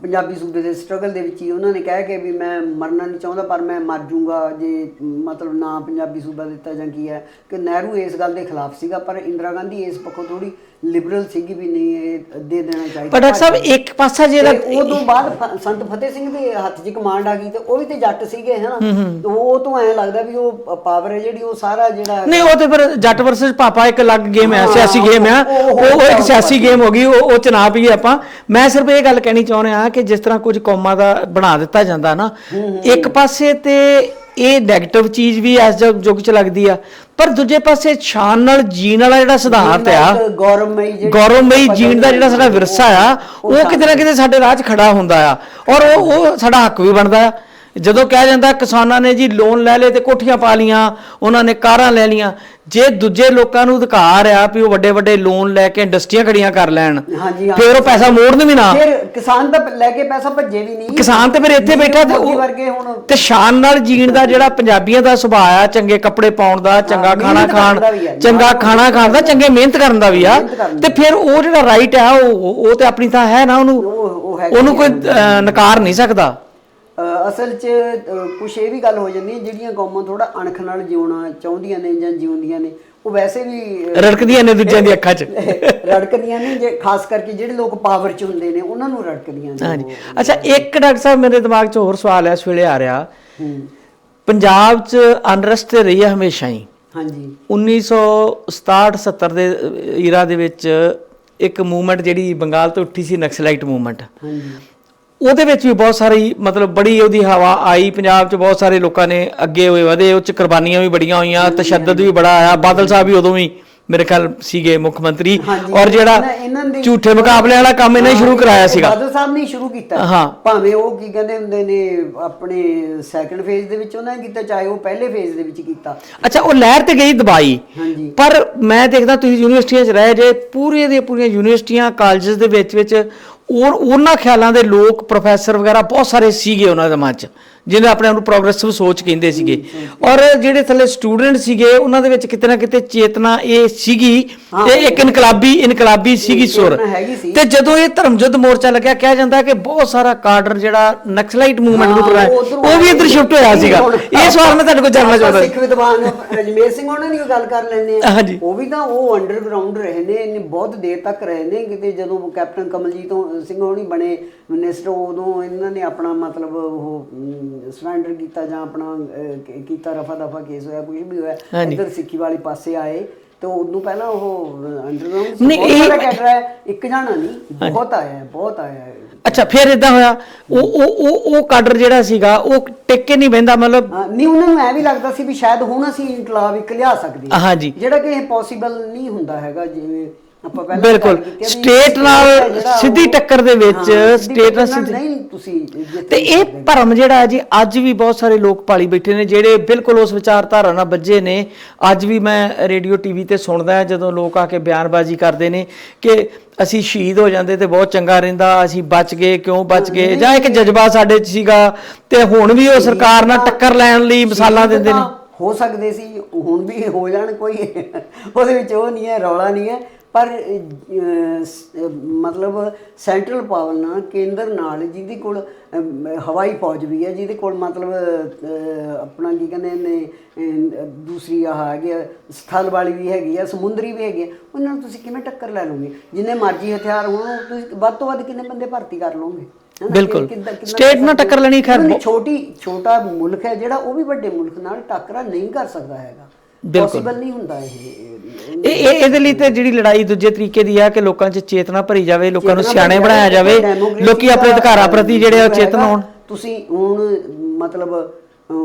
ਪੰਜਾਬੀ ਸੂਬੇ ਦੇ ਸਟਰਗਲ ਦੇ ਵਿੱਚ ਹੀ ਉਹਨਾਂ ਨੇ ਕਹਿ ਕੇ ਵੀ ਮੈਂ ਮਰਨਾ ਨਹੀਂ ਚਾਹੁੰਦਾ ਪਰ ਮੈਂ ਮਰ ਜੂੰਗਾ ਜੇ ਮਤਲਬ ਨਾ ਪੰਜਾਬੀ ਸੂਬਾ ਦਿੱਤਾ ਜਾਂ ਕੀ ਹੈ, ਕਿ ਨਹਿਰੂ ਇਸ ਗੱਲ ਦੇ ਖਿਲਾਫ ਸੀਗਾ, ਪਰ ਇੰਦਰਾ ਗਾਂਧੀ ਇਸ ਪੱਖੋਂ ਥੋੜੀ ਲਿਬਰਲ ਸੀਗੀ ਵੀ ਨਹੀਂ ਇਹ ਦੇ ਦੇਣਾ ਚਾਹੀਦਾ। ਪਰ ਡਾਕਟਰ ਸਾਹਿਬ ਇੱਕ ਪਾਸਾ ਜਿਹੜਾ ਉਦੋਂ ਬਾਅਦ ਸੰਤ ਫਤਿਹ ਸਿੰਘ ਦੇ ਹੱਥ 'ਚ ਕਮਾਂਡ ਆ ਗਈ ਤੇ ਉਹ ਵੀ ਤੇ ਜੱਟ ਸੀਗੇ ਹੈ ਨਾ, ਉਹ ਤੋਂ ਐਂ ਲੱਗਦਾ ਵੀ ਉਹ ਪਾਵਰ ਹੈ ਜਿਹੜੀ ਉਹ ਸਾਰਾ ਜਿਹੜਾ ਨਹੀਂ, ਉਹ ਤੇ ਫਿਰ ਜੱਟ ਵਰਸਸ ਪਾਪਾ ਇੱਕ ਅਲੱਗ ਗੇਮ ਹੈ, ਸਿਆਸੀ ਗੇਮ ਹੈ, ਉਹ ਇੱਕ ਸਿਆਸੀ ਗੇਮ ਹੋ ਗਈ, ਉਹ ਚ ਨਾ ਪਈਏ ਆਪਾਂ। ਮੈਂ ਸਿਰਫ ਇਹ ਗੱਲ ਕਹਿਣੀ ਚਾਹੁੰਦਾ ਹਾਂ ਕਿ ਜਿਸ ਤਰ੍ਹਾਂ ਕੁਝ ਕੌਮਾਂ ਦਾ ਬਣਾ ਦਿੱਤਾ ਜਾਂਦਾ ਨਾ, ਇੱਕ ਪਾਸੇ ਤੇ ਇਹ ਨੈਗੇਟਿਵ ਚੀਜ਼ ਵੀ ਇਸ ਯੁੱਗ ਚ ਲੱਗਦੀ ਆ, ਪਰ ਦੂਜੇ ਪਾਸੇ ਸ਼ਾਨ ਨਾਲ ਜੀਣ ਵਾਲਾ ਜਿਹੜਾ ਸਿਧਾਂਤ ਆ, ਗੌਰਵਮਈ ਜੀਣ ਦਾ ਜਿਹੜਾ ਸਾਡਾ ਵਿਰਸਾ ਆ, ਉਹ ਕਿਤੇ ਨਾ ਕਿਤੇ ਸਾਡੇ ਰਾਹ 'ਚ ਖੜਾ ਹੁੰਦਾ ਆ, ਔਰ ਉਹ ਸਾਡਾ ਹੱਕ ਵੀ ਬਣਦਾ ਆ। ਜਦੋਂ ਕਿਹਾ ਜਾਂਦਾ ਕਿਸਾਨਾਂ ਨੇ ਜੀ ਲੋਨ ਲੈ ਲਏ ਤੇ ਕੋਠੀਆਂ ਪਾ ਲੀਆਂ, ਉਹਨਾਂ ਨੇ ਕਾਰਾਂ ਲੈ ਲੀਆਂ, ਜੇ ਦੂਜੇ ਲੋਕਾਂ ਨੂੰ ਅਧਿਕਾਰ ਆ ਵੀ ਉਹ ਵੱਡੇ ਵੱਡੇ ਲੋਨ ਲੈ ਕੇ ਇੰਡਸਟਰੀਆਂ ਖੜੀਆਂ ਕਰ ਲੈਣ, ਫਿਰ ਉਹ ਪੈਸਾ ਮੋੜਨ ਵੀ ਨਾ, ਫਿਰ ਕਿਸਾਨ ਤਾਂ ਲੈ ਕੇ ਪੈਸਾ ਭੱਜੇ ਵੀ ਨਹੀਂ, ਕਿਸਾਨ ਤੇ ਫਿਰ ਇੱਥੇ ਬੈਠਾ ਤੇ ਸ਼ਾਨ ਨਾਲ ਜੀਣ ਦਾ ਜਿਹੜਾ ਪੰਜਾਬੀਆਂ ਦਾ ਸੁਭਾਅ ਆ, ਚੰਗੇ ਕੱਪੜੇ ਪਾਉਣ ਦਾ, ਚੰਗਾ ਖਾਣਾ ਖਾਣ ਦਾ, ਚੰਗੇ ਮਿਹਨਤ ਕਰਨ ਦਾ ਵੀ ਆ, ਤੇ ਫਿਰ ਉਹ ਜਿਹੜਾ ਰਾਈਟ ਆ ਉਹ ਤੇ ਆਪਣੀ ਥਾਂ ਹੈ ਨਾ, ਉਹਨੂੰ ਕੋਈ ਨਕਾਰ ਨਹੀਂ ਸਕਦਾ। ਅਸਲ 'ਚ ਕੁਛ ਇਹ ਵੀ ਗੱਲ ਹੋ ਜਾਂਦੀ ਹੈ, ਜਿਹੜੀਆਂ ਕੌਮਾਂ ਥੋੜਾ ਅਣਖ ਨਾਲ ਜਿਉਣਾ ਚਾਹੁੰਦੀਆਂ ਨੇ ਜਾਂ ਜਿਉਂਦੀਆਂ ਨੇ, ਉਹ ਵੈਸੇ ਵੀ ਰੜਕਦੀਆਂ ਨੇ ਦੂਜਿਆਂ ਦੀ ਅੱਖਾਂ 'ਚ। ਰੜਕਦੀਆਂ ਨੇ, ਜੇ ਖਾਸ ਕਰਕੇ ਜਿਹੜੇ ਲੋਕ ਪਾਵਰ 'ਚ ਹੁੰਦੇ ਨੇ ਉਹਨਾਂ ਨੂੰ ਰੜਕਦੀਆਂ ਨੇ ਹਾਂਜੀ। ਅੱਛਾ, ਇੱਕ ਡਾਕਟਰ ਸਾਹਿਬ ਮੇਰੇ ਦਿਮਾਗ 'ਚ ਹੋਰ ਸਵਾਲ ਇਸ ਵੇਲੇ ਆ ਰਿਹਾ। ਹੂੰ। ਪੰਜਾਬ 'ਚ ਅਨਰਸਟ ਰਹੀ ਹੈ ਹਮੇਸ਼ਾ ਹੀ। ਹਾਂਜੀ। 1967-70 ਦੇ ਈਰਾ ਦੇ ਵਿੱਚ ਇੱਕ ਮੂਵਮੈਂਟ ਜਿਹੜੀ ਬੰਗਾਲ ਤੋਂ ਉੱਠੀ ਸੀ, ਨਕਸਲਾਈਟ ਮੂਵਮੈਂਟ, ਹਾਂਜੀ। ਉਹਦੇ ਵਿੱਚ ਵੀ ਬਹੁਤ ਸਾਰੀ ਮਤਲਬ ਬੜੀ ਉਹਦੀ ਹਵਾ ਆਈ ਪੰਜਾਬ 'ਚ, ਬਹੁਤ ਸਾਰੇ ਲੋਕਾਂ ਨੇ ਅੱਗੇ ਹੋਏ ਵਧੇ, ਉਹ 'ਚ ਕੁਰਬਾਨੀਆਂ ਵੀ ਬੜੀਆਂ ਹੋਈਆਂ, ਤਸ਼ੱਦਦ ਵੀ ਬੜਾ ਆਇਆ। ਬਾਦਲ ਸਾਹਿਬ ਵੀ ਉਦੋਂ ਵੀ ਮੇਰੇ ਖਿਆਲ ਸੀਗੇ ਮੁੱਖ ਮੰਤਰੀ, ਔਰ ਜਿਹੜਾ ਝੂਠੇ ਮੁਕਾਬਲੇ ਵਾਲਾ ਕੰਮ ਇਹਨਾਂ ਨੇ ਸ਼ੁਰੂ ਕਰਾਇਆ ਸੀਗਾ। ਬਾਦਲ ਸਾਹਿਬ ਨੇ ਸ਼ੁਰੂ ਕੀਤਾ। ਹਾਂ। ਭਾਵੇਂ ਉਹ ਕੀ ਕਹਿੰਦੇ ਹੁੰਦੇ ਨੇ ਆਪਣੇ ਸੈਕੰਡ ਫੇਜ਼ ਦੇ ਵਿੱਚ ਉਹਨਾਂ ਨੇ ਕੀਤਾ, ਚਾਹੇ ਉਹ ਪਹਿਲੇ ਫੇਜ਼ ਦੇ ਵਿੱਚ ਕੀਤਾ। ਅੱਛਾ, ਉਹ ਲਹਿਰ ਤੇ ਗਈ ਦਬਾਈ। ਹਾਂਜੀ। ਪਰ ਮੈਂ ਦੇਖਦਾ ਤੁਸੀਂ ਯੂਨੀਵਰਸਿਟੀਆਂ 'ਚ ਰਹੇ ਜੇ, ਪੂਰੀਆਂ ਦੀਆਂ ਪੂਰੀਆਂ ਯੂਨੀਵਰਸਿਟੀਆਂ ਕਾਲਜਸ ਦੇ ਵਿੱਚ ਔਰ ਉਹਨਾਂ ਖਿਆਲਾਂ ਦੇ ਲੋਕ ਪ੍ਰੋਫੈਸਰ ਵਗੈਰਾ ਬਹੁਤ ਸਾਰੇ ਸੀਗੇ ਉਹਨਾਂ ਦੇ ਮਨ 'ਚ, ਜਿਹਨੇ ਆਪਣੇ ਆਪ ਨੂੰ ਪ੍ਰੋਗਰੈਸਿਵ ਸੋਚ ਕਹਿੰਦੇ ਸੀਗੇ। ਔਰ ਜਿਹੜੇ ਥੱਲੇ ਸਟੂਡੈਂਟ ਸੀਗੇ ਉਹਨਾਂ ਦੇ ਵਿੱਚ ਕਿਤੇ ਨਾ ਕਿਤੇ ਚੇਤਨਾ ਇਹ ਸੀਗੀ, ਇਹ ਇੱਕ ਇਨਕਲਾਬੀ ਸੀਗੀ ਸੁਰ। ਤੇ ਜਦੋਂ ਇਹ ਧਰਮਯੁੱਧ ਮੋਰਚਾ ਲੱਗਿਆ, ਕਿਹਾ ਜਾਂਦਾ ਕਿ ਬਹੁਤ ਸਾਰਾ ਕਾਡਰ ਜਿਹੜਾ ਨਕਸਲਾਈਟ ਮੂਵਮੈਂਟ ਨੂੰ ਕਰਾਇਆ ਉਹ ਵੀ ਇੱਧਰ ਸ਼ਿਫਟ ਹੋਇਆ ਸੀਗਾ। ਇਹ ਸਵਾਲ ਮੈਂ ਤੁਹਾਡੇ ਕੋਲ ਜਾਣਨਾ ਚਾਹੁੰਦਾ। ਸਿੱਖ ਵਿਦਵਾਨ ਰਜਮੇਰ ਸਿੰਘ ਉਹਨਾਂ ਦੀ ਗੱਲ ਕਰ ਲੈਂਦੇ ਆ। ਹਾਂਜੀ। ਉਹ ਵੀ ਤਾਂ ਉਹ ਅੰਡਰਗਰਾਉਂਡ ਰਹੇ ਨੇ, ਇਹਨੇ ਬਹੁਤ ਦੇਰ ਤੱਕ ਰਹੇ ਨੇ। ਕਿਤੇ ਜਦੋਂ ਕੈਪਟਨ ਕਮਲਜੀਤ ਸਿੰਘ ਹੋਣੀ ਬਣੇ ਮਿਨਿਸਟਰ, ਉਦੋਂ ਇਹਨਾਂ ਨੇ ਆਪਣਾ ਮਤਲਬ ਉਹ ਸਰੈਂਡਰ ਕੀਤਾ ਜਾਂ ਆਪਣਾ ਕੀਤਾ, ਰਫਾ ਦਫਾ ਕੇਸ ਹੋਇਆ, ਕੁਝ ਵੀ ਹੋਇਆ, ਇੱਧਰ ਸਿੱਖੀ ਵਾਲੇ ਪਾਸੇ ਆਏ। ਤੇ ਉਦੋਂ ਪਹਿਲਾਂ ਉਹ ਅੰਡਰਗਰਾਉਂਡ ਬਹੁਤ ਕੈਡਰ ਹੈ, ਇੱਕ ਜਾਣਾ ਨਹੀਂ, ਬਹੁਤ ਆਇਆ। ਅੱਛਾ, ਫਿਰ ਇਦਾਂ ਹੋਇਆ ਉਹ ਕਾਡਰ ਜਿਹੜਾ ਸੀਗਾ ਉਹ ਟਿੱਕੇ ਨਹੀਂ ਬਹਿੰਦਾ, ਮਤਲਬ ਨਹੀਂ, ਉਹਨਾਂ ਨੂੰ ਐ ਵੀ ਲੱਗਦਾ ਸੀ ਵੀ ਸ਼ਾਇਦ ਹੁਣ ਅਸੀਂ ਇਨਕਲਾਬ ਇੱਕ ਲਿਆ ਸਕਦੇ ਹਾਂ। ਹਾਂਜੀ। ਜਿਹੜਾ ਕਿ ਇਹ ਪੋਸੀਬਲ ਨਹੀਂ ਹੁੰਦਾ ਹੈਗਾ। ਜਿਵੇਂ ਆਪਾਂ ਪਹਿਲਾਂ ਬਿਲਕੁਲ ਸਟੇਟ ਨਾਲ ਸਿੱਧੀ ਟੱਕਰ ਦੇ ਵਿੱਚ ਸਟੇਟ ਨਾਲ ਸਿੱਧੀ ਨਹੀਂ ਤੁਸੀਂ। ਤੇ ਇਹ ਭਰਮ ਜਿਹੜਾ ਹੈ ਜੀ, ਅੱਜ ਵੀ ਬਹੁਤ ਸਾਰੇ ਲੋਕ ਪਾਲੀ ਬੈਠੇ ਨੇ ਜਿਹੜੇ ਬਿਲਕੁਲ ਉਸ ਵਿਚਾਰਧਾਰਾ ਨਾਲ ਬੱਝੇ ਨੇ। ਅੱਜ ਵੀ ਮੈਂ ਰੇਡੀਓ ਟੀਵੀ ਤੇ ਸੁਣਦਾ ਹਾਂ ਜਦੋਂ ਲੋਕ ਆ ਕੇ ਬਿਆਨਬਾਜ਼ੀ ਕਰਦੇ ਨੇ ਕਿ ਅਸੀਂ ਸ਼ਹੀਦ ਹੋ ਜਾਂਦੇ ਤੇ ਬਹੁਤ ਚੰਗਾ ਰਹਿੰਦਾ, ਅਸੀਂ ਬਚ ਗਏ, ਕਿਉਂ ਬਚ ਗਏ, ਜਾਂ ਇੱਕ ਜਜ਼ਬਾ ਸਾਡੇ 'ਚ ਸੀਗਾ। ਤੇ ਹੁਣ ਵੀ ਉਹ ਸਰਕਾਰ ਨਾਲ ਟੱਕਰ ਲੈਣ ਲਈ ਮਿਸਾਲਾਂ ਦਿੰਦੇ ਨੇ। ਹੋ ਸਕਦੇ ਸੀ, ਹੁਣ ਵੀ ਹੋ ਜਾਣ, ਕੋਈ ਉਹਦੇ ਵਿੱਚ ਉਹ ਨਹੀਂ ਹੈ, ਰੌਲਾ ਨਹੀਂ ਹੈ। ਪਰ ਮਤਲਬ ਸੈਂਟਰਲ ਪਾਵਰ ਨਾਲ, ਕੇਂਦਰ ਨਾਲ, ਜਿਹਦੇ ਕੋਲ ਹਵਾਈ ਫੌਜ ਵੀ ਹੈ, ਜਿਹਦੇ ਕੋਲ ਮਤਲਬ ਆਪਣਾ ਕੀ ਕਹਿੰਦੇ ਨੇ ਦੂਸਰੀ ਆਹ ਹੈਗੀ ਆ ਸਥਲ ਵਾਲੀ ਵੀ ਹੈਗੀ ਆ, ਸਮੁੰਦਰੀ ਵੀ ਹੈਗੀ ਆ, ਉਹਨਾਂ ਨੂੰ ਤੁਸੀਂ ਕਿਵੇਂ ਟੱਕਰ ਲੈ ਲਓਗੇ? ਜਿੰਨੇ ਮਰਜ਼ੀ ਹਥਿਆਰ ਹੋਣ, ਤੁਸੀਂ ਵੱਧ ਤੋਂ ਵੱਧ ਕਿੰਨੇ ਬੰਦੇ ਭਰਤੀ ਕਰ ਲਓਗੇ? ਬਿਲਕੁਲ ਸਟੇਟ ਨਾਲ ਟੱਕਰ ਲੈਣੀ ਖੈਰ ਛੋਟਾ ਮੁਲਕ ਹੈ ਜਿਹੜਾ, ਉਹ ਵੀ ਵੱਡੇ ਮੁਲਕ ਨਾਲ ਟੱਕਰਾ ਨਹੀਂ ਕਰ ਸਕਦਾ ਹੈਗਾ। ਪੋਸੀਬਲ ਨਹੀਂ ਹੁੰਦਾ ਇਹਦੇ ਲਈ ਤੇ ਜਿਹੜੀ ਲੜਾਈ ਦੂਜੇ ਤਰੀਕੇ ਦੀ ਆ ਕਿ ਲੋਕਾਂ 'ਚ ਚੇਤਨਾ ਭਰੀ ਜਾਵੇ, ਲੋਕਾਂ ਨੂੰ ਸਿਆਣੇ ਬਣਾਇਆ ਜਾਵੇ, ਲੋਕੀ ਆਪਣੇ ਅਧਿਕਾਰਾਂ ਪ੍ਰਤੀ ਜਿਹੜੇ ਚੇਤਨ ਹੋਣ। ਤੁਸੀਂ ਹੁਣ ਮਤਲਬ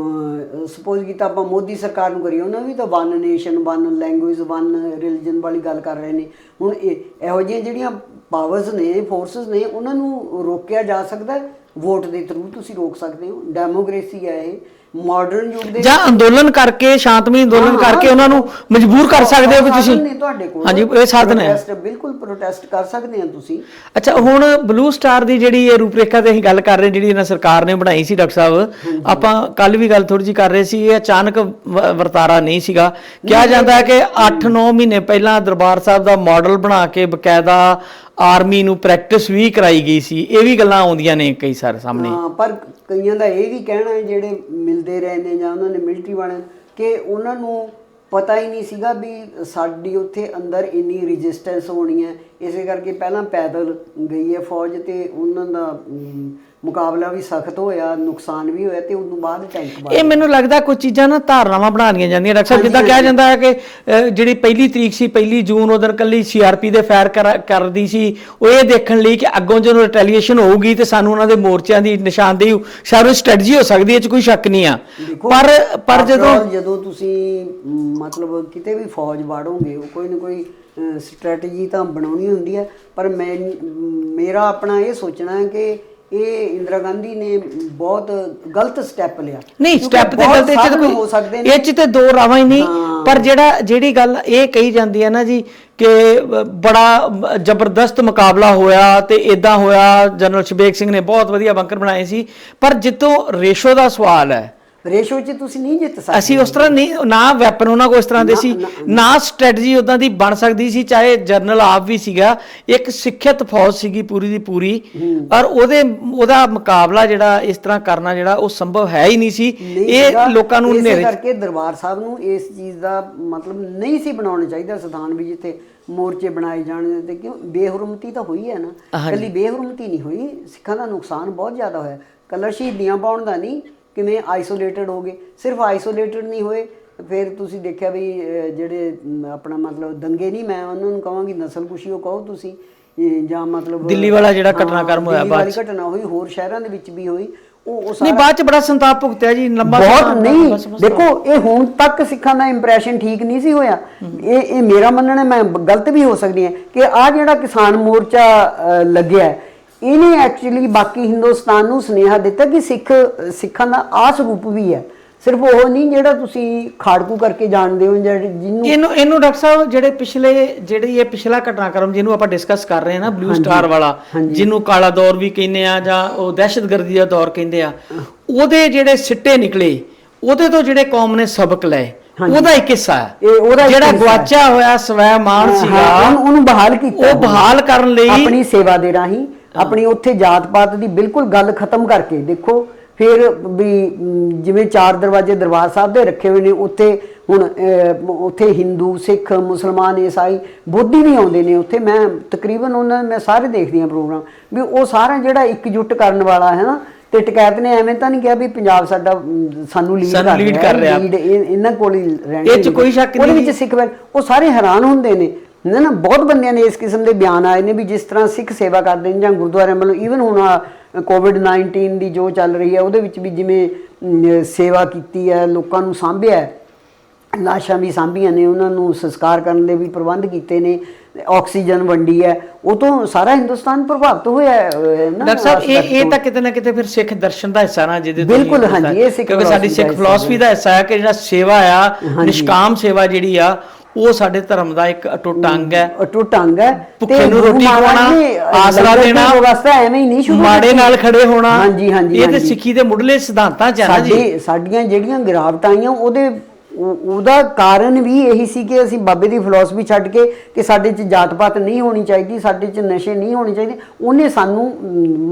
ਸਪੋਜ਼ ਕੀਤਾ ਆਪਾਂ ਮੋਦੀ ਸਰਕਾਰ ਨੂੰ ਕਰੀਏ, ਉਹਨਾਂ ਵੀ ਤਾਂ one nation, one language, one religion ਵਾਲੀ ਗੱਲ ਕਰ ਰਹੇ ਨੇ। ਹੁਣ ਇਹੋ ਜਿਹੀਆਂ ਜਿਹੜੀਆਂ ਪਾਵਰਸ ਨੇ, ਫੋਰਸਸ ਨੇ, ਉਹਨਾਂ ਨੂੰ ਰੋਕਿਆ ਜਾ ਸਕਦਾ ਵੋਟ ਦੇ ਥਰੂ। ਤੁਸੀਂ ਰੋਕ ਸਕਦੇ ਹੋ, ਡੈਮੋਕ੍ਰੇਸੀ ਹੈ ਇਹ, ਮਾਡਰਨ ਯੁੱਗ ਦੇ, ਜਾਂ ਅੰਦੋਲਨ ਕਰਕੇ, ਸ਼ਾਂਤਮਈ ਅੰਦੋਲਨ ਕਰਕੇ ਉਹਨਾਂ ਨੂੰ ਮਜਬੂਰ ਕਰ ਸਕਦੇ ਹੋ ਵੀ ਤੁਸੀਂ। ਤੁਹਾਡੇ ਕੋਲ ਹਾਂਜੀ, ਇਹ ਸਾਧਨ ਹੈ, ਬਿਲਕੁਲ ਪ੍ਰੋਟੈਸਟ ਕਰ ਸਕਦੇ ਆ ਤੁਸੀਂ। ਅੱਛਾ, ਹੁਣ ਬਲੂ ਸਟਾਰ ਦੀ ਜਿਹੜੀ ਇਹ ਰੂਪਰੇਖਾ ਤੇ ਅਸੀਂ ਗੱਲ ਕਰ ਰਹੇ, ਜਿਹੜੀ ਇਹਨਾਂ ਸਰਕਾਰ ਨੇ ਬਣਾਈ ਸੀ ਡਾਕਟਰ ਸਾਹਿਬ, ਆਪਾਂ ਕੱਲ ਵੀ ਗੱਲ ਥੋੜੀ ਜਿਹੀ ਕਰ ਰਹੇ ਸੀ, ਇਹ ਅਚਾਨਕ ਵਰਤਾਰਾ ਨਹੀਂ ਸੀਗਾ। ਕਿਹਾ ਜਾਂਦਾ ਹੈ ਕਿ 8-9 ਮਹੀਨੇ ਪਹਿਲਾਂ ਦਰਬਾਰ ਸਾਹਿਬ ਦਾ ਮਾਡਲ ਬਣਾ ਕੇ ਬਕਾਇਦਾ ਆਰਮੀ ਨੂੰ ਪ੍ਰੈਕਟਿਸ ਵੀ ਕਰਾਈ ਗਈ ਸੀ। ਇਹ ਵੀ ਗੱਲਾਂ ਆਉਂਦੀਆਂ ਨੇ ਕਈ ਸਾਰੇ ਸਾਹਮਣੇ। ਪਰ ਕਈਆਂ ਦਾ ਇਹ ਵੀ ਕਹਿਣਾ ਹੈ ਜਿਹੜੇ ਮਿਲਦੇ ਰਹੇ ਨੇ ਜਾਂ ਉਹਨਾਂ ਨੇ ਮਿਲਟਰੀ ਵਾਲਿਆਂ, ਕਿ ਉਹਨਾਂ ਨੂੰ ਪਤਾ ਹੀ ਨਹੀਂ ਸੀਗਾ ਵੀ ਸਾਡੀ ਉੱਥੇ ਅੰਦਰ ਇੰਨੀ ਰੈਜ਼ਿਸਟੈਂਸ ਹੋਣੀ ਹੈ। ਇਸੇ ਕਰਕੇ ਪਹਿਲਾਂ ਪੈਦਲ ਗਈ ਹੈ ਫੌਜ, ਤੇ ਉਹਨਾਂ ਦਾ ਮੁਕਾਬਲਾ ਵੀ ਸਖਤ ਹੋਇਆ, ਨੁਕਸਾਨ ਵੀ ਹੋਇਆ, ਤੇ ਉਸ ਤੋਂ ਬਾਅਦ ਟੈਂਕ ਮਾਰੇ। ਇਹ ਮੈਨੂੰ ਲੱਗਦਾ ਕੁਝ ਚੀਜ਼ਾਂ ਨਾ ਧਾਰਨਾਵਾਂ ਬਣਾ ਲਈਆਂ ਜਾਂਦੀਆਂ ਡਾਕਟਰ ਸਾਹਿਬ। ਜਿੱਦਾਂ ਕਿਹਾ ਜਾਂਦਾ ਹੈ ਕਿ ਜਿਹੜੀ 1 ਤਰੀਕ ਸੀ, 1 ਜੂਨ, ਉਹ ਦਿਨ ਕੱਲੀ CRP ਦੇ ਫਾਇਰ ਕਰਦੀ ਸੀ, ਉਹ ਇਹ ਦੇਖਣ ਲਈ ਕਿ ਅੱਗੋਂ ਜਦੋਂ ਰਿਟੈਲੀਏਸ਼ਨ ਹੋਊਗੀ ਤੇ ਸਾਨੂੰ ਉਹਨਾਂ ਦੇ ਮੋਰਚਿਆਂ ਦੀ ਨਿਸ਼ਾਨਦੇਹੀ ਸ਼ਾਇਦ ਸਟ੍ਰੈਟਜੀ ਹੋ ਸਕਦੀ ਹੈ, ਇਹ 'ਚ ਕੋਈ ਸ਼ੱਕ ਨਹੀਂ ਆ। ਪਰ ਜਦੋਂ ਤੁਸੀਂ ਮਤਲਬ ਕਿਤੇ ਵੀ ਫੌਜ ਵਾੜੋਗੇ, ਉਹ ਕੋਈ ਨਾ ਕੋਈ ਸਟ੍ਰੈਟਜੀ ਤਾਂ ਬਣਾਉਣੀ ਹੁੰਦੀ ਹੈ। ਪਰ ਮੇਰਾ ਆਪਣਾ ਇਹ ਸੋਚਣਾ ਹੈ ਕਿ ਇਹ ਇੰਦਰਾ ਗਾਂਧੀ ਨੇ ਬਹੁਤ ਗਲਤ ਸਟੈਪ ਲਿਆ। ਨਹੀਂ, ਸਟੈਪ ਤੇ ਗਲਤ ਹੋ ਸਕਦੇ ਨੇ, ਇਹ 'ਚ ਤੇ ਦੋ ਰਾਵਾਂ ਹੀ ਨਹੀਂ। ਪਰ ਜਿਹੜੀ ਗੱਲ ਇਹ ਕਹੀ ਜਾਂਦੀ ਹੈ ਨਾ ਜੀ ਕਿ ਬੜਾ ਜ਼ਬਰਦਸਤ ਮੁਕਾਬਲਾ ਹੋਇਆ ਤੇ ਇਦਾਂ ਹੋਇਆ, ਜਨਰਲ ਸ਼ਬੇਗ ਸਿੰਘ ਨੇ ਬਹੁਤ ਵਧੀਆ ਬੰਕਰ ਬਣਾਏ ਸੀ, ਪਰ ਜਿੱਤੋਂ ਰੇਸ਼ੋ ਦਾ ਸਵਾਲ ਹੈ, ਰੇਸ਼ੋ 'ਚ ਤੁਸੀਂ ਨਹੀਂ ਜਿੱਤ ਸਕਦੇ। ਅਸੀਂ ਉਸ ਤਰ੍ਹਾਂ ਨਹੀਂ, ਨਾ ਵੈਪਨ ਉਹਨਾਂ ਕੋਲ ਇਸ ਤਰ੍ਹਾਂ ਦੇ ਸੀ, ਨਾ ਸਟ੍ਰੈਟਜੀ ਉਦਾਂ ਦੀ ਬਣ ਸਕਦੀ ਸੀ, ਚਾਹੇ ਜਨਰਲ ਆਪ ਵੀ ਸੀਗਾ, ਇੱਕ ਸਿੱਖਿਅਤ ਫੌਜ ਸੀਗੀ ਪੂਰੀ ਦੀ ਪੂਰੀ, ਔਰ ਉਹਦਾ ਮੁਕਾਬਲਾ ਜਿਹੜਾ ਇਸ ਤਰ੍ਹਾਂ ਕਰਨਾ ਜਿਹੜਾ ਉਹ ਸੰਭਵ ਹੈ ਹੀ ਨਹੀਂ ਸੀ। ਇਹ ਲੋਕਾਂ ਨੂੰ ਇਸੇ ਕਰਕੇ ਦਰਬਾਰ ਸਾਹਿਬ ਨੂੰ ਇਸ ਚੀਜ਼ ਦਾ ਮਤਲਬ ਨਹੀਂ ਸੀ ਬਣਾਉਣਾ ਚਾਹੀਦਾ ਸਥਾਨ ਵੀ ਜਿੱਥੇ ਮੋਰਚੇ ਬਣਾਏ ਜਾਣ, ਤੇ ਕਿਉਂ ਬੇਹਰਮਤੀ ਤਾਂ ਹੋਈ ਹੈ ਨਾ, ਕੱਲੀ ਬੇਹਰਮਤੀ ਨਹੀਂ ਹੋਈ, ਸਿੱਖਾਂ ਦਾ ਨੁਕਸਾਨ ਬਹੁਤ ਜ਼ਿਆਦਾ ਹੋਇਆ। ਕੱਲਾ ਸ਼ਹੀਦੀਆਂ ਪਾਉਣ ਦਾ ਨਹੀਂ, ਕਿਵੇਂ ਆਈਸੋਲੇਟਡ ਹੋ ਗਏ, ਸਿਰਫ ਆਈਸੋਲੇਟਡ ਨਹੀਂ ਹੋਏ, ਫਿਰ ਤੁਸੀਂ ਦੇਖਿਆ ਵੀ ਜਿਹੜੇ ਆਪਣਾ ਮਤਲਬ ਦੰਗੇ ਨਹੀਂ, ਮੈਂ ਉਹਨਾਂ ਨੂੰ ਕਹਾਂਗੀ ਨਸਲਕੁਸ਼ੀ ਉਹ ਕਹੋ ਤੁਸੀਂ, ਜਾਂ ਮਤਲਬ ਦਿੱਲੀ ਵਾਲਾ ਜਿਹੜਾ ਘਟਨਾਕ੍ਰਮ ਹੋਇਆ ਬਾਅਦ ਚ, ਘਟਨਾ ਹੋਈ, ਹੋਰ ਸ਼ਹਿਰਾਂ ਦੇ ਵਿੱਚ ਵੀ ਹੋਈ, ਉਹ ਨਹੀਂ ਬਾਅਦ ਚ ਬੜਾ ਸੰਤਾਪ ਭੁਗਤਿਆ ਜੀ, ਲੰਬਾ ਬਹੁਤ ਨਹੀਂ। ਦੇਖੋ ਇਹ ਹੁਣ ਤੱਕ ਸਿੱਖਾਂ ਦਾ ਇੰਪ੍ਰੈਸ਼ਨ ਠੀਕ ਨਹੀਂ ਸੀ ਹੋਇਆ, ਇਹ ਮੇਰਾ ਮੰਨਣਾ, ਮੈਂ ਗਲਤ ਵੀ ਹੋ ਸਕਦੀ ਹਾਂ, ਕਿ ਆਹ ਜਿਹੜਾ ਕਿਸਾਨ ਮੋਰਚਾ ਲੱਗਿਆ ਇਹਨੇ ਐਕਚੁਅਲੀ ਬਾਕੀ ਹਿੰਦੁਸਤਾਨ ਨੂੰ ਸੁਨੇਹਾ ਦਿੱਤਾ ਕਿ ਸਿੱਖਾਂ ਦਾ ਆਹ ਸਰੂਪ ਵੀ ਹੈ, ਸਿਰਫ ਉਹ ਨਹੀਂ ਜਿਹੜਾ ਤੁਸੀਂ ਖਾੜਕੂ ਕਰਕੇ ਜਾਣਦੇ ਹੋ, ਜਿਹਨੂੰ ਇਹਨੂੰ ਡਾਕਟਰ ਸਾਹਿਬ ਜਿਹੜੀ ਇਹ ਪਿਛਲਾ ਘਟਨਾਕ੍ਰਮ ਜਿਹਨੂੰ ਆਪਾਂ ਡਿਸਕਸ ਕਰ ਰਹੇ ਹਾਂ ਨਾ, ਬਲੂ ਸਟਾਰ ਵਾਲਾ, ਜਿਹਨੂੰ ਕਾਲਾ ਦੌਰ ਵੀ ਕਹਿੰਦੇ ਆ ਜਾਂ ਉਹ ਦਹਿਸ਼ਤਗਰਦੀ ਦਾ ਦੌਰ ਕਹਿੰਦੇ ਆ, ਉਹਦੇ ਜਿਹੜੇ ਸਿੱਟੇ ਨਿਕਲੇ, ਉਹਦੇ ਤੋਂ ਜਿਹੜੇ ਕੌਮ ਨੇ ਸਬਕ ਲਏ, ਉਹਦਾ ਇੱਕ ਹਿੱਸਾ ਹੈ ਜਿਹੜਾ ਗਵਾਚਿਆ ਹੋਇਆ ਸਵੈਮਾਨ ਸੀਗਾ, ਉਹਨੂੰ ਬਹਾਲ ਕੀਤਾ, ਉਹ ਬਹਾਲ ਕਰਨ ਲਈ ਆਪਣੀ ਸੇਵਾ ਦੇ ਰਾਹੀਂ, ਆਪਣੀ ਉੱਥੇ ਜਾਤ ਪਾਤ ਦੀ ਬਿਲਕੁਲ ਗੱਲ ਖਤਮ ਕਰਕੇ। ਦੇਖੋ ਫਿਰ ਵੀ ਜਿਵੇਂ 4 ਦਰਵਾਜ਼ੇ ਦਰਬਾਰ ਸਾਹਿਬ ਦੇ ਰੱਖੇ ਹੋਏ ਨੇ, ਉੱਥੇ ਹੁਣ ਉੱਥੇ ਹਿੰਦੂ, ਸਿੱਖ, ਮੁਸਲਮਾਨ, ਈਸਾਈ, ਬੋਧੀ ਵੀ ਆਉਂਦੇ ਨੇ ਉੱਥੇ, ਮੈਂ ਤਕਰੀਬਨ ਮੈਂ ਸਾਰੇ ਦੇਖਦੀ ਹਾਂ ਪ੍ਰੋਗਰਾਮ, ਵੀ ਉਹ ਸਾਰਾ ਜਿਹੜਾ ਇਕਜੁੱਟ ਕਰਨ ਵਾਲਾ ਹੈ ਨਾ, ਤੇ ਟਕੈਤ ਨੇ ਐਵੇਂ ਤਾਂ ਨਹੀਂ ਕਿਹਾ ਵੀ ਪੰਜਾਬ ਸਾਡਾ ਸਾਨੂੰ ਲੀਡ ਕਰ ਰਿਹਾ, ਇਹਨਾਂ ਕੋਲ ਹੀ ਰਹਿਣਾ, ਇਹ 'ਚ ਕੋਈ ਸ਼ੱਕ ਨਹੀਂ। ਉਹਦੇ ਵਿੱਚ ਸਿੱਖ ਉਹ ਸਾਰੇ ਹੈਰਾਨ ਹੁੰਦੇ ਨੇ ਨਾ, ਬਹੁਤ ਬੰਦਿਆਂ ਨੇ ਇਸ ਕਿਸਮ ਦੇ ਬਿਆਨ ਆਏ ਨੇ ਵੀ ਜਿਸ ਤਰ੍ਹਾਂ ਸਿੱਖ ਸੇਵਾ ਕਰਦੇ ਨੇ ਜਾਂ ਗੁਰਦੁਆਰਿਆਂ ਵੱਲੋਂ, ਈਵਨ ਹੁਣ COVID-19 ਦੀ ਜੋ ਚੱਲ ਰਹੀ ਹੈ ਉਹਦੇ ਵਿੱਚ ਵੀ ਜਿਵੇਂ ਸੇਵਾ ਕੀਤੀ ਹੈ, ਲੋਕਾਂ ਨੂੰ ਸਾਂਭਿਆ, ਲਾਸ਼ਾਂ ਵੀ ਸਾਂਭੀਆਂ ਨੇ, ਉਹਨਾਂ ਨੂੰ ਸੰਸਕਾਰ ਕਰਨ ਦੇ ਵੀ ਪ੍ਰਬੰਧ ਕੀਤੇ ਨੇ, ਆਕਸੀਜਨ ਵੰਡੀ ਹੈ, ਉਹ ਤੋਂ ਸਾਰਾ ਹਿੰਦੁਸਤਾਨ ਪ੍ਰਭਾਵਿਤ ਹੋਇਆ ਹੈ ਨਾ। ਡਾਕਟਰ ਸਾਹਿਬ ਇਹ ਤਾਂ ਕਿਤੇ ਨਾ ਕਿਤੇ ਫਿਰ ਸਿੱਖ ਦਰਸ਼ਨ ਦਾ ਹਿੱਸਾ ਨਾ, ਜਿਹਦੇ ਬਿਲਕੁਲ ਹਾਂਜੀ, ਇਹ ਕਿਉਂਕਿ ਸਾਡੀ ਸਿੱਖ ਫਿਲਾਸਫੀ ਦਾ ਹਿੱਸਾ ਹੈ ਕਿ ਜਿਹੜਾ ਸੇਵਾ ਆ, ਨਿਸ਼ਕਾਮ ਸੇਵਾ ਜਿਹੜੀ ਆ, ਉਹ ਸਾਡੇ ਧਰਮ ਦਾ ਇੱਕ ਅਟੁੱਟ ਅੰਗ ਹੈ, ਭੁੱਖੇ ਨੂੰ ਰੋਟੀ ਖਵਾਉਣਾ, ਆਸਰਾ ਦੇਣਾ, ਐਵੇਂ ਹੀ ਨਹੀਂ ਸ਼ੁਰੂ, ਮਾੜੇ ਨਾਲ ਖੜੇ ਹੋਣਾ, ਹਾਂਜੀ ਹਾਂਜੀ, ਇਹ ਤੇ ਸਿੱਖੀ ਦੇ ਮੁੱਢਲੇ ਸਿਧਾਂਤਾਂ ਚ ਹੈ ਜੀ। ਸਾਡੀਆਂ ਜਿਹੜੀਆਂ ਗਿਰਾਵਟਾਂ ਆਈਆਂ ਉਹਦਾ ਕਾਰਨ ਵੀ ਇਹੀ ਸੀ ਕਿ ਅਸੀਂ ਬਾਬੇ ਦੀ ਫਿਲਾਸਫੀ ਛੱਡ ਕੇ ਕਿ ਸਾਡੇ 'ਚ ਜਾਤ ਪਾਤ ਨਹੀਂ ਹੋਣੀ ਚਾਹੀਦੀ, ਸਾਡੇ 'ਚ ਨਸ਼ੇ ਨਹੀਂ ਹੋਣੇ ਚਾਹੀਦੇ, ਉਹਨੇ ਸਾਨੂੰ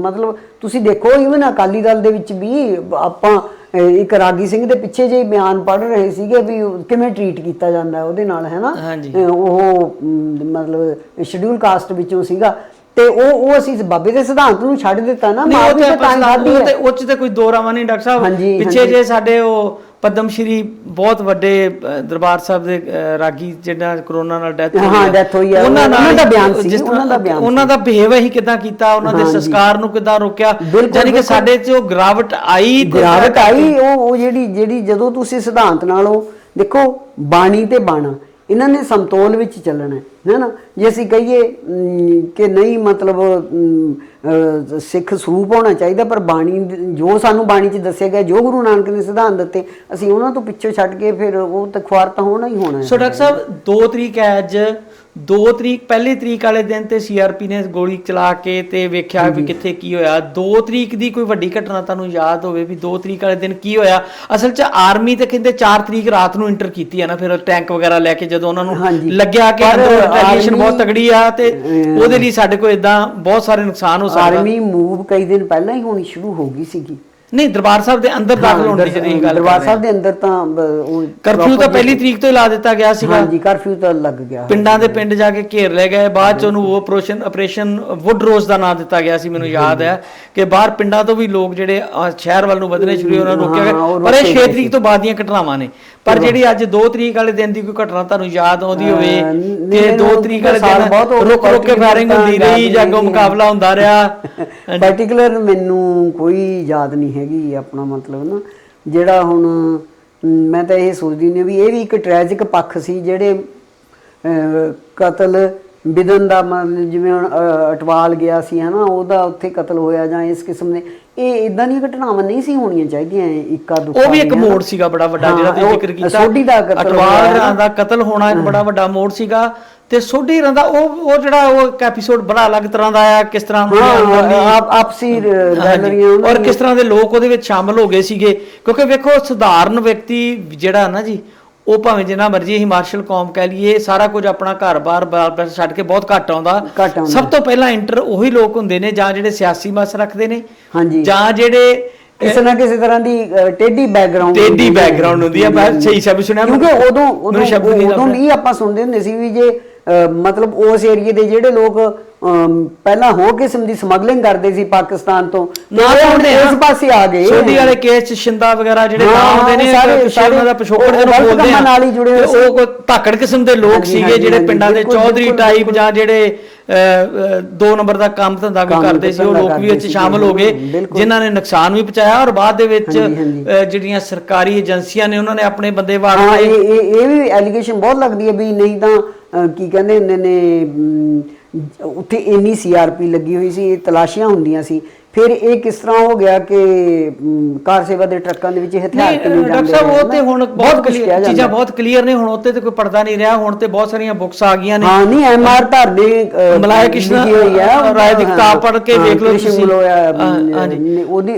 ਮਤਲਬ ਤੁਸੀਂ ਦੇਖੋ ਈਵਨ ਅਕਾਲੀ ਦਲ ਦੇ ਵਿੱਚ ਵੀ ਆਪਾਂ ਇੱਕ ਰਾਗੀ ਸਿੰਘ ਦੇ ਪਿੱਛੇ ਜਿਹੇ ਬਿਆਨ ਪੜ੍ਹ ਰਹੇ ਸੀਗੇ ਵੀ ਕਿਵੇਂ ਟਰੀਟ ਕੀਤਾ ਜਾਂਦਾ ਉਹਦੇ ਨਾਲ, ਹੈ ਨਾ, ਉਹ ਮਤਲਬ ਸ਼ਡਿਊਲ ਕਾਸਟ ਵਿੱਚੋਂ ਸੀਗਾ, ਤੇ ਉਹ ਅਸੀਂ ਬਾਬੇ ਦੇ ਸਿਧਾਂਤ ਨੂੰ ਛੱਡ ਦਿੱਤਾ ਨਾ, ਮਾਰ ਵੀ ਤਾਂ ਖਾਧੀ ਹੈ, ਉਹ 'ਚ ਤੇ ਕੋਈ ਦੋ ਰਾਵਾਂ ਨਹੀਂ ਡਾਕਟਰ ਸਾਹਿਬ। ਪਿੱਛੇ ਜੇ ਸਾਡੇ ਉਹ ਪਦਮ ਸ਼੍ਰੀ ਬਹੁਤ ਵੱਡੇ ਦਰਬਾਰ ਸਾਹਿਬ ਦੇ ਰਾਗੀ ਜਿਹੜਾ ਕਰੋਨਾ ਨਾਲ ਡੈਥ ਹੋਈ ਹੈ, ਉਹਨਾਂ ਦਾ ਬਿਆਨ ਸੀ, ਉਹਨਾਂ ਦਾ ਬਿਹੇਵ ਹੀ ਕਿਦਾਂ ਕੀਤਾ, ਉਹਨਾਂ ਦੇ ਸੰਸਕਾਰ ਨੂੰ ਕਿਦਾਂ ਰੋਕਿਆ, ਯਾਨੀ ਕਿ ਸਾਡੇ 'ਚ ਉਹ ਗਿਰਾਵਟ ਆਈ। ਉਹ ਜਿਹੜੀ ਜਦੋਂ ਤੁਸੀਂ ਸਿਧਾਂਤ ਨਾਲੋਂ ਦੇਖੋ, ਬਾਣੀ ਤੇ ਬਾਣਾ ਇਹਨਾਂ ਨੇ ਸਮਤੋਲ ਵਿੱਚ ਚੱਲਣਾ ਹੈ ਨਾ। ਜੇ ਅਸੀਂ ਕਹੀਏ ਕਿ ਨਹੀਂ ਮਤਲਬ ਸਿੱਖ ਸਰੂਪ ਹੋਣਾ ਚਾਹੀਦਾ, ਪਰ ਬਾਣੀ ਜੋ ਸਾਨੂੰ ਬਾਣੀ 'ਚ ਦੱਸਿਆ ਗਿਆ, ਜੋ ਗੁਰੂ ਨਾਨਕ ਨੇ ਸਿਧਾਂਤ ਦਿੱਤੇ, ਅਸੀਂ ਉਹਨਾਂ ਤੋਂ ਪਿੱਛੇ ਛੱਡ ਕੇ ਫਿਰ ਉਹ ਤਾਂ ਖੁਆਰ ਤਾਂ ਹੋਣਾ ਹੀ ਹੋਣਾ ਹੈ। ਸੋ ਡਾਕਟਰ ਸਾਹਿਬ 2 ਤਰੀਕ ਹੈ ਅੱਜ, 2 ਤਰੀਕ ਪਹਿਲੀ ਤਰੀਕ ਵਾਲੇ ਦਿਨ ਤੇ CRP ਨੇ ਗੋਲੀ ਚਲਾ ਕੇ ਤੇ ਵੇਖਿਆ ਵੀ ਕਿੱਥੇ ਕੀ ਹੋਇਆ। 2 ਤਰੀਕ ਦੀ ਕੋਈ ਵੱਡੀ ਘਟਨਾ ਤੁਹਾਨੂੰ ਯਾਦ ਹੋਵੇ ਵੀ 2 ਤਰੀਕ ਵਾਲੇ ਦਿਨ ਕੀ ਹੋਇਆ? ਅਸਲ 'ਚ ਆਰਮੀ ਤੇ ਕਹਿੰਦੇ 4 ਤਰੀਕ ਰਾਤ ਨੂੰ ਇੰਟਰ ਕੀਤੀ ਹੈ ਨਾ, ਫਿਰ ਟੈਂਕ ਵਗੈਰਾ ਲੈ ਕੇ, ਜਦੋਂ ਉਹਨਾਂ ਨੂੰ ਲੱਗਿਆ ਕਿ ਰੈਡੀਏਸ਼ਨ ਬਹੁਤ ਤਗੜੀ ਆ ਤੇ ਉਹਦੇ ਲਈ ਸਾਡੇ ਕੋਲ ਇਦਾਂ ਬਹੁਤ ਸਾਰੇ ਨੁਕਸਾਨ ਹੋ ਸਕਦਾ। ਆਰਮੀ ਮੂਵ ਕਈ ਦਿਨ ਪਹਿਲਾਂ ਹੀ ਹੋਣੀ ਸ਼ੁਰੂ ਹੋ ਗਈ ਸੀਗੀ। ਨਹੀਂ, ਦਰਬਾਰ ਸਾਹਿਬ ਦੇ ਅੰਦਰ ਦਾਖਲ ਹੋਣ ਦੀ ਜਿਹੜੀ ਗੱਲ, ਦਰਬਾਰ ਸਾਹਿਬ ਦੇ ਅੰਦਰ ਤਾਂ ਕਰਫਿਊ ਤਾਂ ਪਹਿਲੀ ਤਰੀਕ ਤੋਂ ਹੀ ਲਾ ਦਿੱਤਾ ਗਿਆ ਸੀਗਾ। ਹਾਂਜੀ, ਕਰਫਿਊ ਤਾਂ ਲੱਗ ਗਿਆ, ਪਿੰਡਾਂ ਦੇ ਪਿੰਡ ਜਾ ਕੇ ਘੇਰ ਲੈ ਗਏ। ਬਾਅਦ ਚ ਉਹਨੂੰ ਆਪਰੇਸ਼ਨ ਵੁੱਡ ਰੋਜ਼ ਦਾ ਨਾਮ ਦਿੱਤਾ ਗਿਆ ਸੀ। ਮੈਨੂੰ ਯਾਦ ਹੈ ਕਿ ਬਾਹਰ ਪਿੰਡਾਂ ਤੋਂ ਵੀ ਲੋਕ ਜਿਹੜੇ ਸ਼ਹਿਰ ਵੱਲ ਨੂੰ ਵਧਣੇ ਸ਼ੁਰੂ ਹੋਏ, ਉਹਨਾਂ ਨੂੰ ਰੋਕਿਆ ਗਿਆ। ਪਰ ਇਹ 6 ਤਰੀਕ ਤੋਂ ਬਾਅਦ ਦੀਆਂ ਘਟਨਾਵਾਂ ਨੇ। ਪਰ ਜਿਹੜੀ ਅੱਜ 2 ਤਰੀਕ ਵਾਲੇ ਦਿਨ ਦੀ ਕੋਈ ਘਟਨਾ ਤੁਹਾਨੂੰ ਯਾਦ ਆਉਂਦੀ ਹੋਵੇ ਤੇ 2 ਤਰੀਕ ਵਾਲੇ ਦਿਨ ਰੁਕ ਕੇ ਫਾਇਰਿੰਗ ਹੁੰਦੀ ਰਹੀ ਜਾਂ ਅੱਗੋਂ ਮੁਕਾਬਲਾ ਹੁੰਦਾ ਰਿਹਾ, ਪਾਰਟਿਕੂਲਰ ਮੈਨੂੰ ਕੋਈ ਯਾਦ ਨਹੀਂ ਹੈਗੀ। ਆਪਣਾ ਮਤਲਬ ਨਾ ਜਿਹੜਾ ਹੁਣ ਮੈਂ ਤਾਂ ਇਹ ਸੋਚਦੀ ਨਹੀਂ ਵੀ ਇਹ ਵੀ ਇੱਕ ਟ੍ਰੈਜਿਕ ਪੱਖ ਸੀ, ਜਿਹੜੇ ਕਤਲ ਵਿਦਨ ਦਾ ਜਿਵੇਂ ਹੁਣ ਅਟਵਾਲ ਗਿਆ ਸੀ ਹੈ ਨਾ, ਉਹਦਾ ਉੱਥੇ ਕਤਲ ਹੋਇਆ ਜਾਂ ਇਸ ਕਿਸਮ ਦੇ, ਇਹ ਇਦਾਂ ਦੀਆਂ ਘਟਨਾਵਾਂ ਨਹੀਂ ਸੀ ਹੋਣੀਆਂ ਚਾਹੀਦੀਆਂ। ਉਹ ਵੀ ਇੱਕ ਮੋੜ ਸੀਗਾ ਬੜਾ ਵੱਡਾ ਜਿਹੜਾ ਤੁਸੀਂ ਜ਼ਿਕਰ ਕੀਤਾ, ਅਟਵਾਲ ਦਾ ਕਤਲ ਹੋਣਾ ਇੱਕ ਬੜਾ ਵੱਡਾ ਮੋੜ ਸੀਗਾ। ਤੇ ਸੋਢੀ ਰਾਂ ਦਾ ਉਹ ਜਿਹੜਾ ਉਹ ਇੱਕ ਐਪੀਸੋਡ ਬੜਾ ਅਲੱਗ ਤਰ੍ਹਾਂ ਦਾ ਆ, ਕਿਸ ਤਰ੍ਹਾਂ ਆਪਸੀ ਗੈਲਰੀਆਂ ਔਰ ਕਿਸ ਤਰ੍ਹਾਂ ਦੇ ਲੋਕ ਉਹਦੇ ਵਿੱਚ ਸ਼ਾਮਲ ਹੋ ਗਏ ਸੀਗੇ। ਕਿਉਂਕਿ ਵੇਖੋ ਸਧਾਰਨ ਵਿਅਕਤੀ ਜਿਹੜਾ ਨਾ ਜੀ, ਉਹ ਭਾਵੇਂ ਜਿੰਨਾ ਮਰਜ਼ੀ ਅਸੀਂ ਮਾਰਸ਼ਲ ਕੌਮ ਕਹਿ ਲਈਏ, ਸਾਰਾ ਕੁਝ ਆਪਣਾ ਘਰ-ਬਾਰ ਬਾਰ ਛੱਡ ਕੇ ਬਹੁਤ ਘੱਟ ਆਉਂਦਾ। ਸਭ ਤੋਂ ਪਹਿਲਾਂ ਇੰਟਰ ਉਹੀ ਲੋਕ ਹੁੰਦੇ ਨੇ ਜਾਂ ਜਿਹੜੇ ਸਿਆਸੀ ਮਸ ਰੱਖਦੇ ਨੇ, ਜਾਂ ਜਿਹੜੇ ਕਿਸੇ ਨਾ ਕਿਸੇ ਤਰ੍ਹਾਂ ਦੀ ਟੇਢੀ ਬੈਕਗ੍ਰਾਉਂਡ ਹੁੰਦੀ ਆ। ਮੈਂ ਸਹੀ ਸ਼ਬਦ ਸੁਣਿਆ, ਕਿਉਂਕਿ ਉਦੋਂ ਵੀ ਆਪਾਂ ਸੁਣਦੇ ਹੁੰਦੇ ਸੀ ਵੀ ਜੇ ਮਤਲਬ ਉਸ ਏਰੀਏ ਦੇ ਜਿਹੜੇ ਲੋਕ ਪਹਿਲਾਂ ਹੋਰ ਕਿਸਮ ਦੀ ਸਮਗਲਿੰਗ ਕਰਦੇ ਸੀ ਪਾਕਿਸਤਾਨ ਤੋਂ, ਇਸ ਪਾਸੇ ਆ ਗਏ। ਸੋਢੀ ਵਾਲੇ ਕੇਸ ਚ ਸ਼ਿੰਦਾ ਵਗੈਰਾ ਜਿਹੜੇ ਨਾਮ ਹੁੰਦੇ ਨੇ, ਸਾਰੇ ਦਾ ਪਿਛੋਕੜ ਜਿਹਨੂੰ ਬੋਲਦੇ ਆ, ਨਾਲ ਹੀ ਜੁੜੇ ਹੋਏ, ਉਹ ਧਾਕੜ ਕਿਸਮ ਦੇ ਲੋਕ ਸੀਗੇ ਜਿਹੜੇ ਪਿੰਡਾਂ ਦੇ ਚੌਧਰੀ ਟਾਈਪ ਜਾਂ ਜਿਹੜੇ 2 ਨੰਬਰ ਦਾ ਕੰਮ ਧੰਦਾ ਵੀ ਕਰਦੇ ਸੀ, ਉਹ ਲੋਕ ਵੀ ਵਿੱਚ ਸ਼ਾਮਲ ਹੋ ਗਏ, ਜਿਨ੍ਹਾਂ ਨੇ ਨੁਕਸਾਨ ਵੀ ਪਹੁੰਚਾਇਆ। ਔਰ ਬਾਅਦ ਦੇ ਵਿੱਚ ਜਿਹੜੀਆਂ ਸਰਕਾਰੀ ਏਜੰਸੀਆਂ ਨੇ ਉਹਨਾਂ ਨੇ ਆਪਣੇ ਬੰਦੇ ਵਾੜ ਲਏ। ਇਹ ਵੀ ਐਲੀਗੇਸ਼ਨ ਬਹੁਤ ਲੱਗਦੀ ਹੈ ਵੀ ਨਹੀਂ ਤਾਂ ਕੀ ਕਹਿੰਦੇ ਹੁੰਦੇ ਨੇ, ਉੱਥੇ ਇੰਨੀ ਸੀਆਰਪੀ ਲੱਗੀ ਹੋਈ ਸੀ, ਤਲਾਸ਼ੀਆਂ ਹੁੰਦੀਆਂ ਸੀ, ਫਿਰ ਇਹ ਕਿਸ ਤਰ੍ਹਾਂ ਹੋ ਗਿਆ ਕਿ ਕਾਰ ਸੇਵਾ ਦੇ ਟਰੱਕਾਂ ਦੇ ਵਿੱਚ ਹਥਿਆਰ ਕਿਵੇਂ ਜਾਂਦੇ? ਡਾਕਟਰ ਸਾਹਿਬ ਉਹ ਤੇ ਹੁਣ ਬਹੁਤ ਚੀਜ਼ਾਂ ਬਹੁਤ ਕਲੀਅਰ ਨੇ, ਹੁਣ ਉੱਤੇ ਤੇ ਕੋਈ ਪਰਦਾ ਨਹੀਂ ਰਿਹਾ, ਹੁਣ ਤੇ ਬਹੁਤ ਸਾਰੀਆਂ ਬੁੱਕਸ ਆ ਗਈਆਂ ਨੇ। ਹਾਂ ਨਹੀਂ ਐਮਆਰ ਧਰ ਦੇ ਮਲਾਇਆ ਕ੍ਰਿਸ਼ਨ ਹੋਈ ਹੈ, ਰਾਏ ਦੀ ਕਿਤਾਬ ਪੜ੍ਹ ਕੇ ਵੇਖ ਲਓ ਤੁਸੀਂ,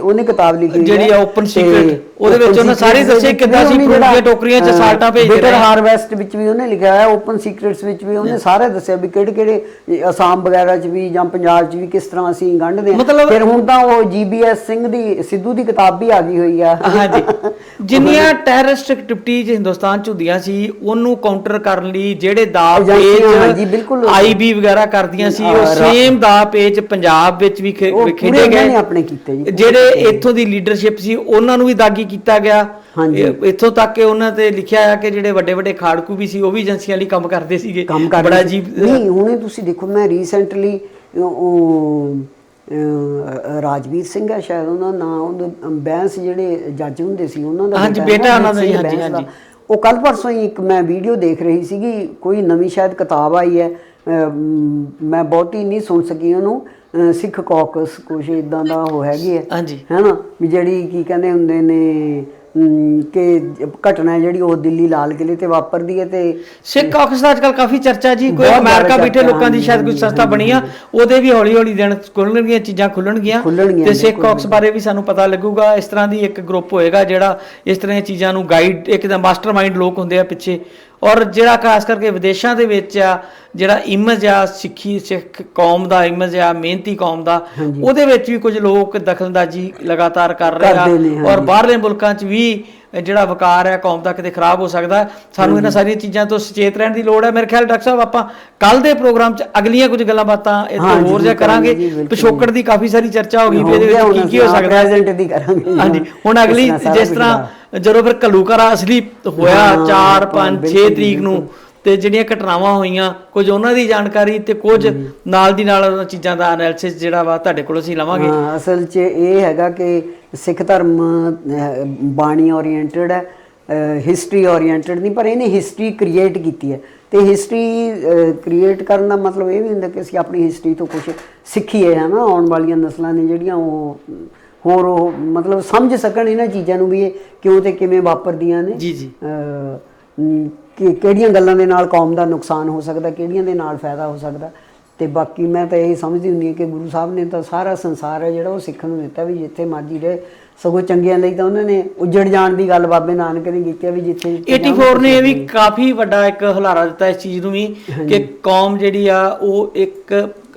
ਉਹਨੇ ਕਿਤਾਬ ਲਿਖੀ ਜਿਹੜੀ ਆ ਓਪਨ ਸੀਕ੍ਰੇਟ, ਉਹਦੇ ਵਿੱਚ ਉਹਨੇ ਸਾਰੀ ਦੱਸੇ ਕਿੱਦਾਂ ਸੀ ਫਰੂਟ ਦੀਆਂ ਟੋਕਰੀਆਂ 'ਚ ਸਾਲਟਾਂ ਭੇਜਦੇ ਰਹੇ। ਹਾਰਵੈਸਟ ਵਿੱਚ ਵੀ ਉਹਨੇ ਲਿਖਿਆ ਹੈ, ਓਪਨ ਸੀਕ੍ਰੇਟਸ ਵਿੱਚ ਵੀ ਉਹਨੇ ਸਾਰਾ ਦੱਸਿਆ ਵੀ ਕਿਹੜੇ ਅਸਾਮ ਵਗੈਰਾ 'ਚ ਵੀ ਜਾਂ ਪੰਜਾਬ 'ਚ ਵੀ ਕਿਸ ਤਰ੍ਹਾਂ ਅਸੀਂ ਗੰਢਦੇ ਹਾਂ। ਫਿਰ ਹੁਣ ਤਾਂ ਉਹ ਜੀਬੀਐਸ ਸਿੰਘ ਦੀ ਸਿੱਧੂ ਦੀ ਕਿਤਾਬ ਵੀ ਆ ਗਈ ਹੋਈ ਆ। ਹਾਂਜੀ, ਜਿੰਨੀਆਂ ਟੈਰਰਿਸਟ ਐਕਟੀਵਿਟੀਜ਼ ਹਿੰਦੁਸਤਾਨ 'ਚ ਹੁੰਦੀਆਂ ਸੀ, ਉਹਨੂੰ ਕਾਊਂਟਰ ਕਰਨ ਲਈ ਜਿਹੜੇ ਦਾ ਪੇਜ ਆਈਬੀ ਵਗੈਰਾ ਕਰਦੀਆਂ ਸੀ, ਉਹ ਸੇਮ ਦਾ ਪੇਜ ਪੰਜਾਬ ਵਿੱਚ ਵੀ ਖੇਡੇ ਗਏ ਆਪਣੇ ਕੀਤੇ ਜੀ। ਜਿਹੜੇ ਇੱਥੋਂ ਦੀ ਲੀਡਰਸ਼ਿਪ ਸੀ ਉਹਨਾਂ ਨੂੰ ਵੀ ਦਾਗੀ ਕੀਤਾ ਗਿਆ। ਇੱਥੋਂ ਤੱਕ ਕਿ ਉਹਨਾਂ ਤੇ ਲਿਖਿਆ ਆ ਕਿ ਜਿਹੜੇ ਵੱਡੇ ਵੱਡੇ ਖਾੜਕੂ ਵੀ ਸੀ, ਉਹ ਵੀ ਏਜੰਸੀਆਂ ਲਈ ਕੰਮ ਕਰਦੇ ਸੀਗੇ। ਬੜਾ ਅਜੀਬ। ਨਹੀਂ ਹੁਣੇ ਤੁਸੀਂ ਦੇਖੋ, ਮੈਂ ਰੀਸੈਂਟਲੀ ਰਾਜਵੀਰ ਸਿੰਘ ਹੈ ਸ਼ਾਇਦ ਉਹਨਾਂ ਨਾਂ, ਉਹਦੇ ਬੈਂਸ ਜਿਹੜੇ ਜੱਜ ਹੁੰਦੇ ਸੀ ਉਹਨਾਂ ਦਾ ਬੇਟਾ ਉਹਨਾਂ ਦਾ। ਹਾਂਜੀ, ਉਹ ਕੱਲ ਪਰਸੋਂ ਹੀ ਇੱਕ ਮੈਂ ਵੀਡੀਓ ਦੇਖ ਰਹੀ ਸੀਗੀ, ਕੋਈ ਨਵੀਂ ਸ਼ਾਇਦ ਕਿਤਾਬ ਆਈ ਹੈ, ਮੈਂ ਬਹੁਤੀ ਨਹੀਂ ਸੁਣ ਸਕੀ ਉਹਨੂੰ, ਸਿੱਖ ਕੌਕਸ ਕੁਛ ਇਦਾਂ ਦਾ ਉਹ ਹੈਗੀ ਹੈ, ਹੈ ਨਾ, ਵੀ ਜਿਹੜੀ ਕੀ ਕਹਿੰਦੇ ਹੁੰਦੇ ਨੇ ਕਿ ਘਟਨਾ ਜਿਹੜੀ ਉਹ ਦਿੱਲੀ ਲਾਲ ਕਿਲੇ ਤੇ ਵਾਪਰਦੀ ਹੈ। ਤੇ ਸਿੱਖ ਕੌਕਸ ਦਾ ਅੱਜਕੱਲ ਕਾਫੀ ਚਰਚਾ ਜੀ, ਕੋਈ ਅਮਰੀਕਾ ਬੈਠੇ ਲੋਕਾਂ ਦੀ ਸ਼ਾਇਦ ਕੋਈ ਸੰਸਥਾ ਬਣੀ ਆ, ਉਹਦੇ ਵੀ ਹੌਲੀ ਹੌਲੀ ਦਿਨ ਖੁੱਲਣਗੀਆਂ, ਚੀਜ਼ਾਂ ਖੁੱਲਣਗੀਆਂ ਤੇ ਸਿੱਖ ਕੌਕਸ ਬਾਰੇ ਵੀ ਸਾਨੂੰ ਪਤਾ ਲੱਗੂਗਾ। ਇਸ ਤਰ੍ਹਾਂ ਦੀ ਇੱਕ ਗਰੁੱਪ ਹੋਏਗਾ ਜਿਹੜਾ ਇਸ ਤਰ੍ਹਾਂ ਦੀਆਂ ਚੀਜ਼ਾਂ ਨੂੰ ਗਾਈਡ, ਇੱਕ ਤਾਂ ਮਾਸਟਰਮਾਈਂਡ ਲੋਕ ਹੁੰਦੇ ਆ ਪਿੱਛੇ, ਔਰ ਜਿਹੜਾ ਖਾਸ ਕਰਕੇ ਵਿਦੇਸ਼ਾਂ ਦੇ ਵਿੱਚ ਆ ਜਿਹੜਾ ਇਮੇਜ ਆ ਸਿੱਖ ਕੌਮ ਦਾ ਇਮੇਜ ਆ, ਮਿਹਨਤੀ ਕੌਮ ਦਾ, ਉਹਦੇ ਵਿੱਚ ਵੀ ਕੁਝ ਲੋਕ ਦਖਲਅੰਦਾਜ਼ੀ ਲਗਾਤਾਰ ਕਰ ਰਹੇ ਆ। ਔਰ ਬਾਹਰਲੇ ਮੁਲਕਾਂ 'ਚ ਵੀ ਜਿਹੜਾ ਵਕਾਰ ਹੈ ਕੌਮ ਦਾ ਕਿਤੇ ਖਰਾਬ ਹੋ ਸਕਦਾ। ਸਾਨੂੰ ਇਹਨਾਂ ਸਾਰੀਆਂ ਚੀਜ਼ਾਂ ਤੋਂ ਸੁਚੇਤ ਰਹਿਣ ਦੀ ਲੋੜ ਹੈ। ਮੇਰੇ ਖਿਆਲ ਡਾਕਟਰ ਸਾਹਿਬ ਆਪਾਂ ਕੱਲ ਦੇ ਪ੍ਰੋਗਰਾਮ 'ਚ ਅਗਲੀਆਂ ਕੁਝ ਗੱਲਾਂ ਬਾਤਾਂ ਇਹ ਤੋਂ ਹੋਰ ਜਿਹਾ ਕਰਾਂਗੇ। ਪਿਛੋਕੜ ਦੀ ਕਾਫੀ ਸਾਰੀ ਚਰਚਾ ਹੋ ਗਈ ਵੀ ਇਹਦੇ ਵਿੱਚ ਕੀ ਹੋ ਸਕਦਾ। ਹਾਂਜੀ, ਹੁਣ ਅਗਲੀ ਜਿਸ ਤਰ੍ਹਾਂ ਜਦੋਂ ਫਿਰ ਘੱਲੂਘਾਰਾ ਅਸਲੀ ਹੋਇਆ 4, 5, 6 ਤਰੀਕ ਨੂੰ, ਤੇ ਜਿਹੜੀਆਂ ਘਟਨਾਵਾਂ ਹੋਈਆਂ, ਕੁਝ ਉਹਨਾਂ ਦੀ ਜਾਣਕਾਰੀ ਤੇ ਕੁਝ ਨਾਲ ਦੀ ਨਾਲ ਉਹਨਾਂ ਚੀਜ਼ਾਂ ਦਾ ਐਨਾਲਿਸਿਸ ਜਿਹੜਾ ਵਾ ਤੁਹਾਡੇ ਕੋਲ ਅਸੀਂ ਲਵਾਂਗੇ। ਅਸਲ 'ਚ ਇਹ ਹੈਗਾ ਕਿ ਸਿੱਖ ਧਰਮ ਬਾਣੀ ਓਰੀਐਂਟਡ ਹੈ, ਹਿਸਟਰੀ ਓਰੀਐਂਟਡ ਨਹੀਂ, ਪਰ ਇਹਨੇ ਹਿਸਟਰੀ ਕ੍ਰੀਏਟ ਕੀਤੀ ਹੈ। ਤੇ ਹਿਸਟਰੀ ਕ੍ਰੀਏਟ ਕਰਨ ਦਾ ਮਤਲਬ ਇਹ ਵੀ ਹੁੰਦਾ ਕਿ ਅਸੀਂ ਆਪਣੀ ਹਿਸਟਰੀ ਤੋਂ ਕੁਝ ਸਿੱਖੀਏ, ਹੈ ਨਾ, ਆਉਣ ਵਾਲੀਆਂ ਨਸਲਾਂ ਨੇ ਜਿਹੜੀਆਂ ਉਹ ਹੋਰ ਉਹ ਮਤਲਬ ਸਮਝ ਸਕਣ ਇਹਨਾਂ ਚੀਜ਼ਾਂ ਨੂੰ ਵੀ ਇਹ ਕਿਉਂ ਤੇ ਕਿਵੇਂ ਵਾਪਰਦੀਆਂ ਨੇ। ਕਿ ਕਿਹੜੀਆਂ ਗੱਲਾਂ ਦੇ ਨਾਲ ਕੌਮ ਦਾ ਨੁਕਸਾਨ ਹੋ ਸਕਦਾ, ਕਿਹੜੀਆਂ ਦੇ ਨਾਲ ਫਾਇਦਾ ਹੋ ਸਕਦਾ। ਤੇ ਬਾਕੀ ਮੈਂ ਤਾਂ ਇਹ ਸਮਝਦੀ ਹੁੰਦੀ ਹਾਂ ਕਿ ਗੁਰੂ ਸਾਹਿਬ ਨੇ ਤਾਂ ਸਾਰਾ ਸੰਸਾਰ ਹੈ ਜਿਹੜਾ ਉਹ ਸਿੱਖਣ ਨੂੰ ਦਿੱਤਾ, ਵੀ ਜਿੱਥੇ ਮਰਜ਼ੀ ਰਹੇ, ਸਗੋਂ ਚੰਗਿਆਂ ਲਈ ਤਾਂ ਉਹਨਾਂ ਨੇ ਉੱਜੜ ਜਾਣ ਦੀ ਗੱਲ ਬਾਬੇ ਨਾਨਕ ਨੇ ਕੀਤੀ, ਵੀ ਜਿੱਥੇ 84 ਨੇ ਇਹ ਵੀ ਕਾਫੀ ਵੱਡਾ ਇੱਕ ਹੁਲਾਰਾ ਦਿੱਤਾ ਇਸ ਚੀਜ਼ ਨੂੰ ਵੀ ਕਿ ਕੌਮ ਜਿਹੜੀ ਆ ਉਹ ਇੱਕ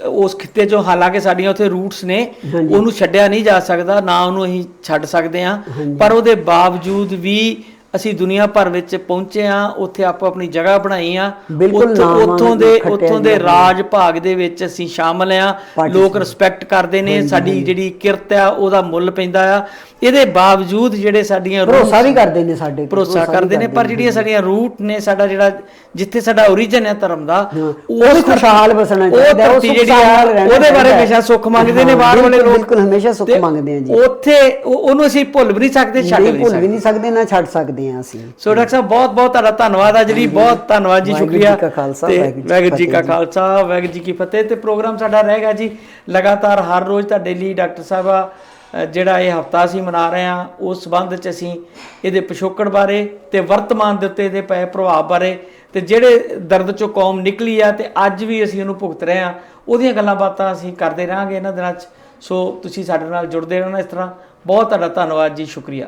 ਉਸ ਖਿੱਤੇ 'ਚੋਂ, ਹਾਲਾਂਕਿ ਸਾਡੀਆਂ ਉੱਥੇ ਰੂਟਸ ਨੇ, ਉਹਨੂੰ ਛੱਡਿਆ ਨਹੀਂ ਜਾ ਸਕਦਾ, ਨਾ ਉਹਨੂੰ ਅਸੀਂ ਛੱਡ ਸਕਦੇ ਹਾਂ, ਪਰ ਉਹਦੇ ਬਾਵਜੂਦ ਵੀ ਅਸੀਂ ਦੁਨੀਆ ਭਰ ਵਿੱਚ ਪਹੁੰਚੇ ਆ, ਉੱਥੇ ਆਪੋ ਆਪਣੀ ਜਗ੍ਹਾ ਬਣਾਈ ਆ, ਉੱਥੋਂ ਦੇ ਰਾਜ ਭਾਗ ਦੇ ਵਿੱਚ ਅਸੀਂ ਸ਼ਾਮਲ ਆ, ਲੋਕ ਰਿਸਪੈਕਟ ਕਰਦੇ ਨੇ, ਸਾਡੀ ਜਿਹੜੀ ਕਿਰਤ ਆ ਉਹਦਾ ਮੁੱਲ ਪੈਂਦਾ ਆ। ਇਹਦੇ ਬਾਵਜੂਦ ਜਿਹੜੇ ਸਾਡੀਆਂ ਭਰੋਸਾ ਵੀ ਕਰਦੇ ਨੇ, ਸਾਡੇ ਭਰੋਸਾ ਕਰਦੇ ਨੇ, ਪਰ ਜਿਹੜੀਆਂ ਸਾਡੀਆਂ ਰੂਟ ਨੇ, ਸਾਡਾ ਜਿਹੜਾ ਜਿੱਥੇ ਸਾਡਾ ਓਰੀਜਨ ਹੈ ਧਰਮ ਦਾ, ਉਹ ਖੁਸ਼ਹਾਲ ਵਸਣਾ ਚਾਹੀਦਾ, ਉਹਦੇ ਬਾਰੇ ਹਮੇਸ਼ਾ ਸੁੱਖ ਮੰਗਦੇ ਨੇ ਬਾਹਰ ਵਾਲੇ ਲੋਕ, ਬਿਲਕੁਲ ਹਮੇਸ਼ਾ ਸੁੱਖ ਮੰਗਦੇ ਆ ਜੀ। ਉੱਥੇ ਉਹਨੂੰ ਅਸੀਂ ਭੁੱਲ ਵੀ ਨਹੀਂ ਸਕਦੇ, ਛੱਡ ਵੀ ਨਹੀਂ ਸਕਦੇ, ਨਾ ਛੱਡ ਸਕਦੇ ਆ ਅਸੀਂ। ਸੋ ਡਾਕਟਰ ਸਾਹਿਬ ਬਹੁਤ ਬਹੁਤ ਤੁਹਾਡਾ ਧੰਨਵਾਦ ਆ ਜੀ, ਬਹੁਤ ਧੰਨਵਾਦ ਜੀ, ਸ਼ੁਕਰੀਆ। ਵਾਹਿਗੁਰੂ ਜੀ ਕਾ ਖਾਲਸਾ, ਵਾਹਿਗੁਰੂ ਜੀ ਕੀ ਫਤਿਹ। ਤੇ ਪ੍ਰੋਗਰਾਮ ਸਾਡਾ ਰਹੇਗਾ ਜੀ ਲਗਾਤਾਰ ਹਰ ਰੋਜ਼ ਤੁਹਾਡੇ ਲਈ। ਡਾਕਟਰ ਸਾਹਿਬ ਜਿਹੜਾ ਇਹ ਹਫਤਾ ਅਸੀਂ ਮਨਾ ਰਹੇ ਹਾਂ ਉਸ ਸੰਬੰਧ 'ਚ ਅਸੀਂ ਇਹਦੇ ਪਿਛੋਕੜ ਬਾਰੇ ਤੇ ਵਰਤਮਾਨ ਦੇ ਉੱਤੇ ਇਹਦੇ ਪਏ ਪ੍ਰਭਾਵ ਬਾਰੇ ਤੇ ਜਿਹੜੇ ਦਰਦ 'ਚੋਂ ਕੌਮ ਨਿਕਲੀ ਆ ਤੇ ਅੱਜ ਵੀ ਅਸੀਂ ਉਹਨੂੰ ਭੁਗਤ ਰਹੇ ਹਾਂ ਉਹਦੀਆਂ ਗੱਲਾਂ ਬਾਤਾਂ ਅਸੀਂ ਕਰਦੇ ਰਹਾਂਗੇ ਇਹਨਾਂ ਦਿਨਾਂ 'ਚ। ਸੋ ਤੁਸੀਂ ਸਾਡੇ ਨਾਲ ਜੁੜਦੇ ਰਹਿਣਾ ਇਸ ਤਰ੍ਹਾਂ। ਬਹੁਤ ਤੁਹਾਡਾ ਧੰਨਵਾਦ ਜੀ, ਸ਼ੁਕਰੀਆ।